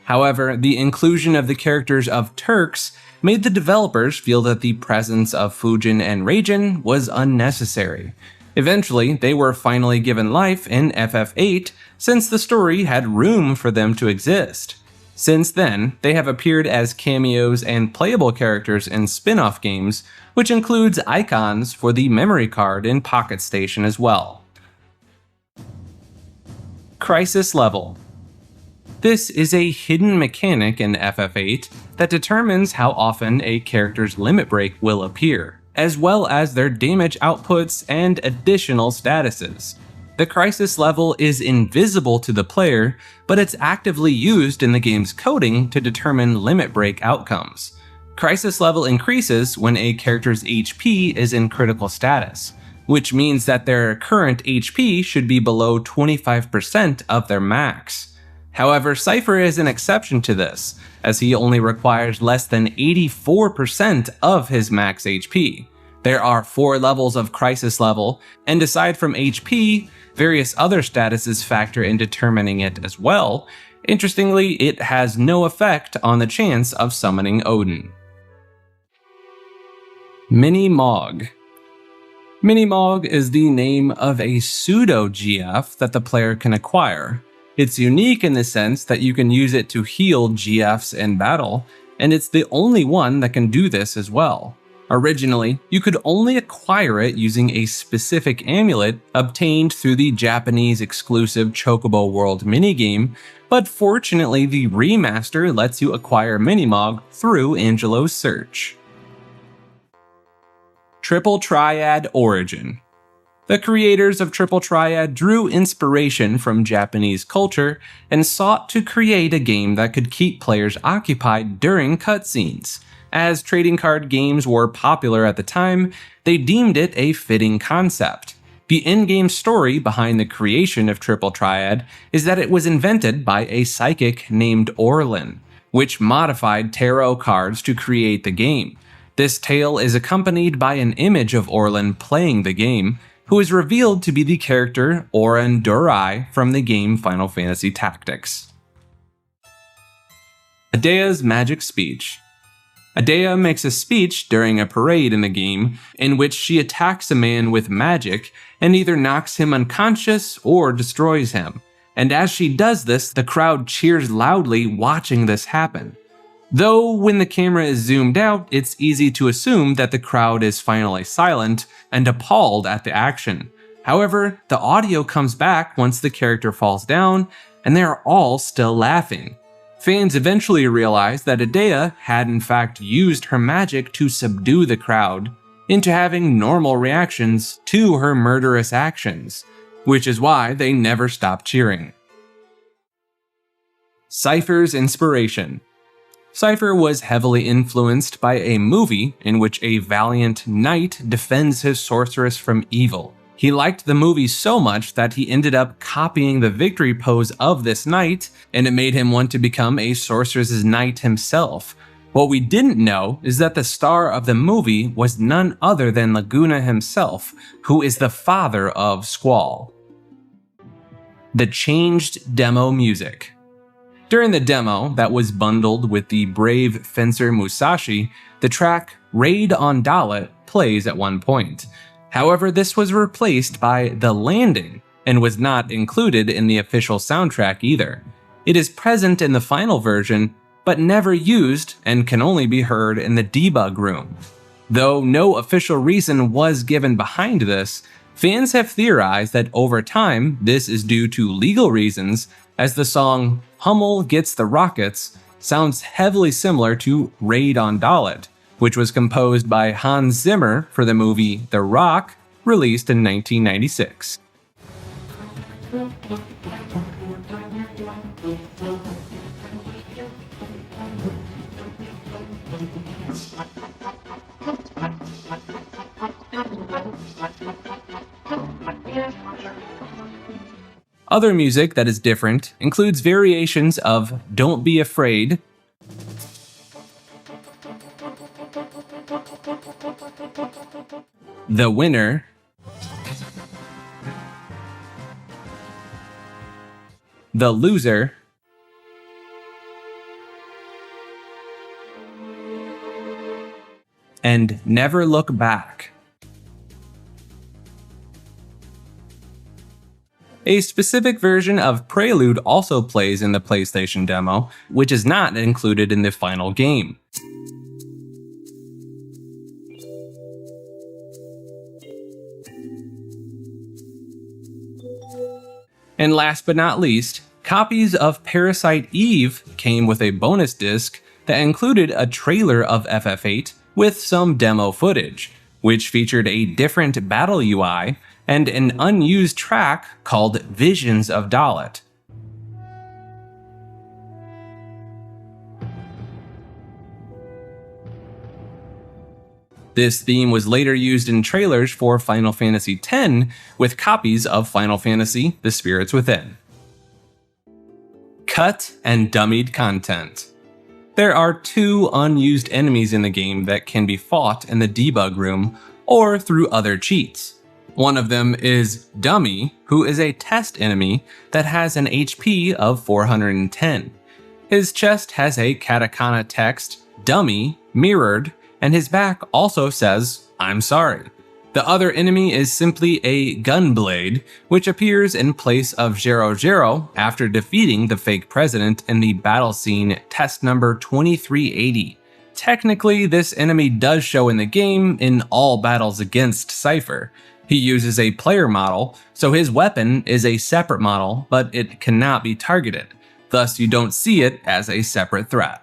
However, the inclusion of the characters of Turks made the developers feel that the presence of Fujin and Reijin was unnecessary. Eventually, they were finally given life in FF8 since the story had room for them to exist. Since then, they have appeared as cameos and playable characters in spin-off games, which includes icons for the memory card in Pocket Station as well. Crisis Level. This is a hidden mechanic in FF8 that determines how often a character's limit break will appear, as well as their damage outputs and additional statuses. The crisis level is invisible to the player, but it's actively used in the game's coding to determine limit break outcomes. Crisis level increases when a character's HP is in critical status, which means that their current HP should be below 25% of their max. However, Cypher is an exception to this, as he only requires less than 84% of his max HP. There are 4 levels of crisis level, and aside from HP, various other statuses factor in determining it as well. Interestingly, it has no effect on the chance of summoning Odin. Mini-Mog. Mini-Mog is the name of a pseudo-GF that the player can acquire. It's unique in the sense that you can use it to heal GFs in battle, and it's the only one that can do this as well. Originally, you could only acquire it using a specific amulet obtained through the Japanese exclusive Chocobo World minigame, but fortunately the remaster lets you acquire Minimog through Angelo's Search. Triple Triad Origin. The creators of Triple Triad drew inspiration from Japanese culture and sought to create a game that could keep players occupied during cutscenes. As trading card games were popular at the time, they deemed it a fitting concept. The in-game story behind the creation of Triple Triad is that it was invented by a psychic named Orlin, which modified tarot cards to create the game. This tale is accompanied by an image of Orlin playing the game, who is revealed to be the character Oren Durai from the game Final Fantasy Tactics. Adea's Magic Speech. Adea makes a speech during a parade in the game in which she attacks a man with magic and either knocks him unconscious or destroys him. And as she does this, the crowd cheers loudly watching this happen. Though when the camera is zoomed out, it's easy to assume that the crowd is finally silent and appalled at the action. However, the audio comes back once the character falls down, and they are all still laughing. Fans eventually realized that Adea had in fact used her magic to subdue the crowd into having normal reactions to her murderous actions, which is why they never stopped cheering. Cypher's inspiration. Cypher was heavily influenced by a movie in which a valiant knight defends his sorceress from evil. He liked the movie so much that he ended up copying the victory pose of this knight, and it made him want to become a sorceress's knight himself. What we didn't know is that the star of the movie was none other than Laguna himself, who is the father of Squall. The changed demo music. During the demo that was bundled with the Brave Fencer Musashi, the track Raid on Dalit plays at one point. However, this was replaced by The Landing and was not included in the official soundtrack either. It is present in the final version, but never used and can only be heard in the debug room. Though no official reason was given behind this, fans have theorized that over time this is due to legal reasons, as the song Hummel Gets the Rockets sounds heavily similar to Raid on Dalit, which was composed by Hans Zimmer for the movie The Rock, released in 1996. Other music that is different includes variations of Don't Be Afraid, The Winner, The Loser, and Never Look Back. A specific version of Prelude also plays in the PlayStation demo, which is not included in the final game. And last but not least, copies of Parasite Eve came with a bonus disc that included a trailer of FF8 with some demo footage, which featured a different battle UI and an unused track called Visions of Dalit. This theme was later used in trailers for Final Fantasy X with copies of Final Fantasy: The Spirits Within. Cut and dummied content. There are 2 unused enemies in the game that can be fought in the debug room or through other cheats. One of them is Dummy, who is a test enemy that has an HP of 410. His chest has a katakana text, Dummy, mirrored, and his back also says, "I'm sorry." The other enemy is simply a Gunblade, which appears in place of Zero Zero after defeating the fake president in the battle scene test number 2380. Technically, this enemy does show in the game in all battles against Cypher. He uses a player model, so his weapon is a separate model, but it cannot be targeted. Thus, you don't see it as a separate threat.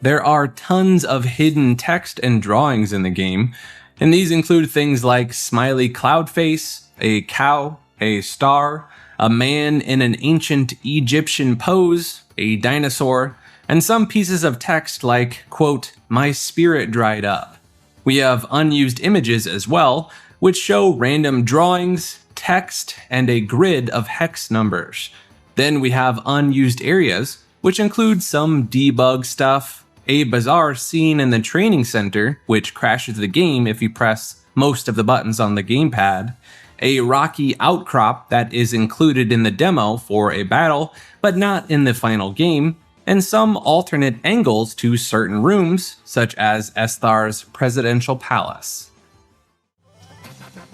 There are tons of hidden text and drawings in the game, and these include things like smiley cloud face, a cow, a star, a man in an ancient Egyptian pose, a dinosaur, and some pieces of text like, quote, "My spirit dried up." We have unused images as well, which show random drawings, text, and a grid of hex numbers. Then we have unused areas, which include some debug stuff, a bizarre scene in the training center, which crashes the game if you press most of the buttons on the gamepad, a rocky outcrop that is included in the demo for a battle, but not in the final game, and some alternate angles to certain rooms, such as Esthar's presidential palace.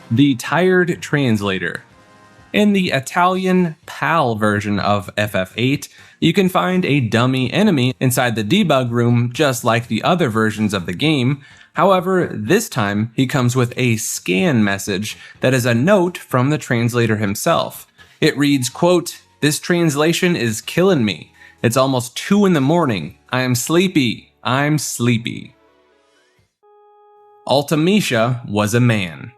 The Tired Translator. In the Italian PAL version of FF8, you can find a dummy enemy inside the debug room just like the other versions of the game. However, this time he comes with a scan message that is a note from the translator himself. It reads, quote, "This translation is killing me. It's almost 2 in the morning. I am sleepy. I'm sleepy." Ultimecia was a man.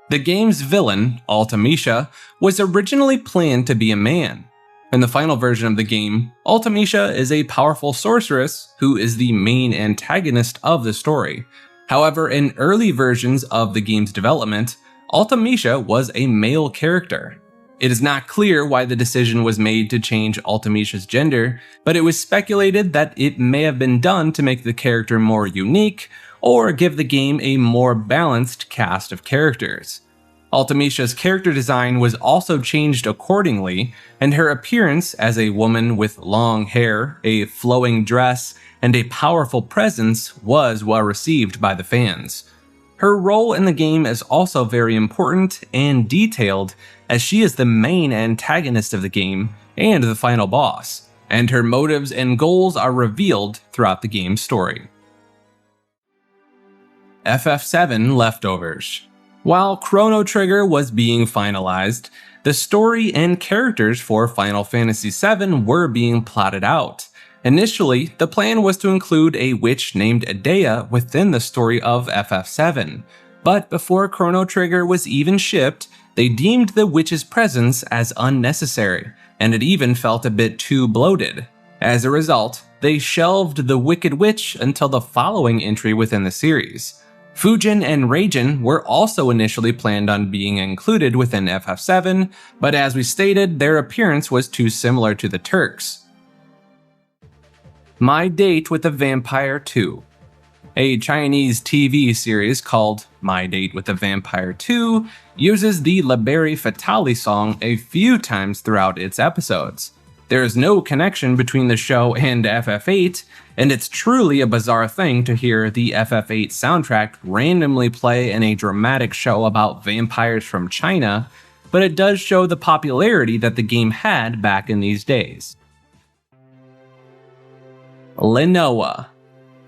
The game's villain, Ultimecia, was originally planned to be a man. In the final version of the game, Ultimecia is a powerful sorceress who is the main antagonist of the story. However, in early versions of the game's development, Ultimecia was a male character. It is not clear why the decision was made to change Ultimecia's gender, but it was speculated that it may have been done to make the character more unique or give the game a more balanced cast of characters. Ultimecia's character design was also changed accordingly, and her appearance as a woman with long hair, a flowing dress, and a powerful presence was well received by the fans. Her role in the game is also very important and detailed, as she is the main antagonist of the game and the final boss, and her motives and goals are revealed throughout the game's story. FF7 Leftovers. While Chrono Trigger was being finalized, the story and characters for Final Fantasy VII were being plotted out. Initially, the plan was to include a witch named Edea within the story of FF7, but before Chrono Trigger was even shipped, they deemed the witch's presence as unnecessary, and it even felt a bit too bloated. As a result, they shelved the Wicked Witch until the following entry within the series. Fujin and Raijin were also initially planned on being included within FF7, but as we stated, their appearance was too similar to the Turks. My Date with the Vampire 2. A Chinese TV series called My Date with the Vampire 2 uses the Liberi Fatali song a few times throughout its episodes. There is no connection between the show and FF8, and it's truly a bizarre thing to hear the FF8 soundtrack randomly play in a dramatic show about vampires from China, but it does show the popularity that the game had back in these days. Lenoa.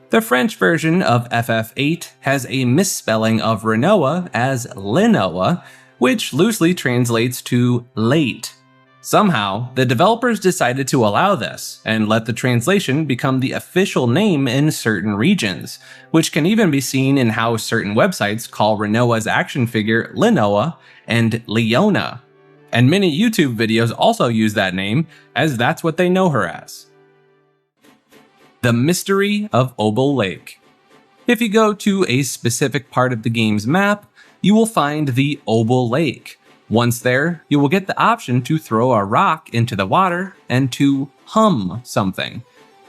The French version of FF8 has a misspelling of Renoa as Lenoa, which loosely translates to late. Somehow, the developers decided to allow this and let the translation become the official name in certain regions, which can even be seen in how certain websites call Renoa's action figure Lenoa and Leona. And many YouTube videos also use that name, as that's what they know her as. The Mystery of Opal Lake. If you go to a specific part of the game's map, you will find the Opal Lake. Once there, you will get the option to throw a rock into the water and to hum something.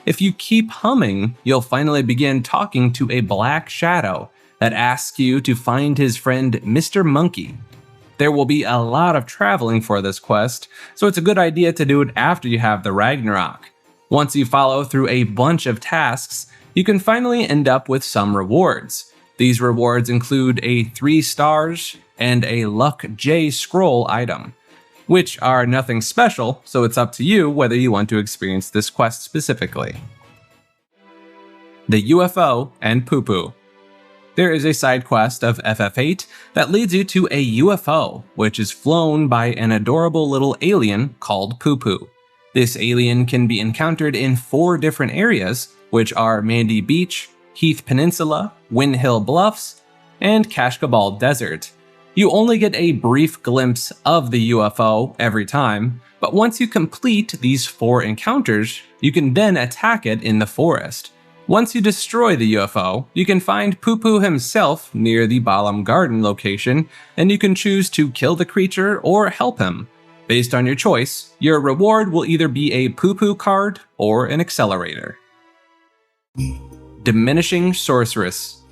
If you keep humming, you'll finally begin talking to a black shadow that asks you to find his friend Mr. Monkey. There will be a lot of traveling for this quest, so it's a good idea to do it after you have the Ragnarok. Once you follow through a bunch of tasks, you can finally end up with some rewards. These rewards include a 3 stars and a Luck J scroll item, which are nothing special, so it's up to you whether you want to experience this quest specifically. The UFO and Poo Poo. There is a side quest of FF8 that leads you to a UFO, which is flown by an adorable little alien called Poo Poo. This alien can be encountered in 4 different areas, which are Mandy Beach, Heath Peninsula, Wind Hill Bluffs, and Kashkabal Desert. You only get a brief glimpse of the UFO every time, but once you complete these 4 encounters, you can then attack it in the forest. Once you destroy the UFO, you can find Poo Poo himself near the Balam Garden location, and you can choose to kill the creature or help him. Based on your choice, your reward will either be a Poo Poo card or an accelerator. Diminishing Sorceress.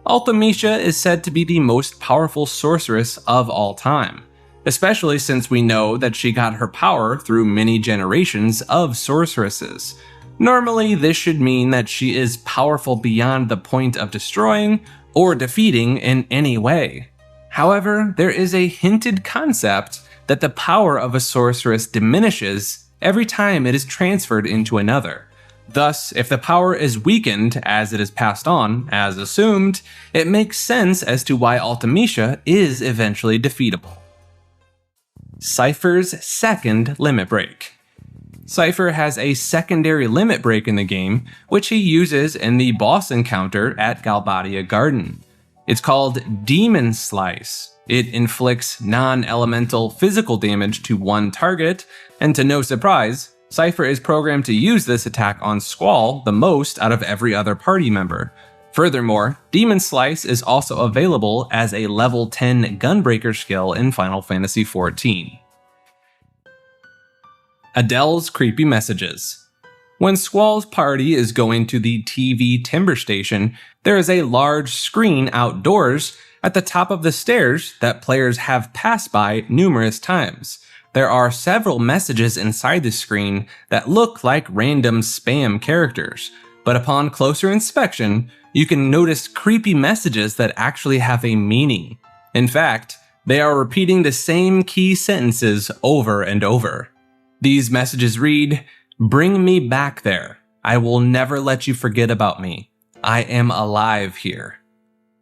Ultimecia is said to be the most powerful sorceress of all time, especially since we know that she got her power through many generations of sorceresses. Normally, this should mean that she is powerful beyond the point of destroying or defeating in any way. However, there is a hinted concept that the power of a sorceress diminishes every time it is transferred into another. Thus, if the power is weakened as it is passed on, as assumed, it makes sense as to why Ultimecia is eventually defeatable. Cypher's second limit break. Cypher has a secondary limit break in the game, which he uses in the boss encounter at Galbadia Garden. It's called Demon Slice. It inflicts non-elemental physical damage to one target, and to no surprise, Cypher is programmed to use this attack on Squall the most out of every other party member. Furthermore, Demon Slice is also available as a level 10 Gunbreaker skill in Final Fantasy XIV. Adele's Creepy Messages. When Squall's party is going to the TV timber station, there is a large screen outdoors at the top of the stairs that players have passed by numerous times. There are several messages inside the screen that look like random spam characters, but upon closer inspection, you can notice creepy messages that actually have a meaning. In fact, they are repeating the same key sentences over and over. These messages read, "Bring me back there. I will never let you forget about me. I am alive here."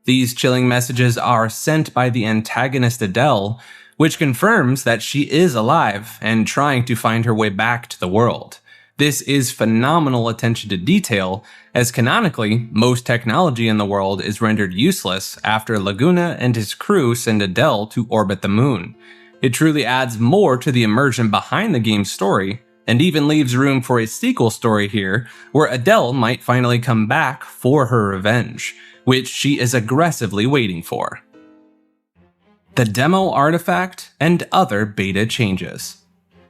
These chilling messages are sent by the antagonist Adele, which confirms that she is alive and trying to find her way back to the world. This is phenomenal attention to detail, as canonically, most technology in the world is rendered useless after Laguna and his crew send Adele to orbit the moon. It truly adds more to the immersion behind the game's story, and even leaves room for a sequel story here, where Adele might finally come back for her revenge, which she is aggressively waiting for. The demo artifact and other beta changes.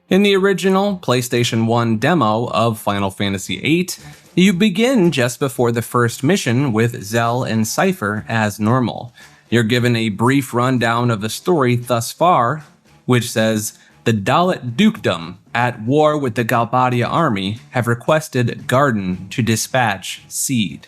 In the original PlayStation 1 demo of Final Fantasy VIII, you begin just before the first mission with Zell and Cypher as normal. You're given a brief rundown of the story thus far, which says, The Dalit Dukedom, at war with the Galbadia army, have requested Garden to dispatch Seed,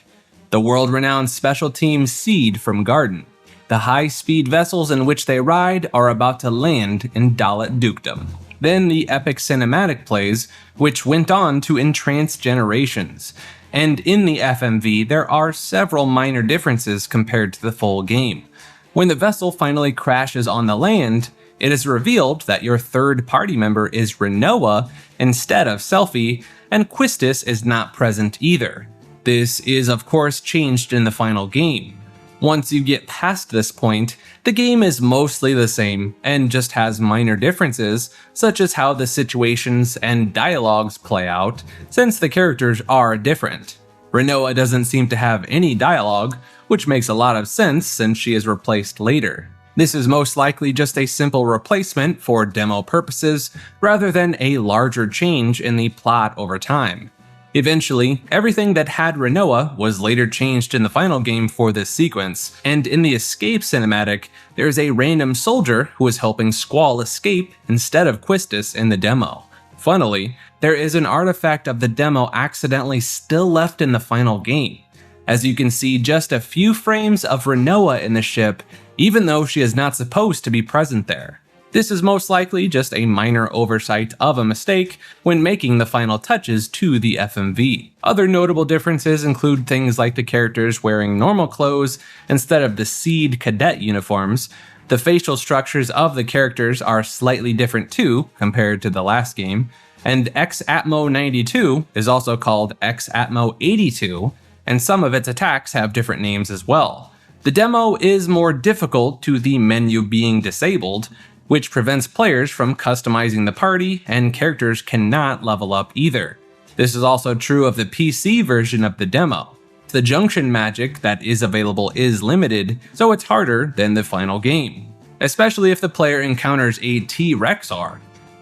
the world-renowned special team Seed from Garden. The high-speed vessels in which they ride are about to land in Dalit Dukedom. Then the epic cinematic plays, which went on to entrance generations. And in the FMV, there are several minor differences compared to the full game. When the vessel finally crashes on the land, it is revealed that your third party member is Rinoa instead of Selphie, and Quistis is not present either. This is of course changed in the final game. Once you get past this point, the game is mostly the same and just has minor differences, such as how the situations and dialogues play out, since the characters are different. Rinoa doesn't seem to have any dialogue, which makes a lot of sense since she is replaced later. This is most likely just a simple replacement for demo purposes, rather than a larger change in the plot over time. Eventually, everything that had Rinoa was later changed in the final game for this sequence, and in the escape cinematic, there's a random soldier who is helping Squall escape instead of Quistis in the demo. Funnily, there is an artifact of the demo accidentally still left in the final game, as you can see just a few frames of Rinoa in the ship, even though she is not supposed to be present there. This is most likely just a minor oversight of a mistake when making the final touches to the FMV. Other notable differences include things like the characters wearing normal clothes instead of the Seed cadet uniforms. The facial structures of the characters are slightly different too, compared to the last game, and X-Atmo 92 is also called X-Atmo 82, and some of its attacks have different names as well. The demo is more difficult to the menu being disabled, which prevents players from customizing the party, and characters cannot level up either. This is also true of the PC version of the demo. The junction magic that is available is limited, so it's harder than the final game, especially if the player encounters a T-Rexar.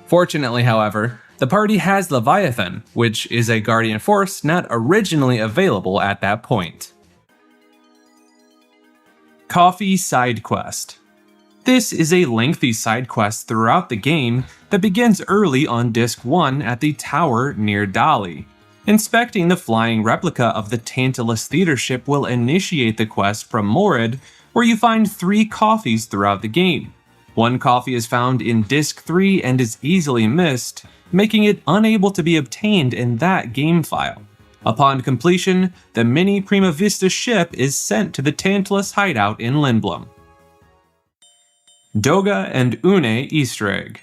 Fortunately, however, the party has Leviathan, which is a Guardian Force not originally available at that point. Coffee Side Quest. This is a lengthy side quest throughout the game that begins early on Disc 1 at the tower near Dali. Inspecting the flying replica of the Tantalus theater ship will initiate the quest from Morid, where you find 3 coffees throughout the game. One coffee is found in Disc 3 and is easily missed, making it unable to be obtained in that game file. Upon completion, the mini Prima Vista ship is sent to the Tantalus hideout in Lindblum. Doga and Une Easter egg.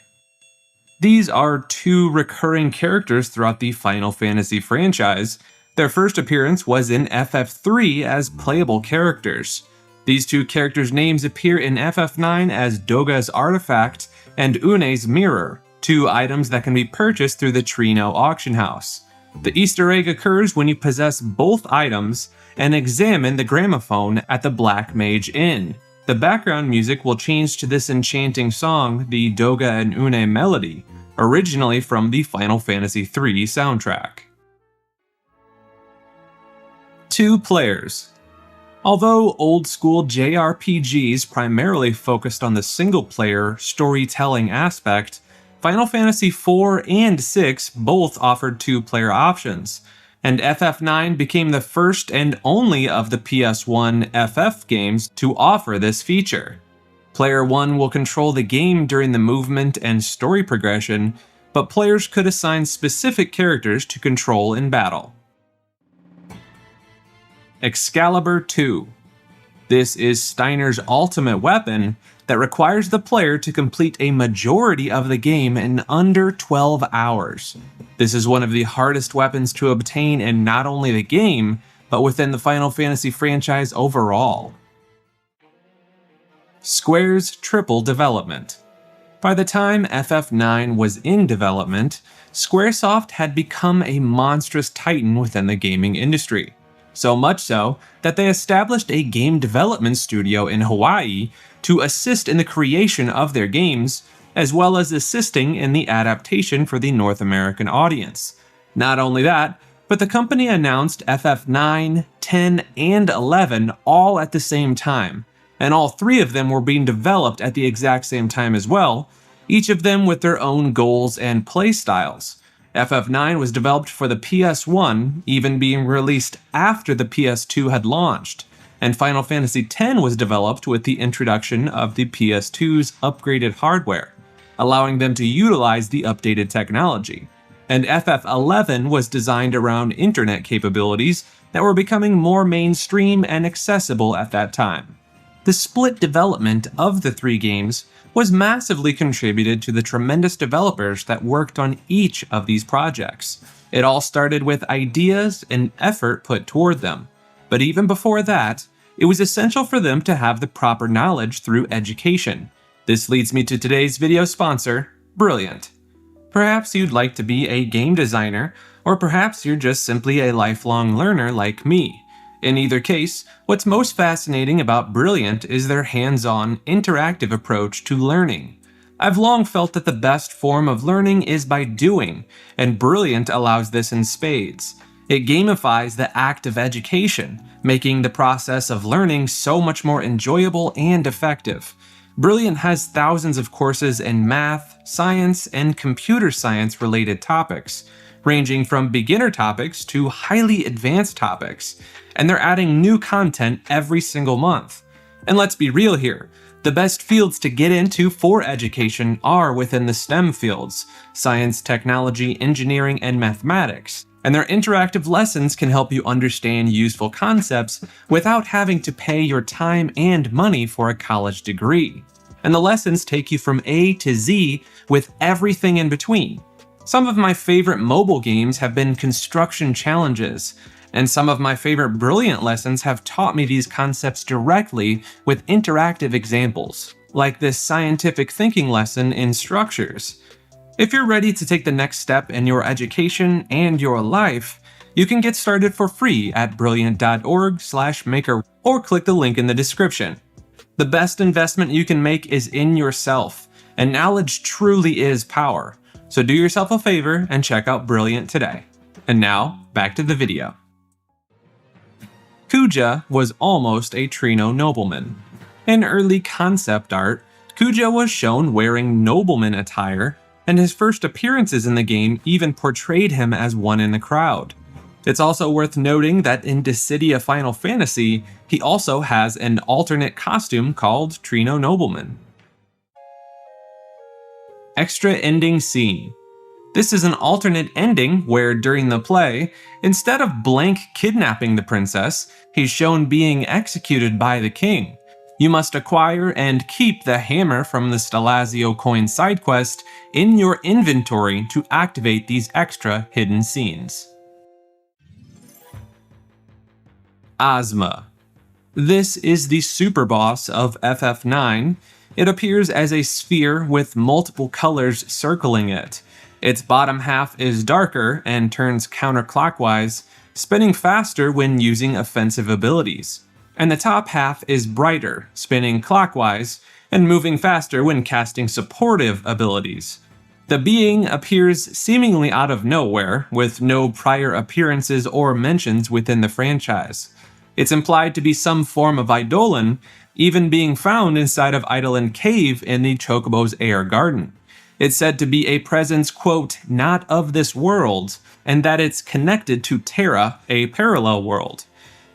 These are 2 recurring characters throughout the Final Fantasy franchise. Their first appearance was in FF3 as playable characters. These 2 characters' names appear in FF9 as Doga's artifact and Une's mirror, 2 items that can be purchased through the Trino auction house. The Easter egg occurs when you possess both items and examine the gramophone at the Black Mage Inn. The background music will change to this enchanting song, the Doga and Une melody, originally from the Final Fantasy III soundtrack. 2 players. Although old-school JRPGs primarily focused on the single-player storytelling aspect, Final Fantasy IV and VI both offered 2-player options, and FF9 became the first and only of the PS1 FF games to offer this feature. Player 1 will control the game during the movement and story progression, but players could assign specific characters to control in battle. Excalibur 2. This is Steiner's ultimate weapon that requires the player to complete a majority of the game in under 12 hours. This is one of the hardest weapons to obtain in not only the game, but within the Final Fantasy franchise overall. Square's triple development. By the time FF9 was in development, Squaresoft had become a monstrous titan within the gaming industry. So much so that they established a game development studio in Hawaii to assist in the creation of their games, as well as assisting in the adaptation for the North American audience. Not only that, but the company announced FF9, 10, and 11 all at the same time, and all 3 of them were being developed at the exact same time as well, each of them with their own goals and playstyles. FF9 was developed for the PS1, even being released after the PS2 had launched, and Final Fantasy X was developed with the introduction of the PS2's upgraded hardware, allowing them to utilize the updated technology. And FF11 was designed around internet capabilities that were becoming more mainstream and accessible at that time. The split development of the three games was massively contributed to the tremendous developers that worked on each of these projects. It all started with ideas and effort put toward them. But even before that, it was essential for them to have the proper knowledge through education. This leads me to today's video sponsor, Brilliant. Perhaps you'd like to be a game designer, or perhaps you're just simply a lifelong learner like me. In either case, what's most fascinating about Brilliant is their hands-on, interactive approach to learning. I've long felt that the best form of learning is by doing, and Brilliant allows this in spades. It gamifies the act of education, making the process of learning so much more enjoyable and effective. Brilliant has thousands of courses in math, science, and computer science related topics, ranging from beginner topics to highly advanced topics, and they're adding new content every single month. And let's be real here, the best fields to get into for education are within the STEM fields: science, technology, engineering, and mathematics. And their interactive lessons can help you understand useful concepts without having to pay your time and money for a college degree. And the lessons take you from A to Z with everything in between. Some of my favorite mobile games have been construction challenges, and some of my favorite Brilliant lessons have taught me these concepts directly with interactive examples, like this scientific thinking lesson in structures. If you're ready to take the next step in your education and your life, you can get started for free at brilliant.org/maker or click the link in the description. The best investment you can make is in yourself, and knowledge truly is power. So do yourself a favor and check out Brilliant today. And now, back to the video. Kuja was almost a Trino nobleman. In early concept art, Kuja was shown wearing nobleman attire, and his first appearances in the game even portrayed him as one in the crowd. It's also worth noting that in Dissidia Final Fantasy, he also has an alternate costume called Trino Nobleman. Extra ending scene. This is an alternate ending where during the play, instead of Blank kidnapping the princess, he's shown being executed by the king. You must acquire and keep the hammer from the Stelazio coin side quest in your inventory to activate these extra hidden scenes. Ozma. This is the super boss of FF9. It appears as a sphere with multiple colors circling it. Its bottom half is darker and turns counterclockwise, spinning faster when using offensive abilities. And the top half is brighter, spinning clockwise, and moving faster when casting supportive abilities. The being appears seemingly out of nowhere, with no prior appearances or mentions within the franchise. It's implied to be some form of Eidolon, even being found inside of Eidolon Cave in the Chocobo's Air Garden. It's said to be a presence, quote, not of this world, and that it's connected to Terra, a parallel world.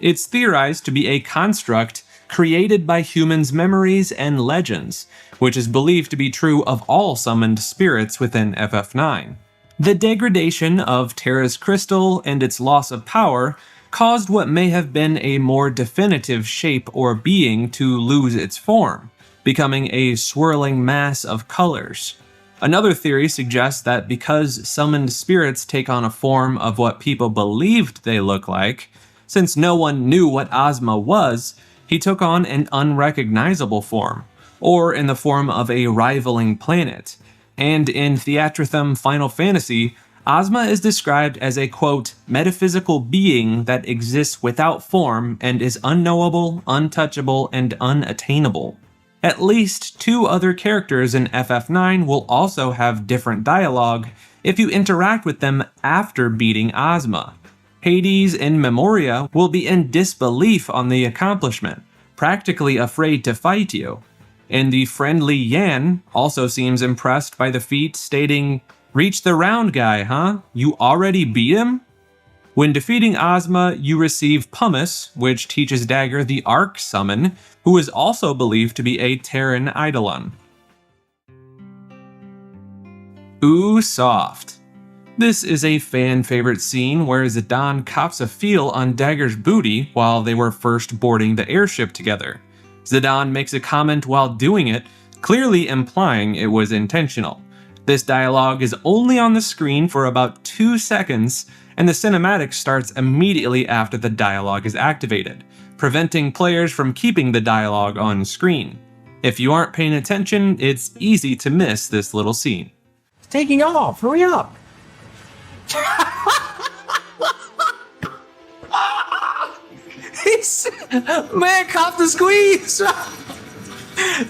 It's theorized to be a construct created by humans' memories and legends, which is believed to be true of all summoned spirits within FF9. The degradation of Terra's crystal and its loss of power caused what may have been a more definitive shape or being to lose its form, becoming a swirling mass of colors. Another theory suggests that because summoned spirits take on a form of what people believed they look like, since no one knew what Ozma was, he took on an unrecognizable form, or in the form of a rivaling planet. And in Theatrhythm Final Fantasy, Ozma is described as a, quote, metaphysical being that exists without form and is unknowable, untouchable, and unattainable. At least 2 other characters in FF9 will also have different dialogue if you interact with them after beating Ozma. Hades and Memoria will be in disbelief on the accomplishment, practically afraid to fight you. And the friendly Yan also seems impressed by the feat, stating, "Reach the round guy, huh? You already beat him?" When defeating Ozma, you receive Pumice, which teaches Dagger the Arc Summon, who is also believed to be a Terran Eidolon. Ooh, soft. This is a fan favorite scene where Zidane cops a feel on Dagger's booty while they were first boarding the airship together. Zidane makes a comment while doing it, clearly implying it was intentional. This dialogue is only on the screen for about 2 seconds, and the cinematic starts immediately after the dialogue is activated, preventing players from keeping the dialogue on screen. If you aren't paying attention, it's easy to miss this little scene.
It's taking off, hurry up! Man, cop the squeeze!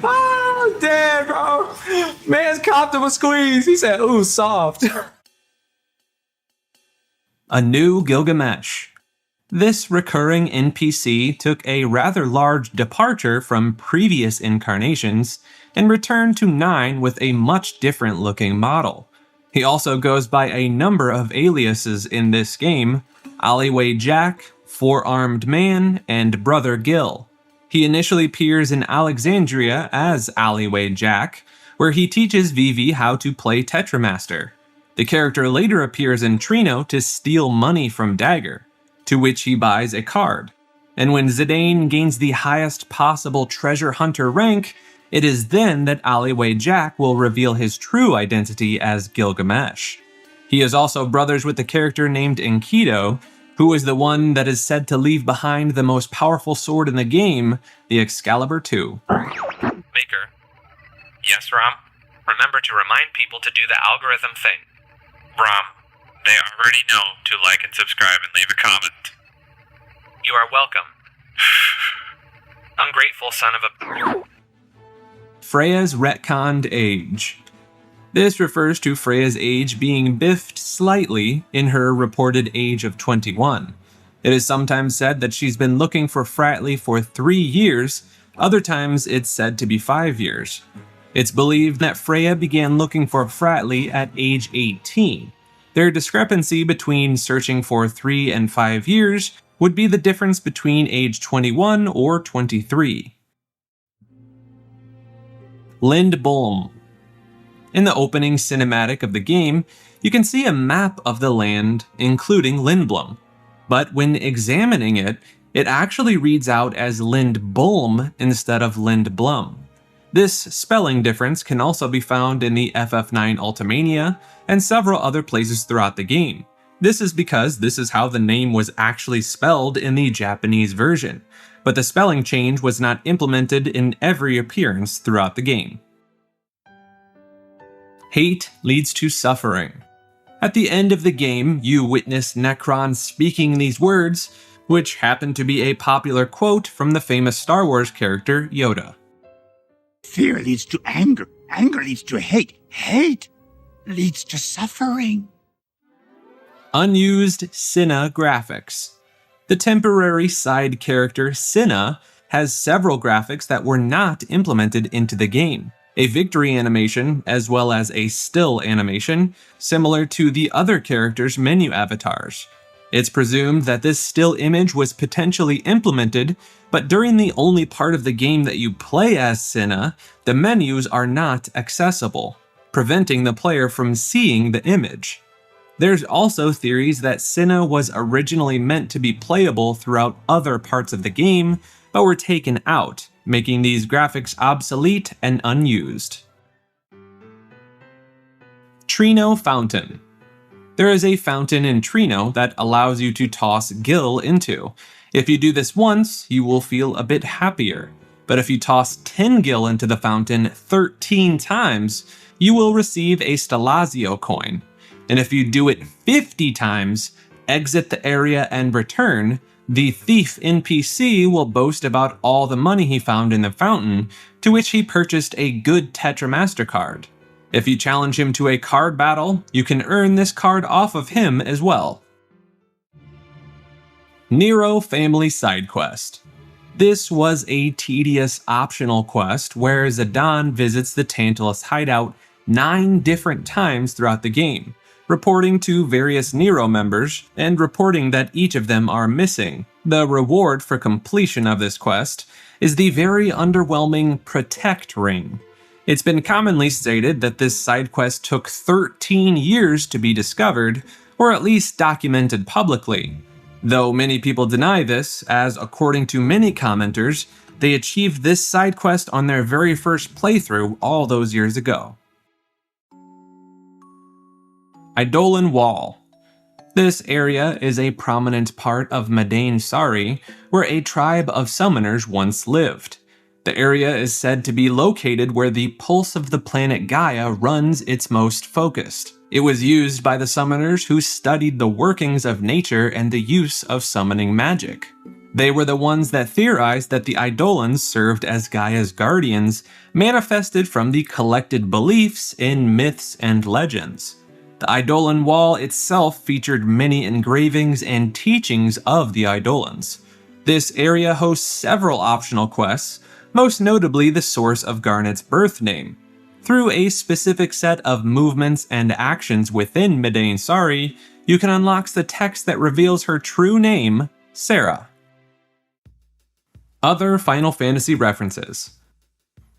Oh, damn, bro. Man's copped him a squeeze. He said, ooh, soft.
A new Gilgamesh. This recurring NPC took a rather large departure from previous incarnations and returned to 9 with a much different looking model. He also goes by a number of aliases in this game: Alleyway Jack, Four-Armed Man, and Brother Gil. He initially appears in Alexandria as Alleyway Jack, where he teaches Vivi how to play Tetramaster. The character later appears in Trino to steal money from Dagger, to which he buys a card. And when Zidane gains the highest possible treasure hunter rank, it is then that Alleyway Jack will reveal his true identity as Gilgamesh. He is also brothers with the character named Enkidu, who is the one that is said to leave behind the most powerful sword in the game, the Excalibur II.
Maker. Yes, Rom? Remember to remind people to do the algorithm thing. Rom, they already know to like and subscribe and leave a comment. You are welcome. Ungrateful son of a...
Freya's retconned age. This refers to Freya's age being biffed slightly in her reported age of 21. It is sometimes said that she's been looking for Fratly for 3 years, other times it's said to be 5 years. It's believed that Freya began looking for Fratly at age 18. Their discrepancy between searching for 3 and 5 years would be the difference between age 21 or 23. Lindblom. In the opening cinematic of the game, you can see a map of the land, including Lindblom. But when examining it, it actually reads out as Lindblom instead of Lindblom. This spelling difference can also be found in the FF9 Ultimania and several other places throughout the game. This is because this is how the name was actually spelled in the Japanese version, but the spelling change was not implemented in every appearance throughout the game. Hate leads to suffering. At the end of the game, you witness Necron speaking these words, which happen to be a popular quote from the famous Star Wars character Yoda.
Fear leads to anger. Anger leads to hate. Hate leads to suffering.
Unused Cinna graphics. The temporary side character Cinna has several graphics that were not implemented into the game. A victory animation, as well as a still animation, similar to the other characters' menu avatars. It's presumed that this still image was potentially implemented, but during the only part of the game that you play as Cinna, the menus are not accessible, preventing the player from seeing the image. There's also theories that Cinna was originally meant to be playable throughout other parts of the game, but were taken out, making these graphics obsolete and unused. Trino Fountain. There is a fountain in Trino that allows you to toss Gil into. If you do this once, you will feel a bit happier, but if you toss 10 Gil into the fountain 13 times, you will receive a Stelazio coin. And if you do it 50 times, exit the area and return, the thief NPC will boast about all the money he found in the fountain, to which he purchased a good Tetramaster card. If you challenge him to a card battle, you can earn this card off of him as well. Nero Family Side Quest. This was a tedious optional quest where Zidane visits the Tantalus hideout 9 different times throughout the game, reporting to various Nero members and reporting that each of them are missing. The reward for completion of this quest is the very underwhelming Protect Ring. It's been commonly stated that this side quest took 13 years to be discovered, or at least documented publicly. Though many people deny this, as according to many commenters, they achieved this side quest on their very first playthrough all those years ago. Eidolon Wall. This area is a prominent part of Madain Sari, where a tribe of summoners once lived. The area is said to be located where the pulse of the planet Gaia runs its most focused. It was used by the summoners who studied the workings of nature and the use of summoning magic. They were the ones that theorized that the Eidolons served as Gaia's guardians, manifested from the collected beliefs in myths and legends. The Eidolon Wall itself featured many engravings and teachings of the Eidolons. This area hosts several optional quests, most notably the source of Garnet's birth name. Through a specific set of movements and actions within Madain Sari, you can unlock the text that reveals her true name, Sarah. Other Final Fantasy references.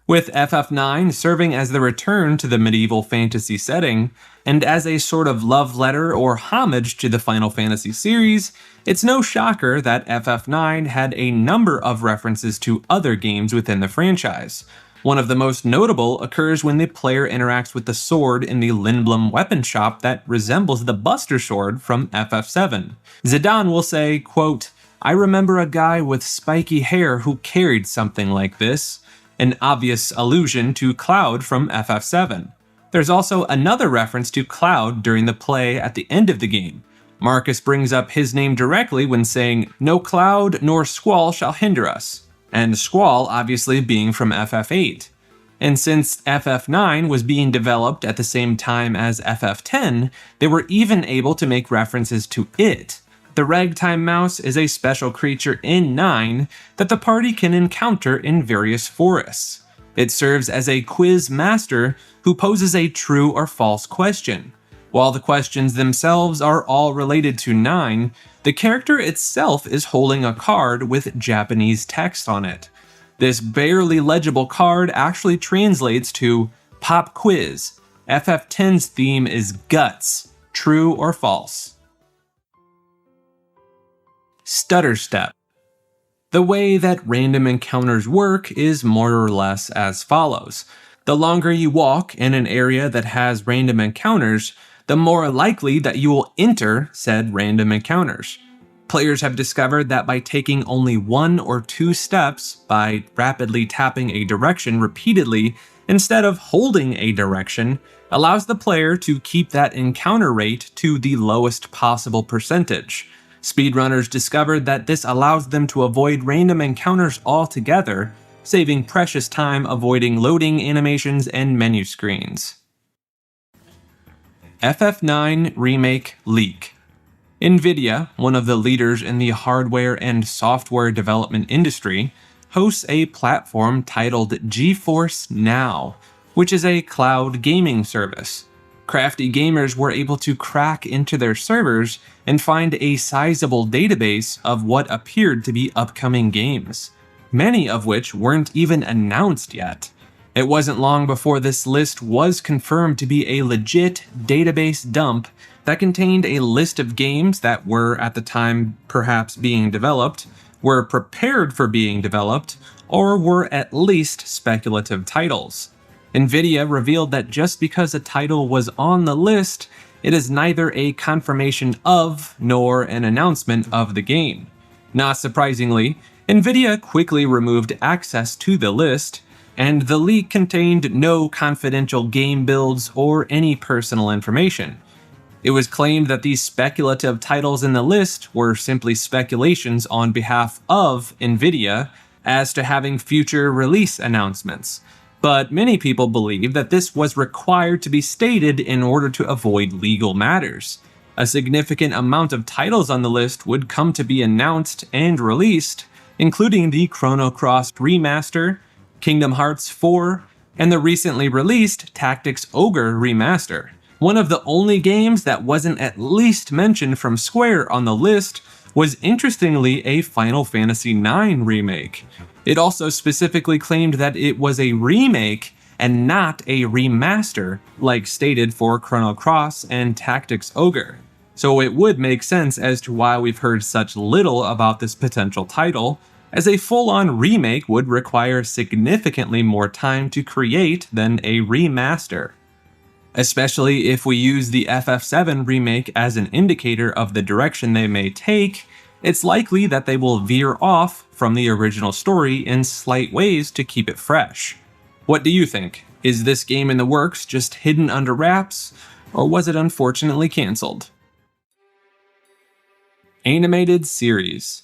With FF9 serving as the return to the medieval fantasy setting, and as a sort of love letter or homage to the Final Fantasy series, it's no shocker that FF9 had a number of references to other games within the franchise. One of the most notable occurs when the player interacts with the sword in the Lindblom weapon shop that resembles the Buster Sword from FF7. Zidane will say, quote, "I remember a guy with spiky hair who carried something like this," an obvious allusion to Cloud from FF7. There's also another reference to Cloud during the play at the end of the game. Marcus brings up his name directly when saying, "No cloud nor squall shall hinder us," and squall obviously being from FF8. And since FF9 was being developed at the same time as FF10, they were even able to make references to it. The Ragtime Mouse is a special creature in 9 that the party can encounter in various forests. It serves as a quiz master who poses a true or false question. While the questions themselves are all related to 9, the character itself is holding a card with Japanese text on it. This barely legible card actually translates to Pop Quiz. FF10's theme is guts, true or false. Stutter Step. The way that random encounters work is more or less as follows. The longer you walk in an area that has random encounters, the more likely that you will enter said random encounters. Players have discovered that by taking only 1 or 2 steps, by rapidly tapping a direction repeatedly instead of holding a direction, allows the player to keep that encounter rate to the lowest possible percentage. Speedrunners discovered that this allows them to avoid random encounters altogether, saving precious time avoiding loading animations and menu screens. FF9 Remake Leak. NVIDIA, one of the leaders in the hardware and software development industry, hosts a platform titled GeForce Now, which is a cloud gaming service. Crafty gamers were able to crack into their servers and find a sizable database of what appeared to be upcoming games, many of which weren't even announced yet. It wasn't long before this list was confirmed to be a legit database dump that contained a list of games that were at the time perhaps being developed, were prepared for being developed, or were at least speculative titles. NVIDIA revealed that just because a title was on the list, it is neither a confirmation of nor an announcement of the game. Not surprisingly, NVIDIA quickly removed access to the list, and the leak contained no confidential game builds or any personal information. It was claimed that these speculative titles in the list were simply speculations on behalf of NVIDIA as to having future release announcements. But many people believe that this was required to be stated in order to avoid legal matters. A significant amount of titles on the list would come to be announced and released, including the Chrono Cross Remaster, Kingdom Hearts 4, and the recently released Tactics Ogre Remaster. One of the only games that wasn't at least mentioned from Square on the list was interestingly a Final Fantasy IX remake. It also specifically claimed that it was a remake and not a remaster, like stated for Chrono Cross and Tactics Ogre. So it would make sense as to why we've heard such little about this potential title, as a full-on remake would require significantly more time to create than a remaster. Especially if we use the FF7 remake as an indicator of the direction they may take, it's likely that they will veer off from the original story in slight ways to keep it fresh. What do you think? Is this game in the works just hidden under wraps, or was it unfortunately cancelled? Animated series.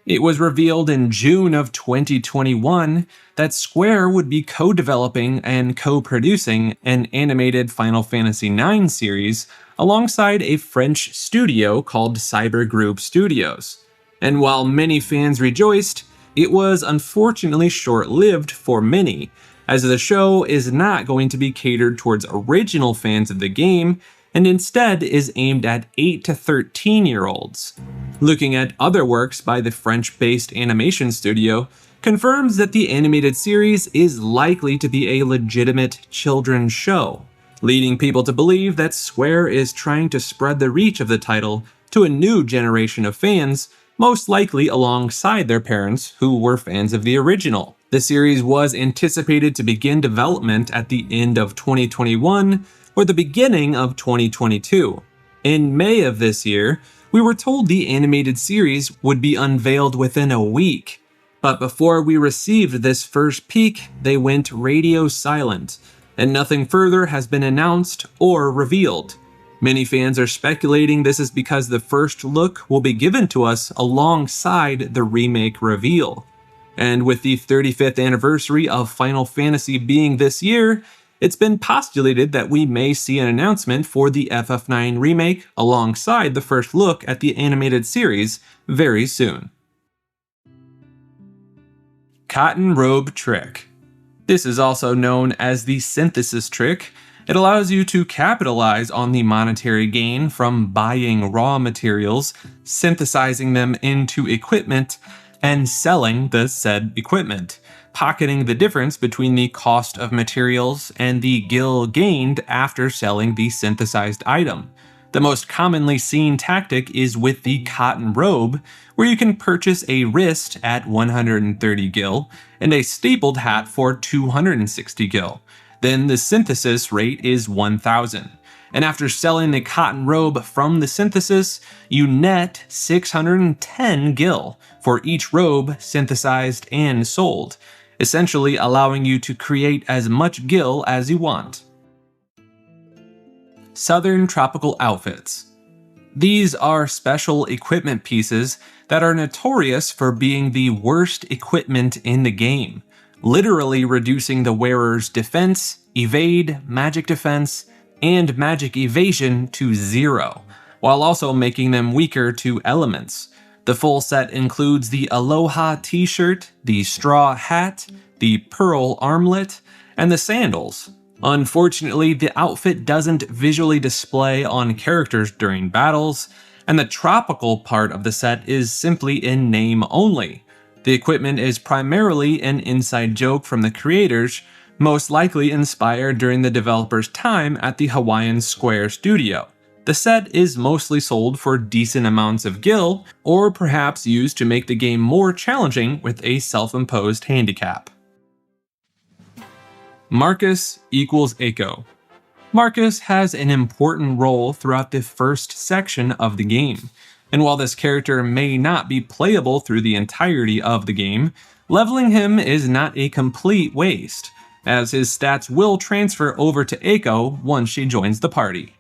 It was revealed in June of 2021 that Square would be co-developing and co-producing an animated Final Fantasy IX series alongside a French studio called Cyber Group Studios. And while many fans rejoiced, it was unfortunately short-lived for many, as the show is not going to be catered towards original fans of the game, and instead is aimed at 8 to 13-year-olds. Looking at other works by the French-based animation studio confirms that the animated series is likely to be a legitimate children's show, leading people to believe that Square is trying to spread the reach of the title to a new generation of fans, most likely alongside their parents who were fans of the original. The series was anticipated to begin development at the end of 2021 or the beginning of 2022. In May of this year, we were told the animated series would be unveiled within a week. But before we received this first peek, they went radio silent, and nothing further has been announced or revealed. Many fans are speculating this is because the first look will be given to us alongside the remake reveal. And with the 35th anniversary of Final Fantasy being this year, it's been postulated that we may see an announcement for the FF9 remake alongside the first look at the animated series very soon. Cotton Robe Trick. This is also known as the synthesis trick. It allows you to capitalize on the monetary gain from buying raw materials, synthesizing them into equipment, and selling the said equipment, pocketing the difference between the cost of materials and the gil gained after selling the synthesized item. The most commonly seen tactic is with the cotton robe, where you can purchase a wrist at 130 gil and a stapled hat for 260 gil. Then the synthesis rate is 1000. And after selling the cotton robe from the synthesis, you net 610 gil for each robe synthesized and sold, essentially allowing you to create as much gil as you want. Southern Tropical Outfits. These are special equipment pieces that are notorious for being the worst equipment in the game, literally reducing the wearer's defense, evade, magic defense, and magic evasion to 0, while also making them weaker to elements. The full set includes the Aloha t-shirt, the straw hat, the pearl armlet, and the sandals. Unfortunately, the outfit doesn't visually display on characters during battles, and the tropical part of the set is simply in name only. The equipment is primarily an inside joke from the creators, most likely inspired during the developer's time at the Hawaiian Square studio. The set is mostly sold for decent amounts of gil, or perhaps used to make the game more challenging with a self-imposed handicap. Marcus equals Eiko. Marcus has an important role throughout the first section of the game, and while this character may not be playable through the entirety of the game, leveling him is not a complete waste, as his stats will transfer over to Eiko once she joins the party.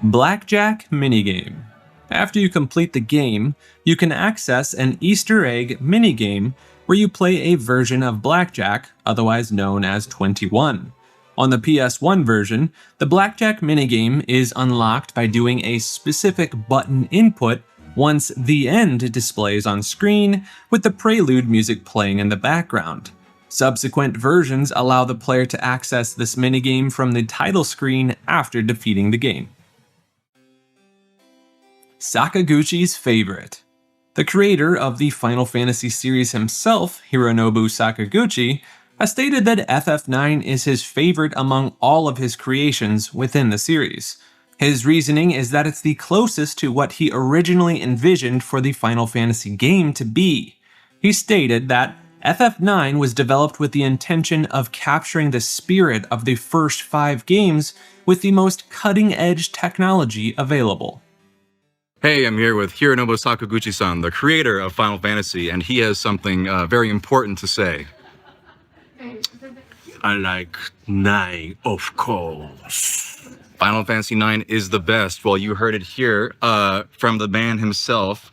Blackjack minigame. After you complete the game, you can access an Easter egg minigame where you play a version of Blackjack, otherwise known as 21. On the PS1 version, the Blackjack minigame is unlocked by doing a specific button input once the end displays on screen with the prelude music playing in the background. Subsequent versions allow the player to access this minigame from the title screen after defeating the game. Sakaguchi's favorite. The creator of the Final Fantasy series himself, Hironobu Sakaguchi, has stated that FF9 is his favorite among all of his creations within the series. His reasoning is that it's the closest to what he originally envisioned for the Final Fantasy game to be. He stated that FF9 was developed with the intention of capturing the spirit of the first 5 games with the most cutting-edge technology available.
Hey, I'm here with Hironobu Sakaguchi-san, the creator of Final Fantasy, and he has something very important to say.
I like 9, of course.
Final Fantasy IX is the best. Well, you heard it here from the man himself.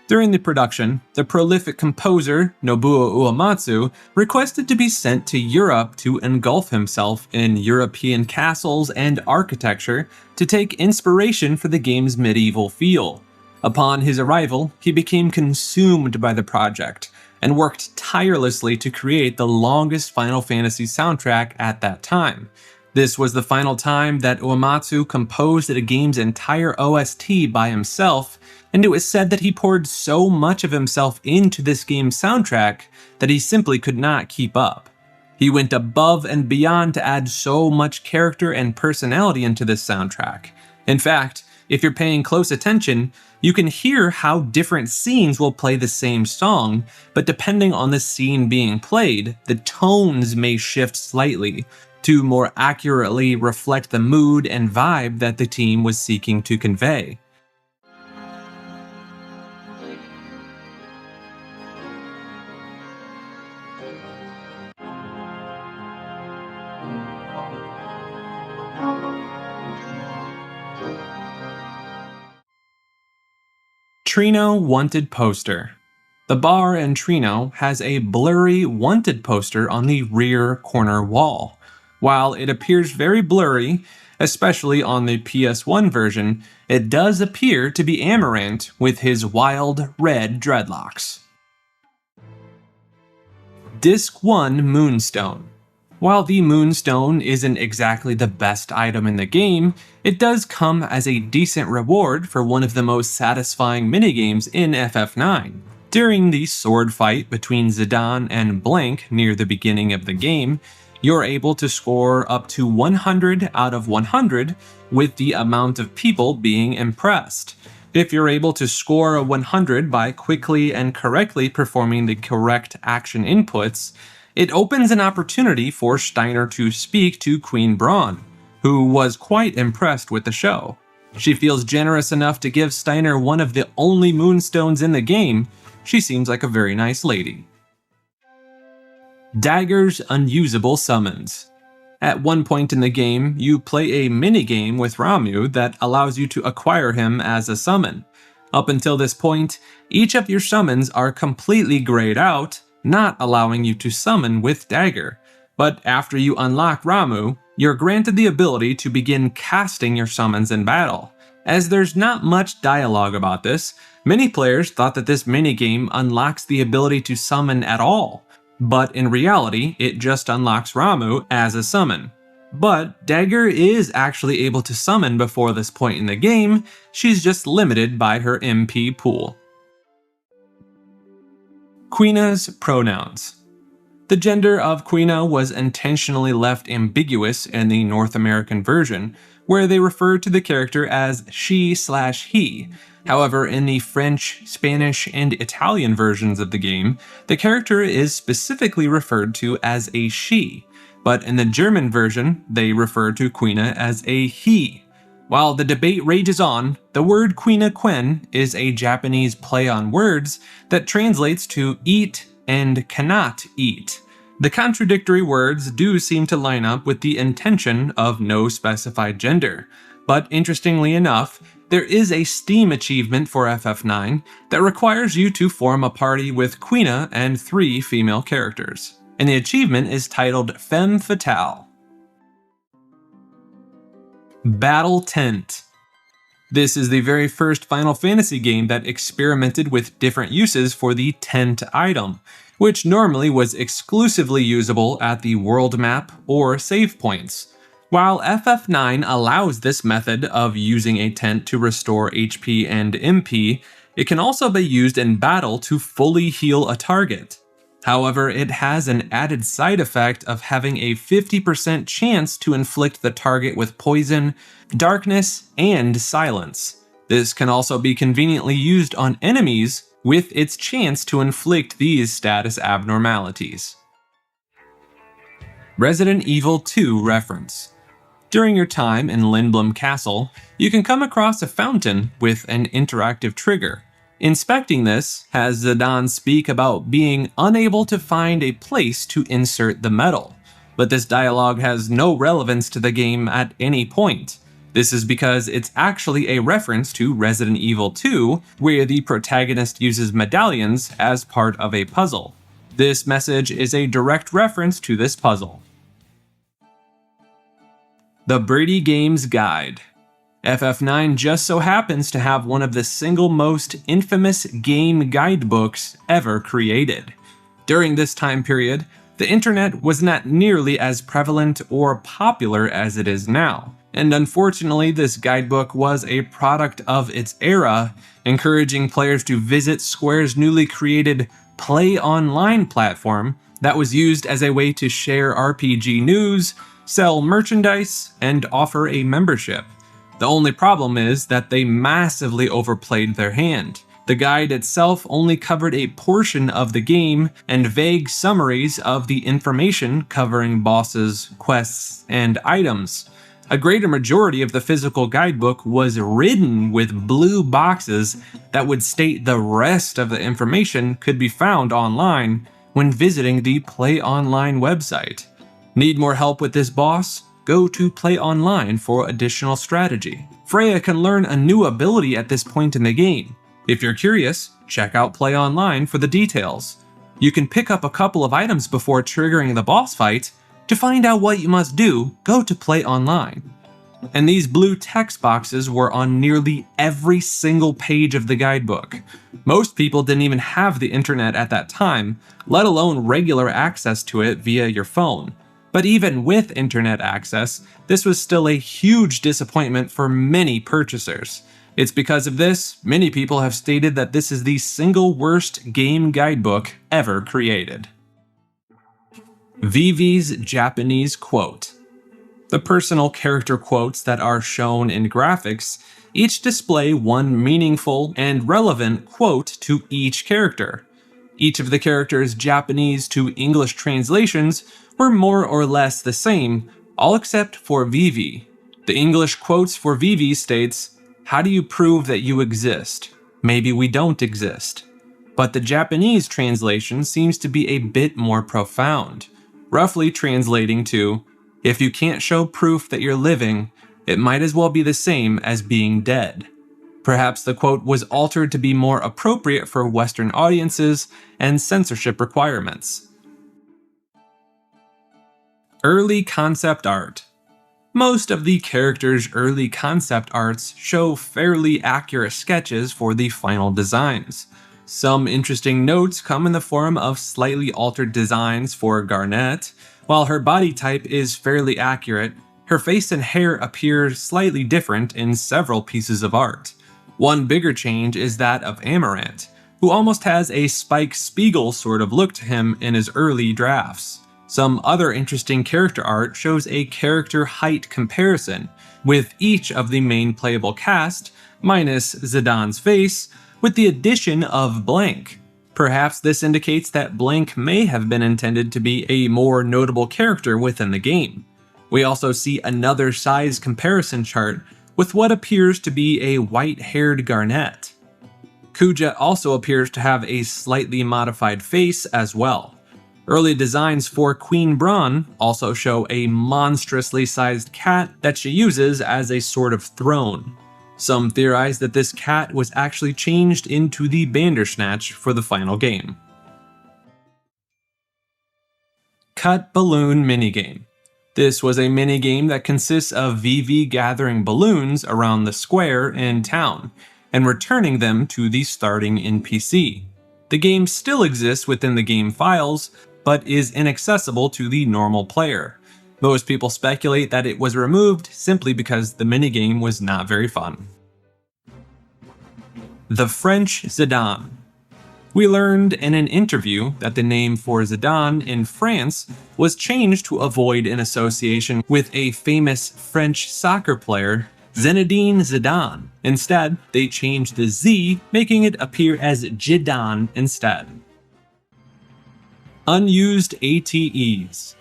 During the production, the prolific composer Nobuo Uematsu requested to be sent to Europe to engulf himself in European castles and architecture to take inspiration for the game's medieval feel. Upon his arrival, he became consumed by the project and worked tirelessly to create the longest Final Fantasy soundtrack at that time. This was the final time that Uematsu composed a game's entire OST by himself, and it was said that he poured so much of himself into this game's soundtrack that he simply could not keep up. He went above and beyond to add so much character and personality into this soundtrack. In fact, if you're paying close attention, you can hear how different scenes will play the same song, but depending on the scene being played, the tones may shift slightly to more accurately reflect the mood and vibe that the team was seeking to convey. Trino Wanted Poster. The bar in Trino has a blurry Wanted poster on the rear corner wall. While it appears very blurry, especially on the PS1 version, it does appear to be Amarant with his wild red dreadlocks. Disc 1 Moonstone. While the Moonstone isn't exactly the best item in the game, it does come as a decent reward for one of the most satisfying minigames in FF9. During the sword fight between Zidane and Blank near the beginning of the game, you're able to score up to 100 out of 100 with the amount of people being impressed. If you're able to score a 100 by quickly and correctly performing the correct action inputs, it opens an opportunity for Steiner to speak to Queen Braun, who was quite impressed with the show. She feels generous enough to give Steiner one of the only Moonstones in the game. She seems like a very nice lady. Dagger's unusable summons. At one point in the game, you play a minigame with Ramuh that allows you to acquire him as a summon. Up until this point, each of your summons are completely grayed out, not allowing you to summon with Dagger. But after you unlock Ramuh, you're granted the ability to begin casting your summons in battle. As there's not much dialogue about this, many players thought that this minigame unlocks the ability to summon at all. But in reality, it just unlocks Ramuh as a summon. But Dagger is actually able to summon before this point in the game, she's just limited by her MP pool. Quina's pronouns. The gender of Quina was intentionally left ambiguous in the North American version, where they refer to the character as she/he. However, in the French, Spanish, and Italian versions of the game, the character is specifically referred to as a she, but in the German version, they refer to Quina as a he. While the debate rages on, the word Quina Quen is a Japanese play on words that translates to eat and cannot eat. The contradictory words do seem to line up with the intention of no specified gender, but interestingly enough, there is a Steam achievement for FF9 that requires you to form a party with Quina and 3 female characters, and the achievement is titled Femme Fatale. Battle Tent. This is the very first Final Fantasy game that experimented with different uses for the tent item, which normally was exclusively usable at the world map or save points. While FF9 allows this method of using a tent to restore HP and MP, it can also be used in battle to fully heal a target. However, it has an added side effect of having a 50% chance to inflict the target with poison, darkness, and silence. This can also be conveniently used on enemies with its chance to inflict these status abnormalities. Resident Evil 2 reference. During your time in Lindblom Castle, you can come across a fountain with an interactive trigger. Inspecting this has Zidane speak about being unable to find a place to insert the metal, but this dialogue has no relevance to the game at any point. This is because it's actually a reference to Resident Evil 2, where the protagonist uses medallions as part of a puzzle. This message is a direct reference to this puzzle. The Brady Games Guide. FF9 just so happens to have one of the single most infamous game guidebooks ever created. During this time period, the internet was not nearly as prevalent or popular as it is now, and unfortunately this guidebook was a product of its era, encouraging players to visit Square's newly created Play Online platform that was used as a way to share RPG news, sell merchandise, and offer a membership. The only problem is that they massively overplayed their hand. The guide itself only covered a portion of the game and vague summaries of the information covering bosses, quests, and items. A greater majority of the physical guidebook was ridden with blue boxes that would state the rest of the information could be found online when visiting the Play Online website. Need more help with this boss? Go to Play Online for additional strategy. Freya can learn a new ability at this point in the game. If you're curious, check out Play Online for the details. You can pick up a couple of items before triggering the boss fight. To find out what you must do, go to Play Online. And these blue text boxes were on nearly every single page of the guidebook. Most people didn't even have the internet at that time, let alone regular access to it via your phone. But even with internet access, this was still a huge disappointment for many purchasers. It's because of this, many people have stated that this is the single worst game guidebook ever created. Vivi's Japanese quote. The personal character quotes that are shown in graphics each display one meaningful and relevant quote to each character. Each of the characters' Japanese to English translations were more or less the same, all except for Vivi. The English quotes for Vivi states, "How do you prove that you exist? Maybe we don't exist." But the Japanese translation seems to be a bit more profound, roughly translating to, "If you can't show proof that you're living, it might as well be the same as being dead." Perhaps the quote was altered to be more appropriate for Western audiences and censorship requirements. Early concept art. Most of the characters' early concept arts show fairly accurate sketches for the final designs. Some interesting notes come in the form of slightly altered designs for Garnet. While her body type is fairly accurate, her face and hair appear slightly different in several pieces of art. One bigger change is that of Amarant, who almost has a Spike Spiegel sort of look to him in his early drafts. Some other interesting character art shows a character height comparison, with each of the main playable cast, minus Zidane's face, with the addition of Blank. Perhaps this indicates that Blank may have been intended to be a more notable character within the game. We also see another size comparison chart with what appears to be a white-haired Garnet. Kuja also appears to have a slightly modified face as well. Early designs for Queen Braun also show a monstrously sized cat that she uses as a sort of throne. Some theorize that this cat was actually changed into the Bandersnatch for the final game. Cut Balloon minigame. This was a minigame that consists of VV gathering balloons around the square in town, and returning them to the starting NPC. The game still exists within the game files, but is inaccessible to the normal player. Most people speculate that it was removed simply because the minigame was not very fun. The French Zidane. We learned in an interview that the name for Zidane in France was changed to avoid an association with a famous French soccer player, Zinedine Zidane. Instead, they changed the Z, making it appear as Jidane instead. Unused ATEs.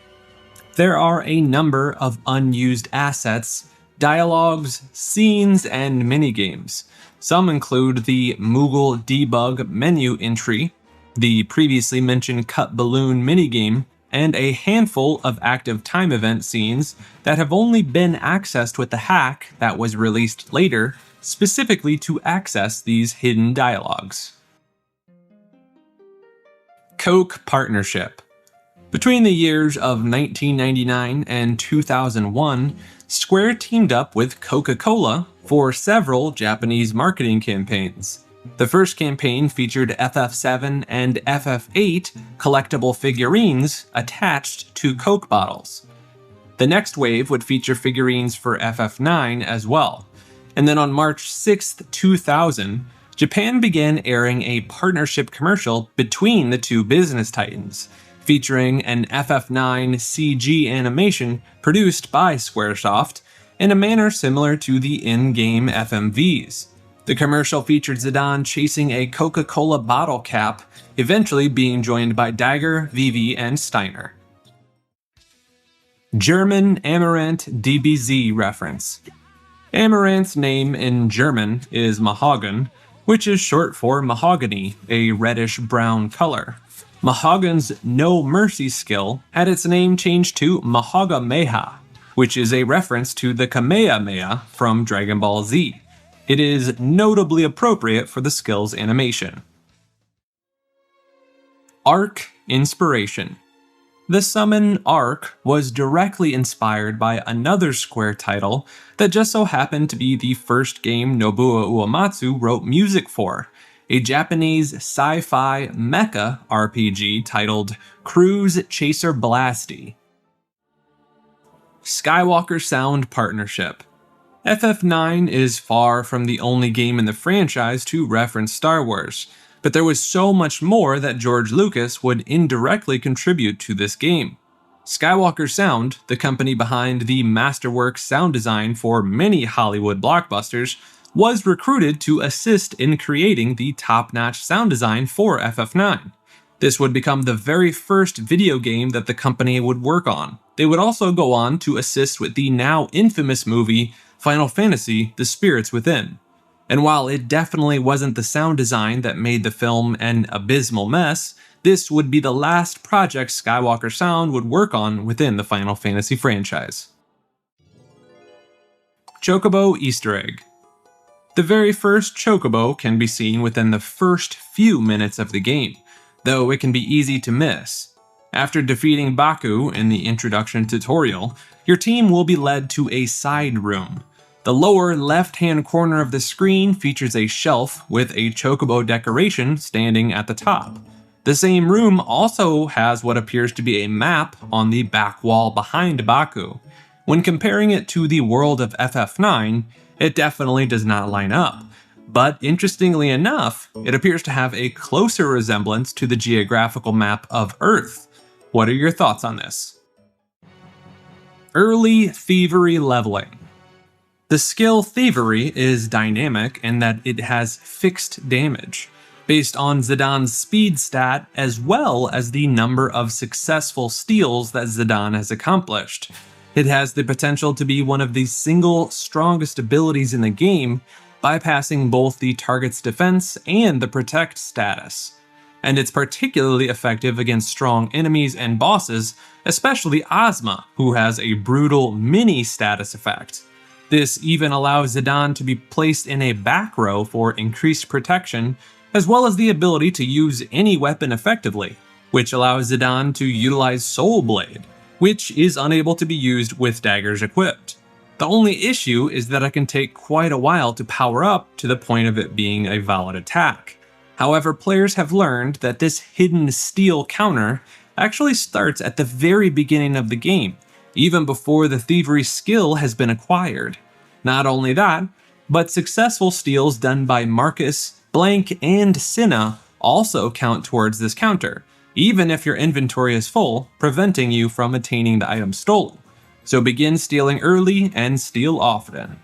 There are a number of unused assets, dialogues, scenes, and minigames. Some include the Moogle debug menu entry, the previously mentioned cut balloon minigame, and a handful of active time event scenes that have only been accessed with the hack that was released later, specifically to access these hidden dialogues. Coke Partnership. Between the years of 1999 and 2001, Square teamed up with Coca-Cola for several Japanese marketing campaigns. The first campaign featured FF7 and FF8 collectible figurines attached to Coke bottles. The next wave would feature figurines for FF9 as well. And then on March 6, 2000, Japan began airing a partnership commercial between the two business titans, featuring an FF9 CG animation produced by Squaresoft in a manner similar to the in-game FMVs. The commercial featured Zidane chasing a Coca-Cola bottle cap, eventually being joined by Dagger, Vivi, and Steiner. German Amaranth DBZ reference. Amaranth's name in German is Mahagon, which is short for mahogany, a reddish-brown color. Mahagon's No Mercy skill had its name changed to Mahogameha, which is a reference to the Kamehameha from Dragon Ball Z. It is notably appropriate for the skill's animation. Arc Inspiration. The summon Arc was directly inspired by another Square title that just so happened to be the first game Nobuo Uematsu wrote music for, a Japanese sci-fi mecha RPG titled Cruise Chaser Blasty. Skywalker Sound Partnership. FF9 is far from the only game in the franchise to reference Star Wars, but there was so much more that George Lucas would indirectly contribute to this game. Skywalker Sound, the company behind the masterwork sound design for many Hollywood blockbusters, was recruited to assist in creating the top-notch sound design for FF9. This would become the very first video game that the company would work on. They would also go on to assist with the now infamous movie Final Fantasy: The Spirits Within. And while it definitely wasn't the sound design that made the film an abysmal mess, this would be the last project Skywalker Sound would work on within the Final Fantasy franchise. Chocobo Easter Egg. The very first Chocobo can be seen within the first few minutes of the game, though it can be easy to miss. After defeating Baku in the introduction tutorial, your team will be led to a side room. The lower left-hand corner of the screen features a shelf with a Chocobo decoration standing at the top. The same room also has what appears to be a map on the back wall behind Baku. When comparing it to the world of FF9, it definitely does not line up. But interestingly enough, it appears to have a closer resemblance to the geographical map of Earth. What are your thoughts on this? Early Thievery Leveling. The skill Thievery is dynamic in that it has fixed damage, based on Zidane's speed stat as well as the number of successful steals that Zidane has accomplished. It has the potential to be one of the single strongest abilities in the game, bypassing both the target's defense and the protect status. And it's particularly effective against strong enemies and bosses, especially Ozma, who has a brutal mini status effect. This even allows Zidane to be placed in a back row for increased protection, as well as the ability to use any weapon effectively, which allows Zidane to utilize Soul Blade. which is unable to be used with daggers equipped. The only issue is that it can take quite a while to power up to the point of it being a valid attack. However, players have learned that this hidden steel counter actually starts at the very beginning of the game, even before the thievery skill has been acquired. Not only that, but successful steals done by Marcus, Blank, and Cinna also count towards this counter, even if your inventory is full, preventing you from attaining the item stolen. So begin stealing early and steal often.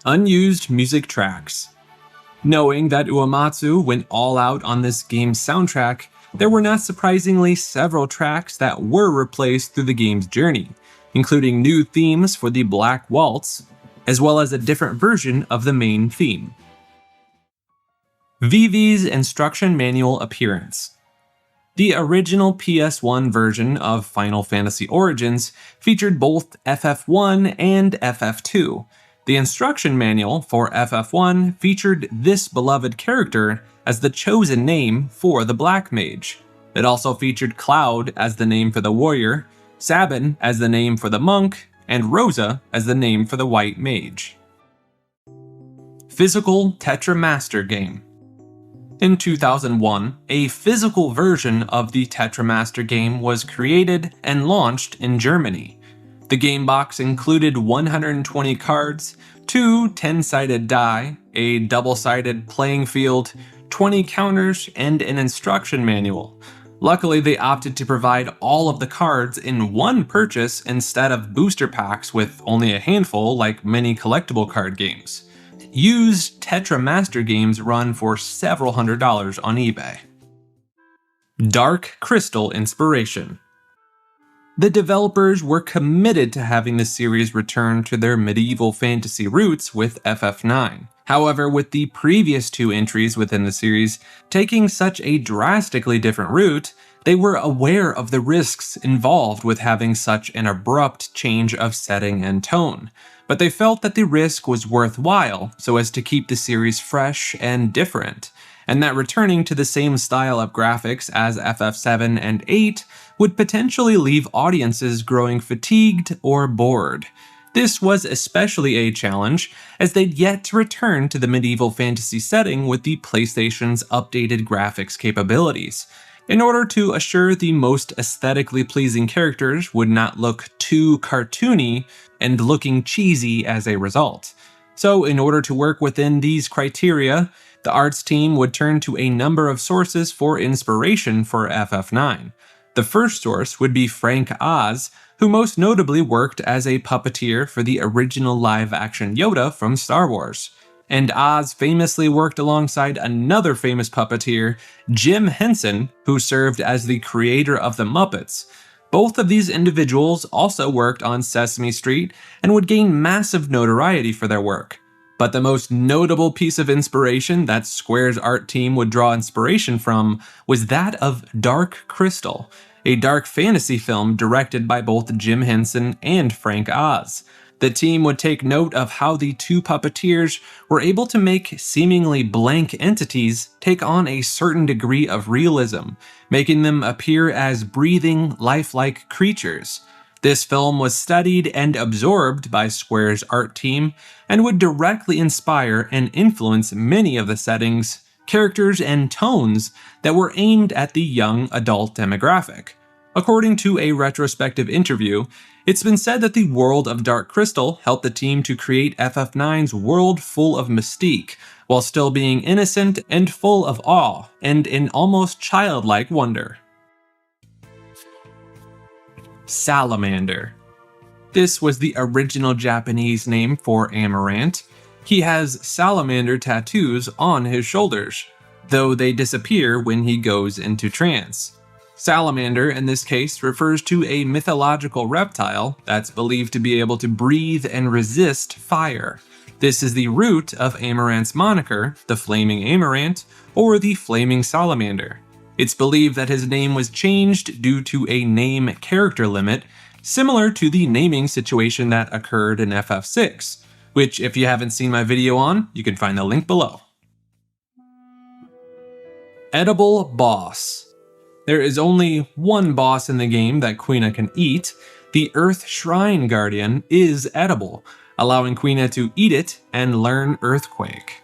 Unused music tracks. Knowing that Uematsu went all out on this game's soundtrack, there were not surprisingly several tracks that were replaced through the game's journey, including new themes for the Black Waltz, as well as a different version of the main theme. VIII's instruction manual appearance. The original PS1 version of Final Fantasy Origins featured both FF1 and FF2. The instruction manual for FF1 featured this beloved character as the chosen name for the Black Mage. It also featured Cloud as the name for the warrior, Sabin as the name for the monk, and Rosa as the name for the White Mage. Physical Tetramaster game. In 2001, a physical version of the Tetramaster game was created and launched in Germany. The game box included 120 cards, 2 10-sided die, a double-sided playing field, 20 counters, and an instruction manual. Luckily, they opted to provide all of the cards in one purchase instead of booster packs with only a handful like many collectible card games. Used Tetramaster games run for several $100s on eBay. Dark Crystal inspiration. The developers were committed to having the series return to their medieval fantasy roots with FF9. However, with the previous 2 entries within the series taking such a drastically different route, they were aware of the risks involved with having such an abrupt change of setting and tone. But they felt that the risk was worthwhile so as to keep the series fresh and different, and that returning to the same style of graphics as FF7 and 8 would potentially leave audiences growing fatigued or bored. This was especially a challenge, as they'd yet to return to the medieval fantasy setting with the PlayStation's updated graphics capabilities, in order to assure the most aesthetically pleasing characters would not look too cartoony and looking cheesy as a result. So in order to work within these criteria, the arts team would turn to a number of sources for inspiration for FF9. The first source would be Frank Oz, who most notably worked as a puppeteer for the original live-action Yoda from Star Wars. And Oz famously worked alongside another famous puppeteer, Jim Henson, who served as the creator of the Muppets. Both of these individuals also worked on Sesame Street and would gain massive notoriety for their work. But the most notable piece of inspiration that Square's art team would draw inspiration from was that of Dark Crystal, a dark fantasy film directed by both Jim Henson and Frank Oz. The team would take note of how the 2 puppeteers were able to make seemingly blank entities take on a certain degree of realism, making them appear as breathing, lifelike creatures. This film was studied and absorbed by Square's art team and would directly inspire and influence many of the settings, characters, and tones that were aimed at the young adult demographic. According to a retrospective interview, it's been said that the world of Dark Crystal helped the team to create FF9's world full of mystique, while still being innocent and full of awe and an almost childlike wonder. Salamander. This was the original Japanese name for Amarant. He has salamander tattoos on his shoulders, though they disappear when he goes into trance. Salamander, in this case, refers to a mythological reptile that's believed to be able to breathe and resist fire. This is the root of Amarant's moniker, the Flaming Amarant, or the Flaming Salamander. It's believed that his name was changed due to a name character limit, similar to the naming situation that occurred in FF6, which if you haven't seen my video on, you can find the link below. Edible Boss. There is only one boss in the game that Quina can eat. The Earth Shrine Guardian is edible, allowing Quina to eat it and learn Earthquake.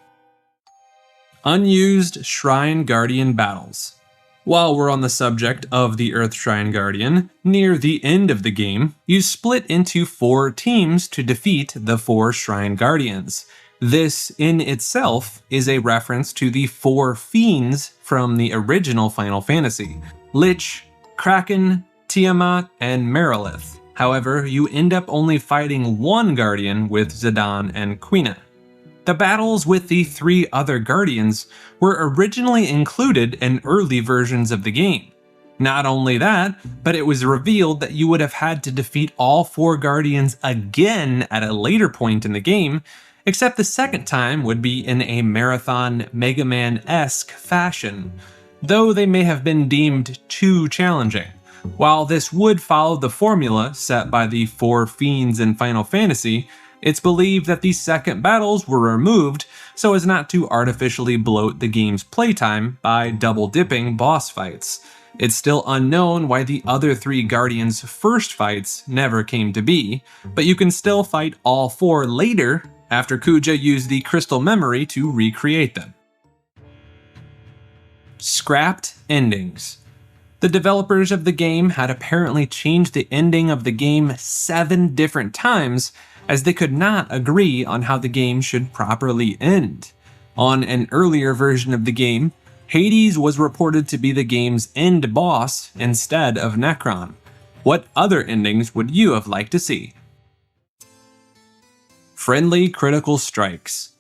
Unused Shrine Guardian battles. While we're on the subject of the Earth Shrine Guardian, near the end of the game, you split into 4 teams to defeat the 4 Shrine Guardians. This in itself is a reference to the 4 fiends from the original Final Fantasy: Lich, Kraken, Tiamat, and Merilith. However, you end up only fighting 1 Guardian with Zidane and Quina. The battles with the 3 other Guardians were originally included in early versions of the game. Not only that, but it was revealed that you would have had to defeat all 4 Guardians again at a later point in the game, except the second time would be in a marathon Mega Man-esque fashion, though they may have been deemed too challenging. While this would follow the formula set by the 4 fiends in Final Fantasy, it's believed that these second battles were removed so as not to artificially bloat the game's playtime by double-dipping boss fights. It's still unknown why the other 3 Guardians' first fights never came to be, but you can still fight all 4 later after Kuja used the crystal memory to recreate them. Scrapped endings. The developers of the game had apparently changed the ending of the game 7 different times, as they could not agree on how the game should properly end. On an earlier version of the game, Hades was reported to be the game's end boss instead of Necron. What other endings would you have liked to see? Friendly critical strikes.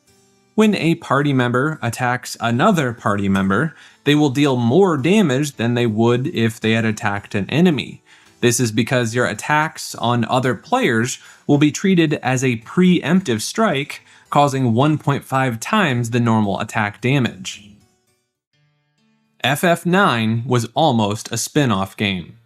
When a party member attacks another party member, they will deal more damage than they would if they had attacked an enemy. This is because your attacks on other players will be treated as a preemptive strike, causing 1.5 times the normal attack damage. FF9 was almost a spin-off game.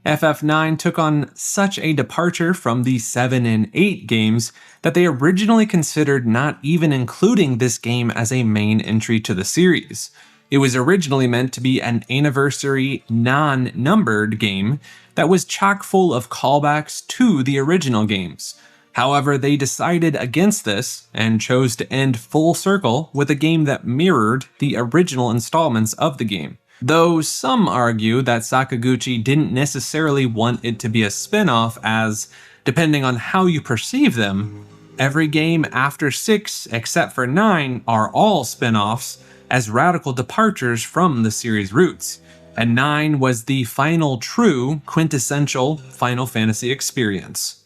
FF9 took on such a departure from the 7 and 8 games that they originally considered not even including this game as a main entry to the series. It was originally meant to be an anniversary, non-numbered game that was chock full of callbacks to the original games. However, they decided against this and chose to end full circle with a game that mirrored the original installments of the game. Though some argue that Sakaguchi didn't necessarily want it to be a spin-off, as, depending on how you perceive them, every game after 6 except for 9 are all spin-offs, as radical departures from the series' roots, and 9 was the final true, quintessential Final Fantasy experience.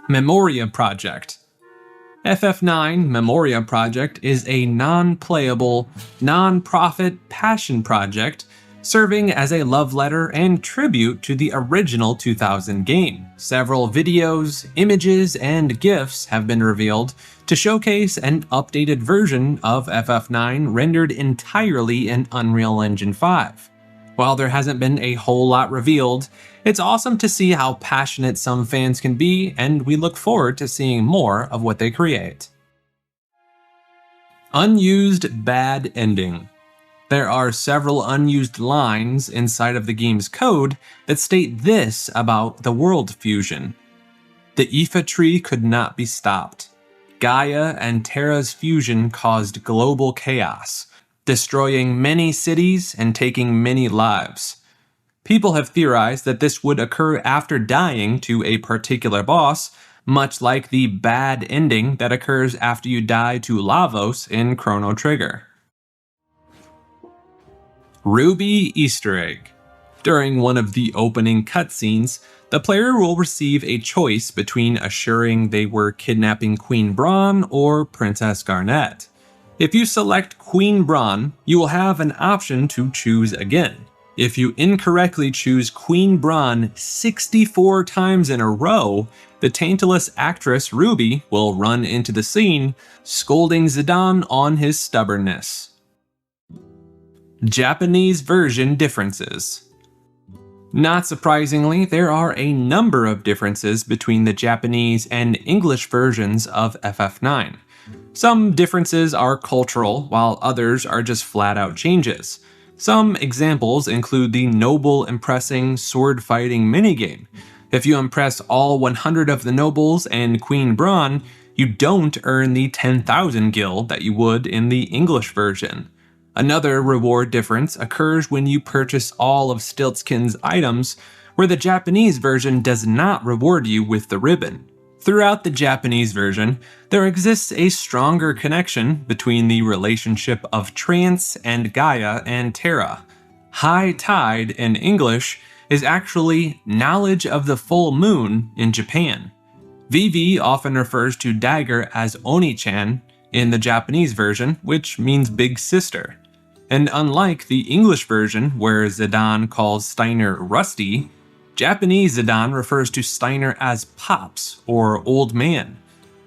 Memoria Project. FF9 Memoria Project is a non-playable, non-profit passion project serving as a love letter and tribute to the original 2000 game. Several videos, images, and GIFs have been revealed to showcase an updated version of FF9 rendered entirely in Unreal Engine 5. While there hasn't been a whole lot revealed, it's awesome to see how passionate some fans can be, and we look forward to seeing more of what they create. Unused bad ending. There are several unused lines inside of the game's code that state this about the world fusion. The Ifa tree could not be stopped. Gaia and Terra's fusion caused global chaos, destroying many cities and taking many lives. People have theorized that this would occur after dying to a particular boss, much like the bad ending that occurs after you die to Lavos in Chrono Trigger. Ruby Easter Egg. During one of the opening cutscenes, the player will receive a choice between assuring they were kidnapping Queen Braun or Princess Garnet. If you select Queen Braun, you will have an option to choose again. If you incorrectly choose Queen Braun 64 times in a row, the taintless actress Ruby will run into the scene, scolding Zidane on his stubbornness. Japanese version differences. Not surprisingly, there are a number of differences between the Japanese and English versions of FF9. Some differences are cultural, while others are just flat-out changes. Some examples include the noble impressing sword fighting minigame. If you impress all 100 of the nobles and Queen Braun, you don't earn the 10,000 gil that you would in the English version. Another reward difference occurs when you purchase all of Stiltskin's items, where the Japanese version does not reward you with the ribbon. Throughout the Japanese version, there exists a stronger connection between the relationship of Trance and Gaia and Terra. High tide in English is actually knowledge of the full moon in Japan. VV often refers to Dagger as Oni-chan in the Japanese version, which means big sister. And unlike the English version, where Zidane calls Steiner Rusty, Japanese Zidane refers to Steiner as Pops, or Old Man.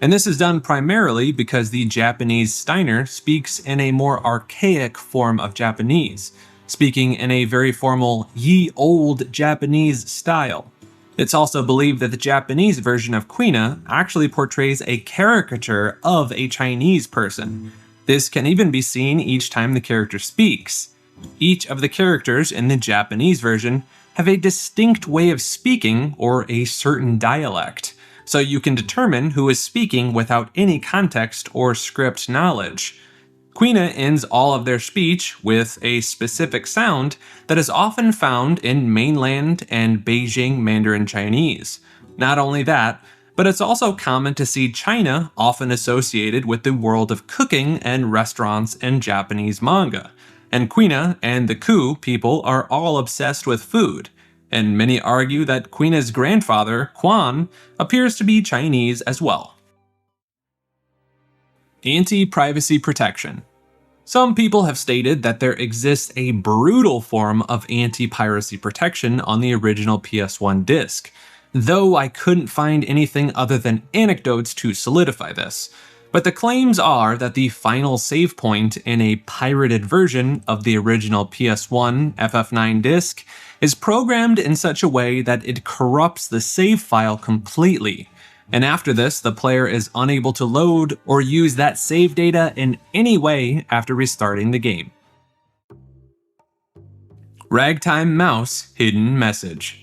And this is done primarily because the Japanese Steiner speaks in a more archaic form of Japanese, speaking in a very formal ye old Japanese style. It's also believed that the Japanese version of Quina actually portrays a caricature of a Chinese person. This can even be seen each time the character speaks. Each of the characters in the Japanese version have a distinct way of speaking or a certain dialect, so you can determine who is speaking without any context or script knowledge. Quina ends all of their speech with a specific sound that is often found in mainland and Beijing Mandarin Chinese. Not only that, but it's also common to see China often associated with the world of cooking and restaurants and Japanese manga. And Quina and the Ku people are all obsessed with food, and many argue that Quina's grandfather, Quan, appears to be Chinese as well. Anti-privacy protection. Some people have stated that there exists a brutal form of anti-piracy protection on the original PS1 disc, though I couldn't find anything other than anecdotes to solidify this. But the claims are that the final save point in a pirated version of the original PS1 FF9 disc is programmed in such a way that it corrupts the save file completely. And after this, the player is unable to load or use that save data in any way after restarting the game. Ragtime Mouse Hidden Message.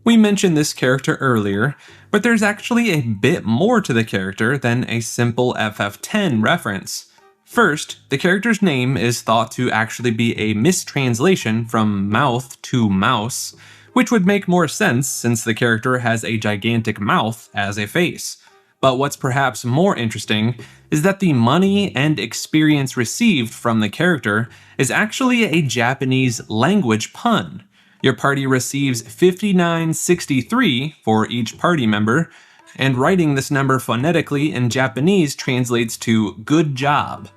We mentioned this character earlier, but there's actually a bit more to the character than a simple FF10 reference. First, the character's name is thought to actually be a mistranslation from mouth to mouse, which would make more sense since the character has a gigantic mouth as a face. But what's perhaps more interesting is that the money and experience received from the character is actually a Japanese language pun. Your party receives 5963 for each party member, and writing this number phonetically in Japanese translates to good job.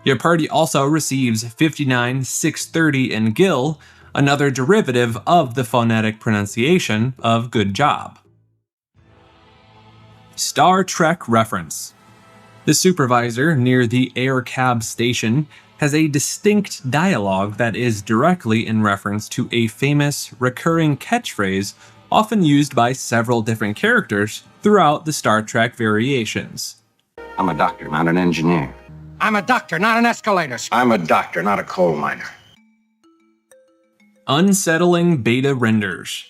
Your party also receives 59,630 in gil, another derivative of the phonetic pronunciation of good job. Star Trek reference. The supervisor near the air cab station has a distinct dialogue that is directly in reference to a famous recurring catchphrase often used by several different characters throughout the Star Trek variations.
I'm a doctor, not an engineer.
I'm a doctor, not an escalator.
I'm a doctor, not a coal miner.
Unsettling beta renders.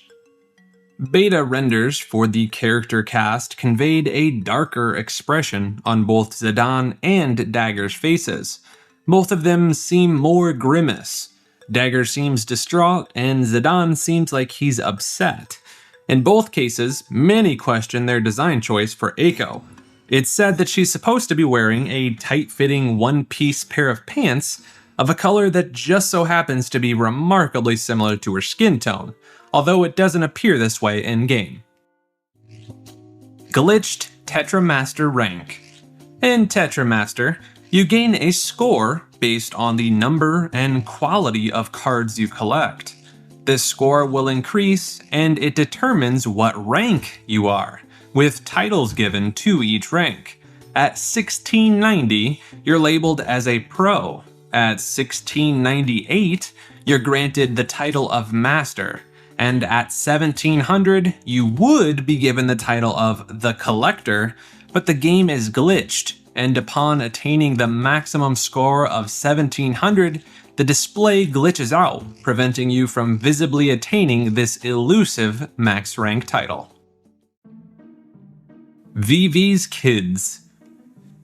Beta renders for the character cast conveyed a darker expression on both Zidane and Dagger's faces. Both of them seem more grimace. Dagger seems distraught, and Zidane seems like he's upset. In both cases, many question their design choice for Eiko. It's said that she's supposed to be wearing a tight-fitting one-piece pair of pants of a color that just so happens to be remarkably similar to her skin tone, although it doesn't appear this way in-game. Glitched Tetramaster rank. In Tetramaster, you gain a score based on the number and quality of cards you collect. This score will increase, and it determines what rank you are, with titles given to each rank. At 1690, you're labeled as a pro. At 1698, you're granted the title of master. And at 1700, you would be given the title of the collector, but the game is glitched, and upon attaining the maximum score of 1700, the display glitches out, preventing you from visibly attaining this elusive max rank title. Vivi's kids.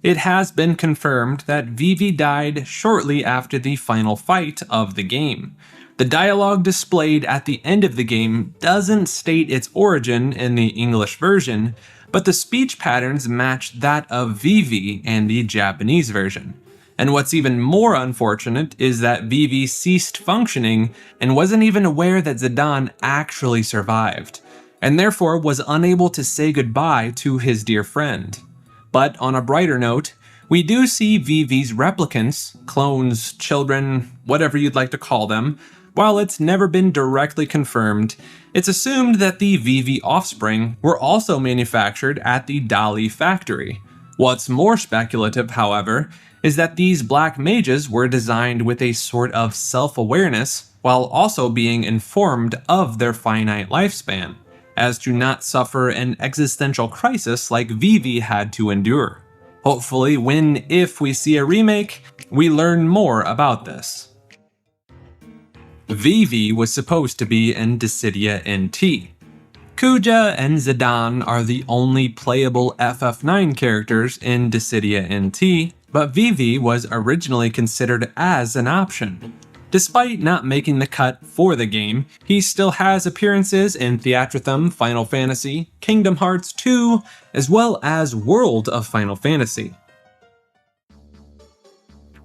It has been confirmed that Vivi died shortly after the final fight of the game. The dialogue displayed at the end of the game doesn't state its origin in the English version, but the speech patterns match that of Vivi in the Japanese version. And what's even more unfortunate is that Vivi ceased functioning and wasn't even aware that Zidane actually survived, and therefore was unable to say goodbye to his dear friend. But on a brighter note, we do see Vivi's replicants, clones, children, whatever you'd like to call them. While it's never been directly confirmed, it's assumed that the Vivi offspring were also manufactured at the Dali factory. What's more speculative, however, is that these black mages were designed with a sort of self-awareness while also being informed of their finite lifespan, as to not suffer an existential crisis like Vivi had to endure. Hopefully, if we see a remake, we learn more about this. Vivi was supposed to be in Dissidia NT. Kuja and Zidane are the only playable FF9 characters in Dissidia NT, but Vivi was originally considered as an option. Despite not making the cut for the game, he still has appearances in Theatrhythm Final Fantasy, Kingdom Hearts 2, as well as World of Final Fantasy.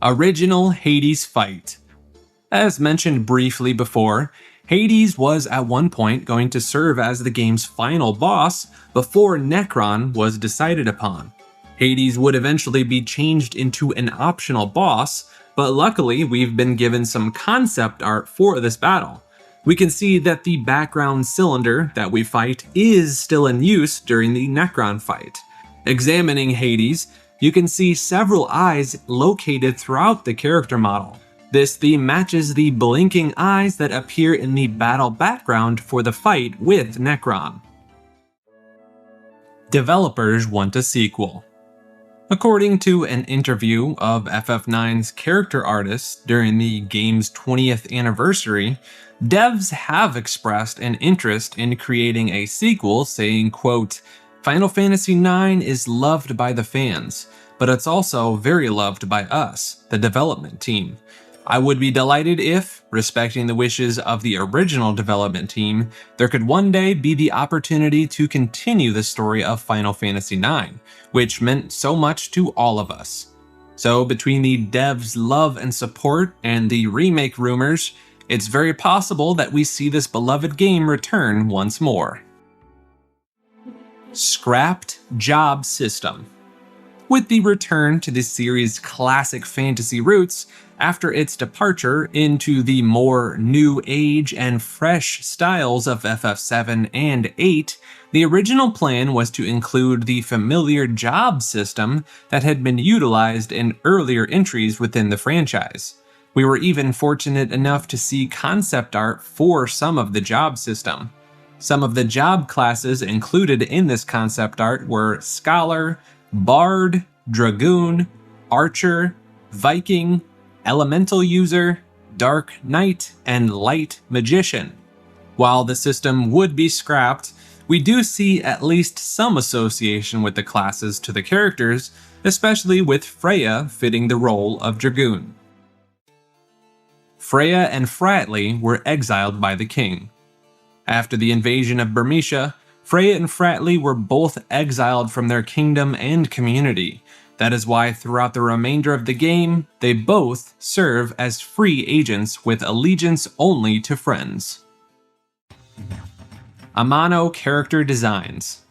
Original Hades fight. As mentioned briefly before, Hades was at one point going to serve as the game's final boss before Necron was decided upon. Hades would eventually be changed into an optional boss, but luckily we've been given some concept art for this battle. We can see that the background cylinder that we fight is still in use during the Necron fight. Examining Hades, you can see several eyes located throughout the character model. This theme matches the blinking eyes that appear in the battle background for the fight with Necron. Developers want a sequel. According to an interview of FF9's character artists during the game's 20th anniversary, devs have expressed an interest in creating a sequel, saying, quote, "Final Fantasy IX is loved by the fans, but it's also very loved by us, the development team. I would be delighted if, respecting the wishes of the original development team, there could one day be the opportunity to continue the story of Final Fantasy IX, which meant so much to all of us." So between the devs' love and support and the remake rumors, it's very possible that we see this beloved game return once more. Scrapped job system. With the return to the series' classic fantasy roots, after its departure into the more new age and fresh styles of FF7 and 8, the original plan was to include the familiar job system that had been utilized in earlier entries within the franchise. We were even fortunate enough to see concept art for some of the job system. Some of the job classes included in this concept art were Scholar, Bard, Dragoon, Archer, Viking, Elemental User, Dark Knight, and Light Magician. While the system would be scrapped, we do see at least some association with the classes to the characters, especially with Freya fitting the role of Dragoon. Freya and Fratley were exiled by the king. After the invasion of Burmecia, Freya and Fratley were both exiled from their kingdom and community. That is why throughout the remainder of the game, they both serve as free agents with allegiance only to friends. Amano character designs.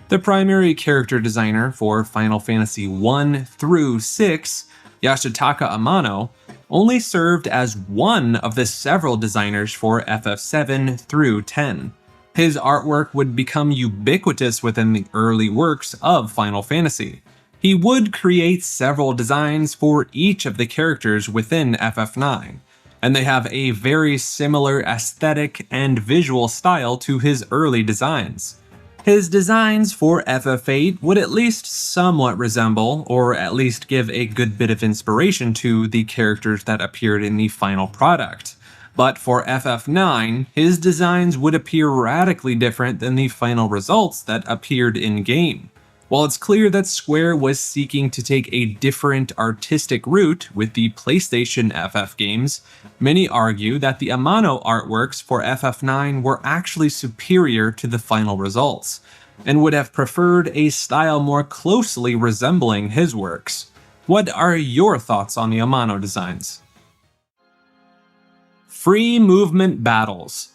The primary character designer for Final Fantasy I through VI, Yashitaka Amano, only served as one of the several designers for FF7 through 10. His artwork would become ubiquitous within the early works of Final Fantasy. He would create several designs for each of the characters within FF9, and they have a very similar aesthetic and visual style to his early designs. His designs for FF8 would at least somewhat resemble, or at least give a good bit of inspiration to, the characters that appeared in the final product. But for FF9, his designs would appear radically different than the final results that appeared in-game. While it's clear that Square was seeking to take a different artistic route with the PlayStation FF games, many argue that the Amano artworks for FF9 were actually superior to the final results, and would have preferred a style more closely resembling his works. What are your thoughts on the Amano designs? Free movement battles.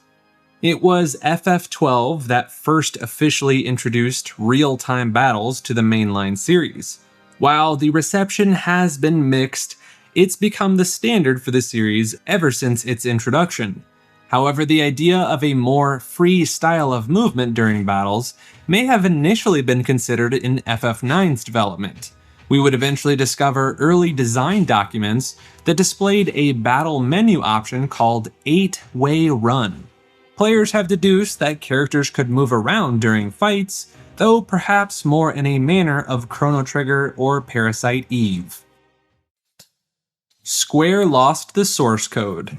It was FF12 that first officially introduced real-time battles to the mainline series. While the reception has been mixed, it's become the standard for the series ever since its introduction. However, the idea of a more free style of movement during battles may have initially been considered in FF9's development. We would eventually discover early design documents that displayed a battle menu option called 8-Way Run. Players have deduced that characters could move around during fights, though perhaps more in a manner of Chrono Trigger or Parasite Eve. Square lost the source code.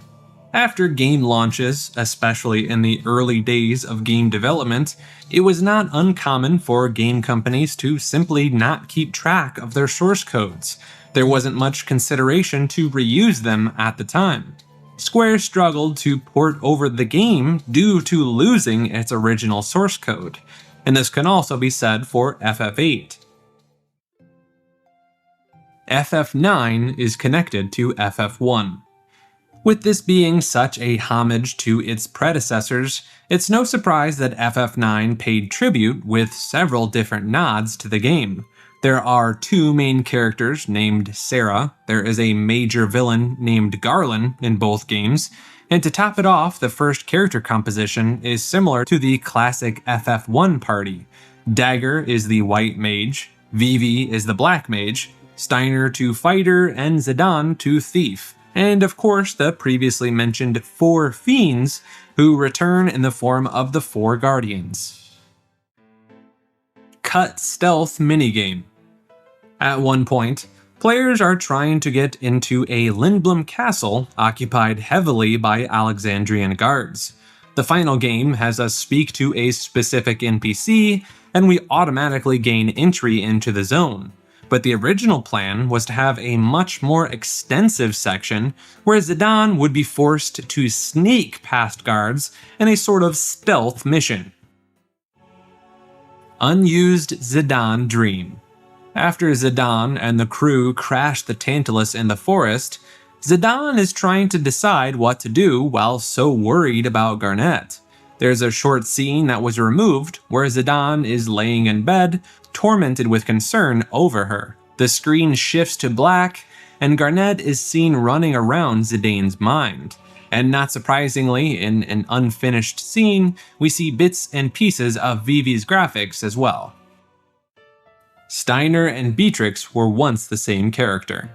After game launches, especially in the early days of game development, it was not uncommon for game companies to simply not keep track of their source codes. There wasn't much consideration to reuse them at the time. Square struggled to port over the game due to losing its original source code, and this can also be said for FF8. FF9 is connected to FF1. With this being such a homage to its predecessors, it's no surprise that FF9 paid tribute with several different nods to the game. There are two main characters named Sarah, there is a major villain named Garland in both games, and to top it off, the first character composition is similar to the classic FF1 party. Dagger is the white mage, Vivi is the black mage, Steiner to fighter, and Zidane to thief. And of course, the previously mentioned 4 fiends, who return in the form of the 4 guardians. Cut stealth minigame. At one point, players are trying to get into a Lindblom castle occupied heavily by Alexandrian guards. The final game has us speak to a specific NPC, and we automatically gain entry into the zone. But the original plan was to have a much more extensive section where Zidane would be forced to sneak past guards in a sort of stealth mission. Unused Zidane dream. After Zidane and the crew crash the Tantalus in the forest, Zidane is trying to decide what to do while so worried about Garnet. There's a short scene that was removed where Zidane is laying in bed, tormented with concern over her. The screen shifts to black, and Garnet is seen running around Zidane's mind. And not surprisingly, in an unfinished scene, we see bits and pieces of Vivi's graphics as well. Steiner and Beatrix were once the same character.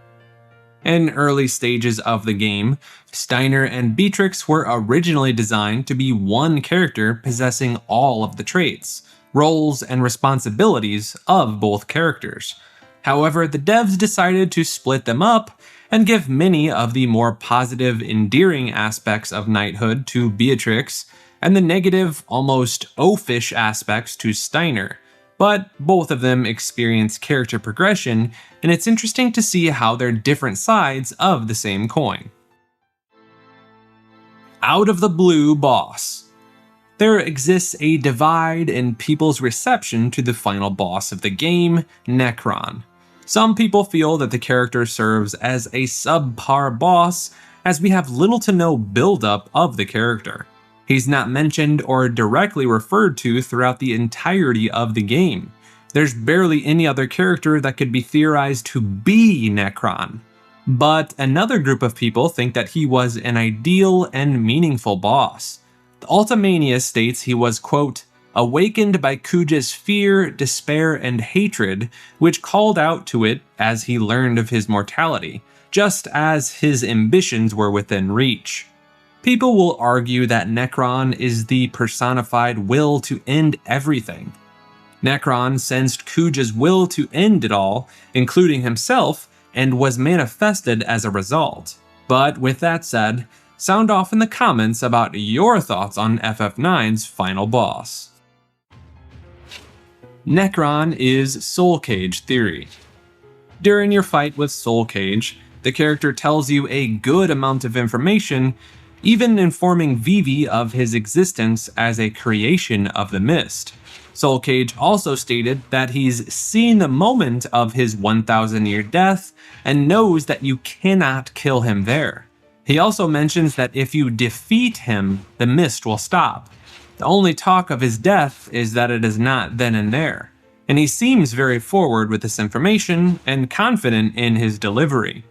In early stages of the game, Steiner and Beatrix were originally designed to be one character possessing all of the traits, roles, and responsibilities of both characters. However, the devs decided to split them up and give many of the more positive, endearing aspects of knighthood to Beatrix, and the negative, almost oafish aspects to Steiner. But both of them experience character progression, and it's interesting to see how they're different sides of the same coin. Out of the blue boss. There exists a divide in people's reception to the final boss of the game, Necron. Some people feel that the character serves as a subpar boss, as we have little to no build-up of the character. He's not mentioned or directly referred to throughout the entirety of the game. There's barely any other character that could be theorized to be Necron. But another group of people think that he was an ideal and meaningful boss. The Ultimania states he was, quote, awakened by Kuja's fear, despair, and hatred, which called out to it as he learned of his mortality, just as his ambitions were within reach. People will argue that Necron is the personified will to end everything, Necron sensed Kuja's will to end it all, including himself, and was manifested as a result. But with that said, sound off in the comments about your thoughts on FF9's final boss. Necron is Soul Cage theory. During your fight with Soul Cage, the character tells you a good amount of information, even informing Vivi of his existence as a creation of the mist. Soul Cage also stated that he's seen the moment of his 1,000-year death and knows that you cannot kill him there. He also mentions that if you defeat him, the mist will stop. The only talk of his death is that it is not then and there, and he seems very forward with this information and confident in his delivery.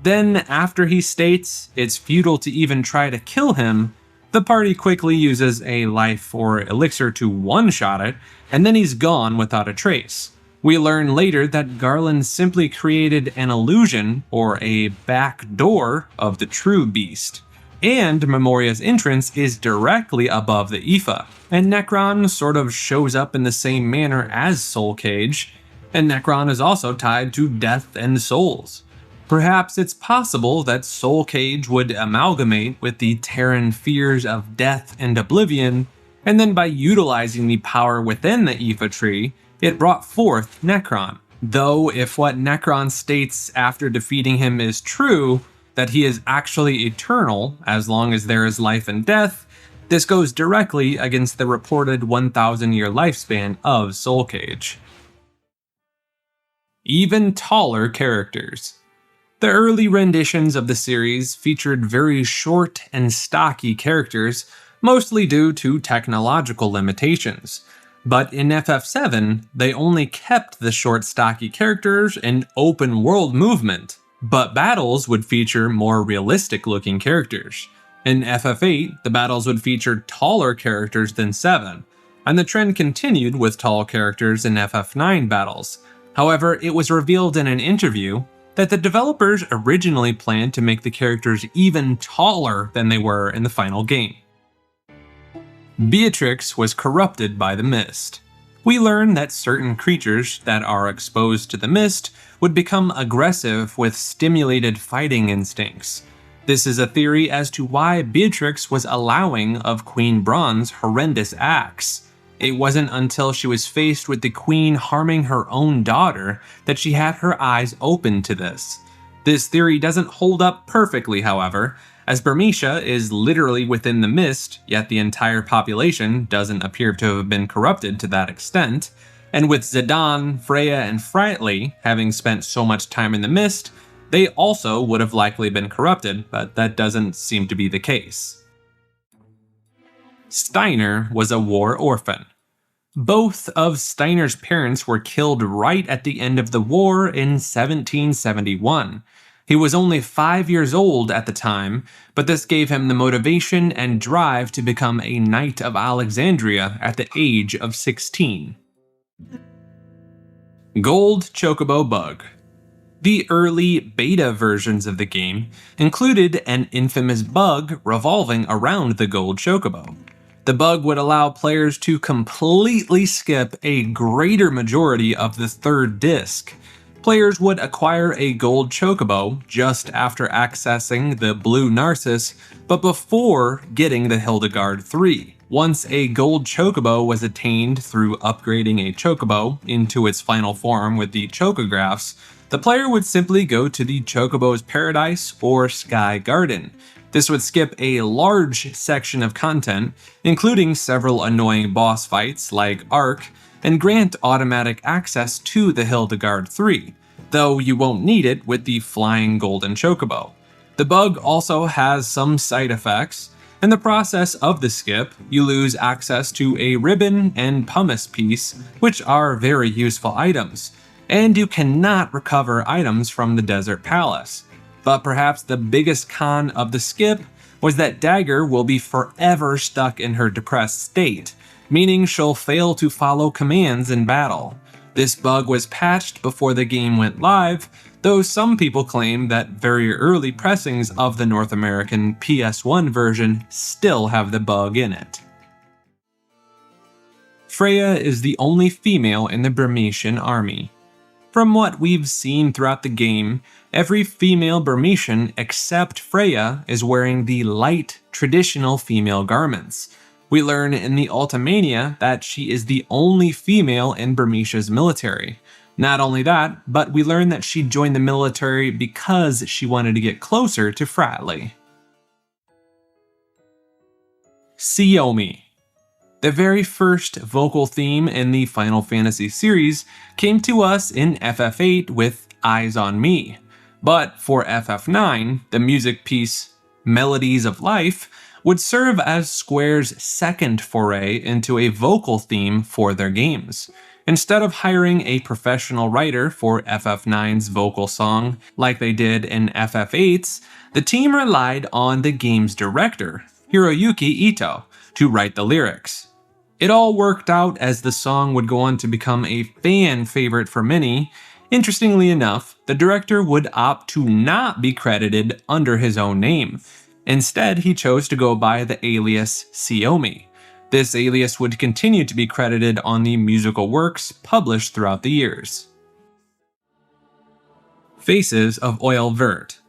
Then, after he states it's futile to even try to kill him, the party quickly uses a life or elixir to one-shot it, and then he's gone without a trace. We learn later that Garland simply created an illusion, or a back door, of the true beast. And Memoria's entrance is directly above the Aoife, and Necron sort of shows up in the same manner as Soul Cage, and Necron is also tied to death and souls. Perhaps it's possible that Soul Cage would amalgamate with the Terran fears of death and oblivion, and then by utilizing the power within the Aoife tree, it brought forth Necron. Though if what Necron states after defeating him is true, that he is actually eternal as long as there is life and death, this goes directly against the reported 1,000-year lifespan of Soul Cage. Even taller characters. The early renditions of the series featured very short and stocky characters, mostly due to technological limitations. But in FF7, they only kept the short stocky characters and open world movement, but battles would feature more realistic looking characters. In FF8, the battles would feature taller characters than 7, and the trend continued with tall characters in FF9 battles. However, it was revealed in an interview that the developers originally planned to make the characters even taller than they were in the final game. Beatrix was corrupted by the mist. We learn that certain creatures that are exposed to the mist would become aggressive with stimulated fighting instincts. This is a theory as to why Beatrix was allowing of Queen Bronn's horrendous acts. It wasn't until she was faced with the Queen harming her own daughter that she had her eyes open to this. This theory doesn't hold up perfectly, however, as Burmecia is literally within the mist, yet the entire population doesn't appear to have been corrupted to that extent, and with Zidane, Freya, and Frightly having spent so much time in the mist, they also would have likely been corrupted, but that doesn't seem to be the case. Steiner was a war orphan. Both of Steiner's parents were killed right at the end of the war in 1771. He was only 5 years old at the time, but this gave him the motivation and drive to become a Knight of Alexandria at the age of 16. Gold Chocobo Bug. The early beta versions of the game included an infamous bug revolving around the Gold Chocobo. The bug would allow players to completely skip a greater majority of the third disc. Players would acquire a gold chocobo just after accessing the blue Narcissus, but before getting the Hildegard 3. Once a gold chocobo was attained through upgrading a chocobo into its final form with the chocographs, the player would simply go to the Chocobo's Paradise or Sky Garden. This would skip a large section of content, including several annoying boss fights like Ark, and grant automatic access to the Hildegard 3, though you won't need it with the Flying Golden Chocobo. The bug also has some side effects. In the process of the skip, you lose access to a ribbon and pumice piece, which are very useful items, and you cannot recover items from the Desert Palace. But perhaps the biggest con of the skip was that Dagger will be forever stuck in her depressed state, meaning she'll fail to follow commands in battle. This bug was patched before the game went live, though some people claim that very early pressings of the North American PS1 version still have the bug in it. Freya is the only female in the Burmesian army. From what we've seen throughout the game, every female Burmesian except Freya is wearing the light, traditional female garments. We learn in the Ultimania that she is the only female in Burmesia's military. Not only that, but we learn that she joined the military because she wanted to get closer to Fratly. Xiaomi. The very first vocal theme in the Final Fantasy series came to us in FF8 with Eyes on Me. But for FF9, the music piece Melodies of Life would serve as Square's second foray into a vocal theme for their games. Instead of hiring a professional writer for FF9's vocal song like they did in FF8's, the team relied on the game's director, Hiroyuki Ito, to write the lyrics. It all worked out as the song would go on to become a fan favorite for many. Interestingly enough, the director would opt to not be credited under his own name. Instead, he chose to go by the alias Xiaomi. This alias would continue to be credited on the musical works published throughout the years. Faces of Oil Vert.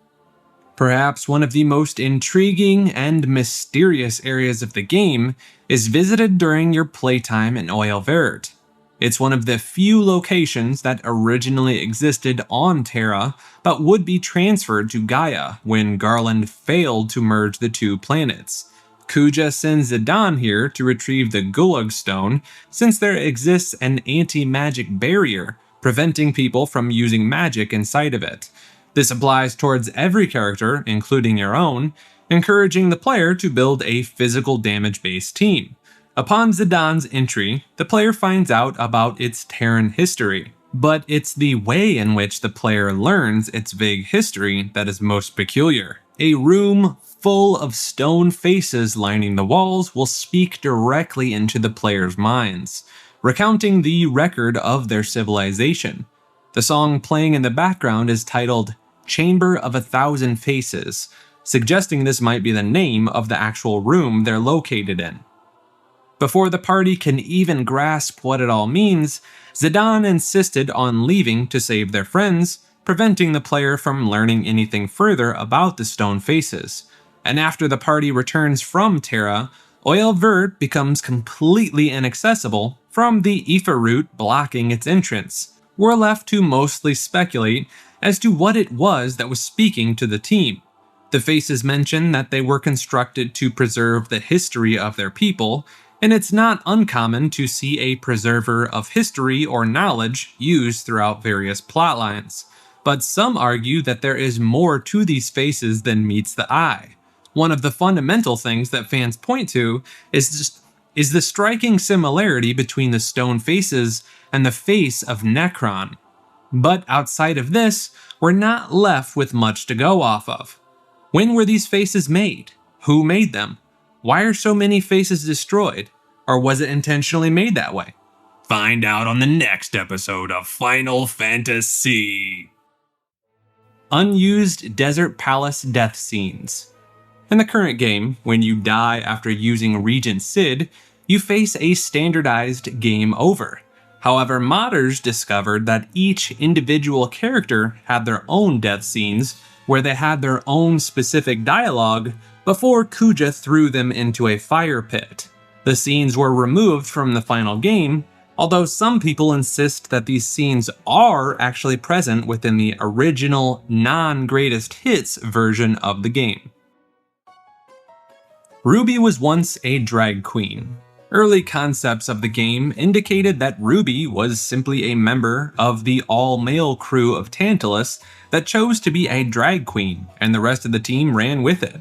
Perhaps one of the most intriguing and mysterious areas of the game is visited during your playtime in Oil Vert. It's one of the few locations that originally existed on Terra, but would be transferred to Gaia when Garland failed to merge the two planets. Kuja sends Zidane here to retrieve the Gulag Stone, since there exists an anti-magic barrier preventing people from using magic inside of it. This applies towards every character, including your own, encouraging the player to build a physical damage-based team. Upon Zidane's entry, the player finds out about its Terran history, but it's the way in which the player learns its vague history that is most peculiar. A room full of stone faces lining the walls will speak directly into the player's minds, recounting the record of their civilization. The song playing in the background is titled Chamber of 1,000 Faces, suggesting this might be the name of the actual room they're located in. Before the party can even grasp what it all means, Zidane insisted on leaving to save their friends, preventing the player from learning anything further about the stone faces. And after the party returns from Terra, Oil Vert becomes completely inaccessible from the Aoife route blocking its entrance. We're left to mostly speculate as to what it was that was speaking to the team. The faces mention that they were constructed to preserve the history of their people, and it's not uncommon to see a preserver of history or knowledge used throughout various plotlines. But some argue that there is more to these faces than meets the eye. One of the fundamental things that fans point to is the striking similarity between the stone faces and the face of Necron. But outside of this, we're not left with much to go off of. When were these faces made? Who made them? Why are so many faces destroyed? Or was it intentionally made that way? Find out on the next episode of Final Fantasy. Unused Desert Palace death scenes. In the current game, when you die after using Regent Sid, you face a standardized game over. However, modders discovered that each individual character had their own death scenes, where they had their own specific dialogue before Kuja threw them into a fire pit. The scenes were removed from the final game, although some people insist that these scenes are actually present within the original non-greatest hits version of the game. Ruby was once a drag queen. Early concepts of the game indicated that Ruby was simply a member of the all-male crew of Tantalus that chose to be a drag queen, and the rest of the team ran with it.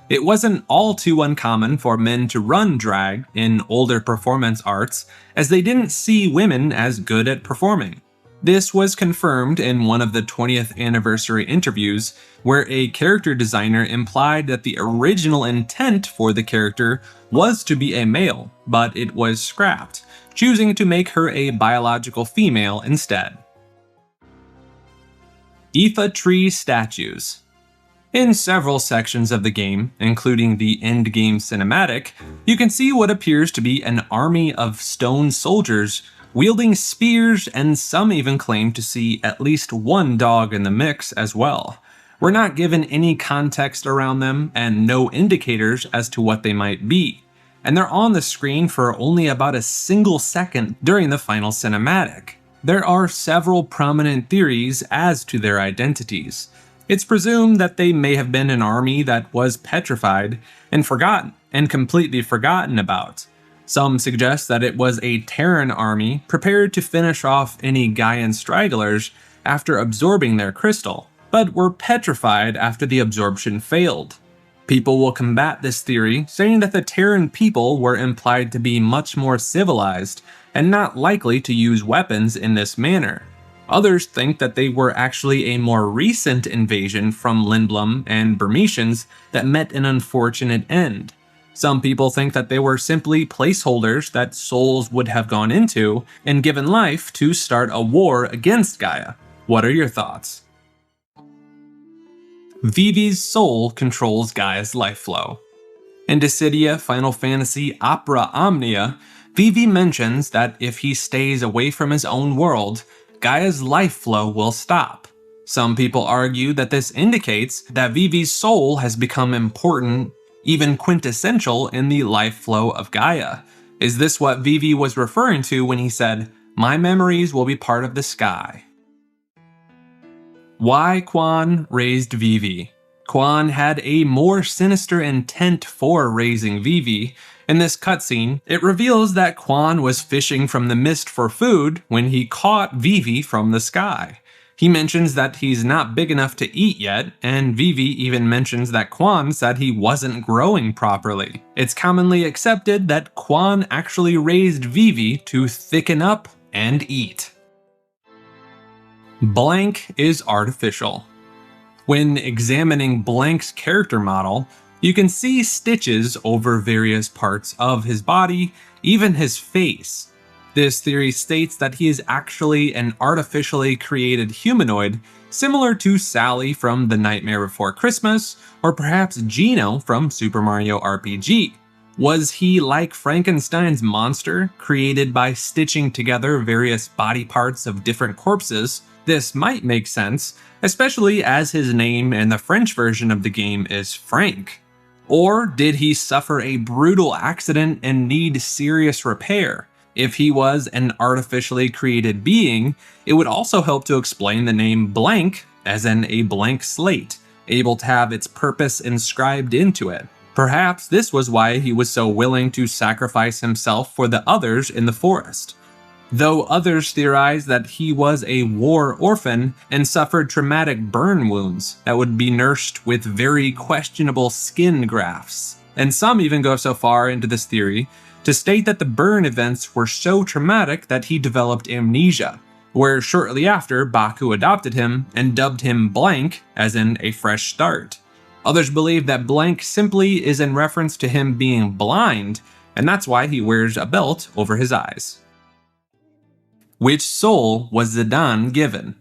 It wasn't all too uncommon for men to run drag in older performance arts, as they didn't see women as good at performing. This was confirmed in one of the 20th anniversary interviews, where a character designer implied that the original intent for the character was to be a male, but it was scrapped, choosing to make her a biological female instead. Aoife tree statues. In several sections of the game, including the endgame cinematic, you can see what appears to be an army of stone soldiers wielding spears, and some even claim to see at least one dog in the mix as well. We're not given any context around them and no indicators as to what they might be, and they're on the screen for only about a single second during the final cinematic. There are several prominent theories as to their identities. It's presumed that they may have been an army that was petrified and forgotten, and completely forgotten about. Some suggest that it was a Terran army prepared to finish off any Gaian stragglers after absorbing their crystal, but were petrified after the absorption failed. People will combat this theory, saying that the Terran people were implied to be much more civilized and not likely to use weapons in this manner. Others think that they were actually a more recent invasion from Lindblum and Burmesians that met an unfortunate end. Some people think that they were simply placeholders that souls would have gone into and given life to start a war against Gaia. What are your thoughts? Vivi's soul controls Gaia's life flow. In Dissidia Final Fantasy Opera Omnia, Vivi mentions that if he stays away from his own world, Gaia's life flow will stop. Some people argue that this indicates that Vivi's soul has become important, even quintessential in the life flow of Gaia. Is this what Vivi was referring to when he said, "My memories will be part of the sky"? Why Quan raised Vivi? Quan had a more sinister intent for raising Vivi. In this cutscene, it reveals that Quan was fishing from the mist for food when he caught Vivi from the sky. He mentions that he's not big enough to eat yet, and Vivi even mentions that Quan said he wasn't growing properly. It's commonly accepted that Quan actually raised Vivi to thicken up and eat. Blank is artificial. When examining Blank's character model, you can see stitches over various parts of his body, even his face. This theory states that he is actually an artificially created humanoid, similar to Sally from The Nightmare Before Christmas, or perhaps Gino from Super Mario RPG. Was he like Frankenstein's monster, created by stitching together various body parts of different corpses? This might make sense, especially as his name in the French version of the game is Frank. Or did he suffer a brutal accident and need serious repair? If he was an artificially created being, it would also help to explain the name Blank, as in a blank slate, able to have its purpose inscribed into it. Perhaps this was why he was so willing to sacrifice himself for the others in the forest. Though others theorize that he was a war orphan and suffered traumatic burn wounds that would be nursed with very questionable skin grafts. And some even go so far into this theory to state that the burn events were so traumatic that he developed amnesia, where shortly after Baku adopted him and dubbed him Blank, as in a fresh start. Others believe that Blank simply is in reference to him being blind, and that's why he wears a belt over his eyes. Which soul was Zidane given?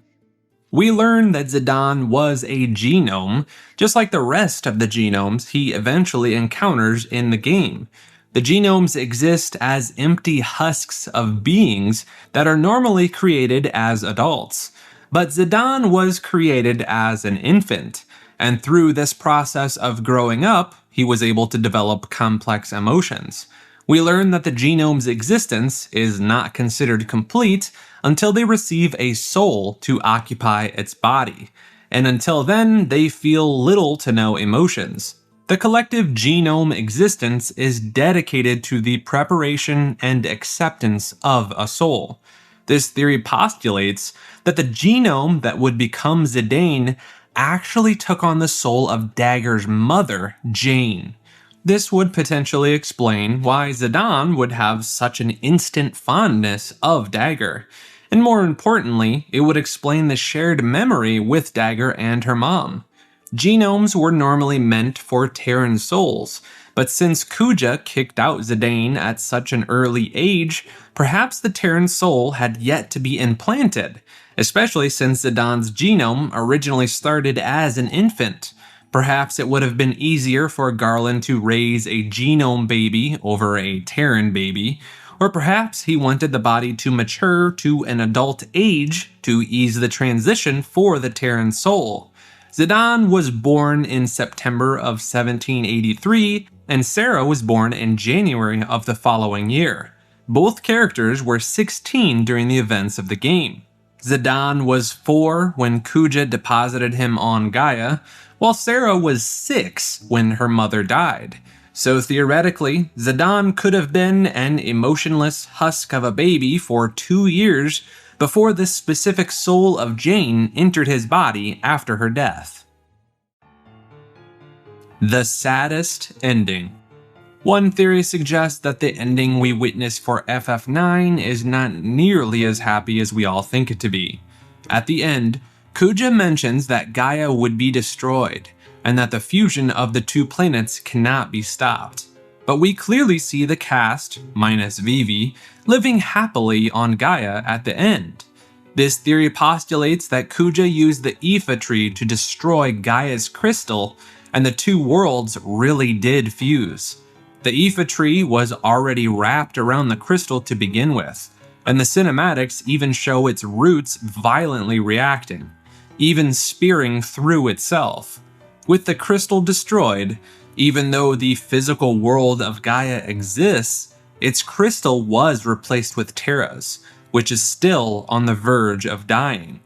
We learn that Zidane was a genome, just like the rest of the genomes he eventually encounters in the game. The genomes exist as empty husks of beings that are normally created as adults. But Zidane was created as an infant, and through this process of growing up, he was able to develop complex emotions. We learn that the genome's existence is not considered complete until they receive a soul to occupy its body, and until then they feel little to no emotions. The collective genome existence is dedicated to the preparation and acceptance of a soul. This theory postulates that the genome that would become Zidane actually took on the soul of Dagger's mother, Jane. This would potentially explain why Zidane would have such an instant fondness of Dagger. And more importantly, it would explain the shared memory with Dagger and her mom. Genomes were normally meant for Terran souls, but since Kuja kicked out Zidane at such an early age, perhaps the Terran soul had yet to be implanted, especially since Zidane's genome originally started as an infant. Perhaps it would have been easier for Garland to raise a genome baby over a Terran baby, or perhaps he wanted the body to mature to an adult age to ease the transition for the Terran soul. Zidane was born in September of 1783, and Sarah was born in January of the following year. Both characters were 16 during the events of the game. Zidane was 4 when Kuja deposited him on Gaia, while Sarah was 6 when her mother died. So theoretically, Zidane could have been an emotionless husk of a baby for 2 years before the specific soul of Jane entered his body after her death. The saddest ending. One theory suggests that the ending we witness for FF9 is not nearly as happy as we all think it to be. At the end, Kuja mentions that Gaia would be destroyed, and that the fusion of the 2 planets cannot be stopped. But we clearly see the cast, minus Vivi, living happily on Gaia at the end. This theory postulates that Kuja used the Aoife tree to destroy Gaia's crystal, and the 2 worlds really did fuse. The Aoife tree was already wrapped around the crystal to begin with, and the cinematics even show its roots violently reacting, even spearing through itself. With the crystal destroyed, even though the physical world of Gaia exists, its crystal was replaced with Terra's, which is still on the verge of dying.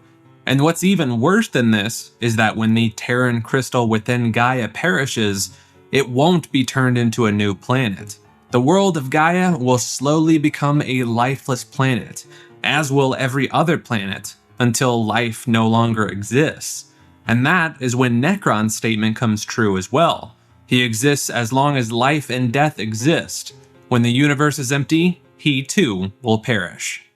And what's even worse than this is that when the Terran crystal within Gaia perishes, it won't be turned into a new planet. The world of Gaia will slowly become a lifeless planet, as will every other planet, until life no longer exists. And that is when Necron's statement comes true as well. He exists as long as life and death exist. When the universe is empty, he too will perish.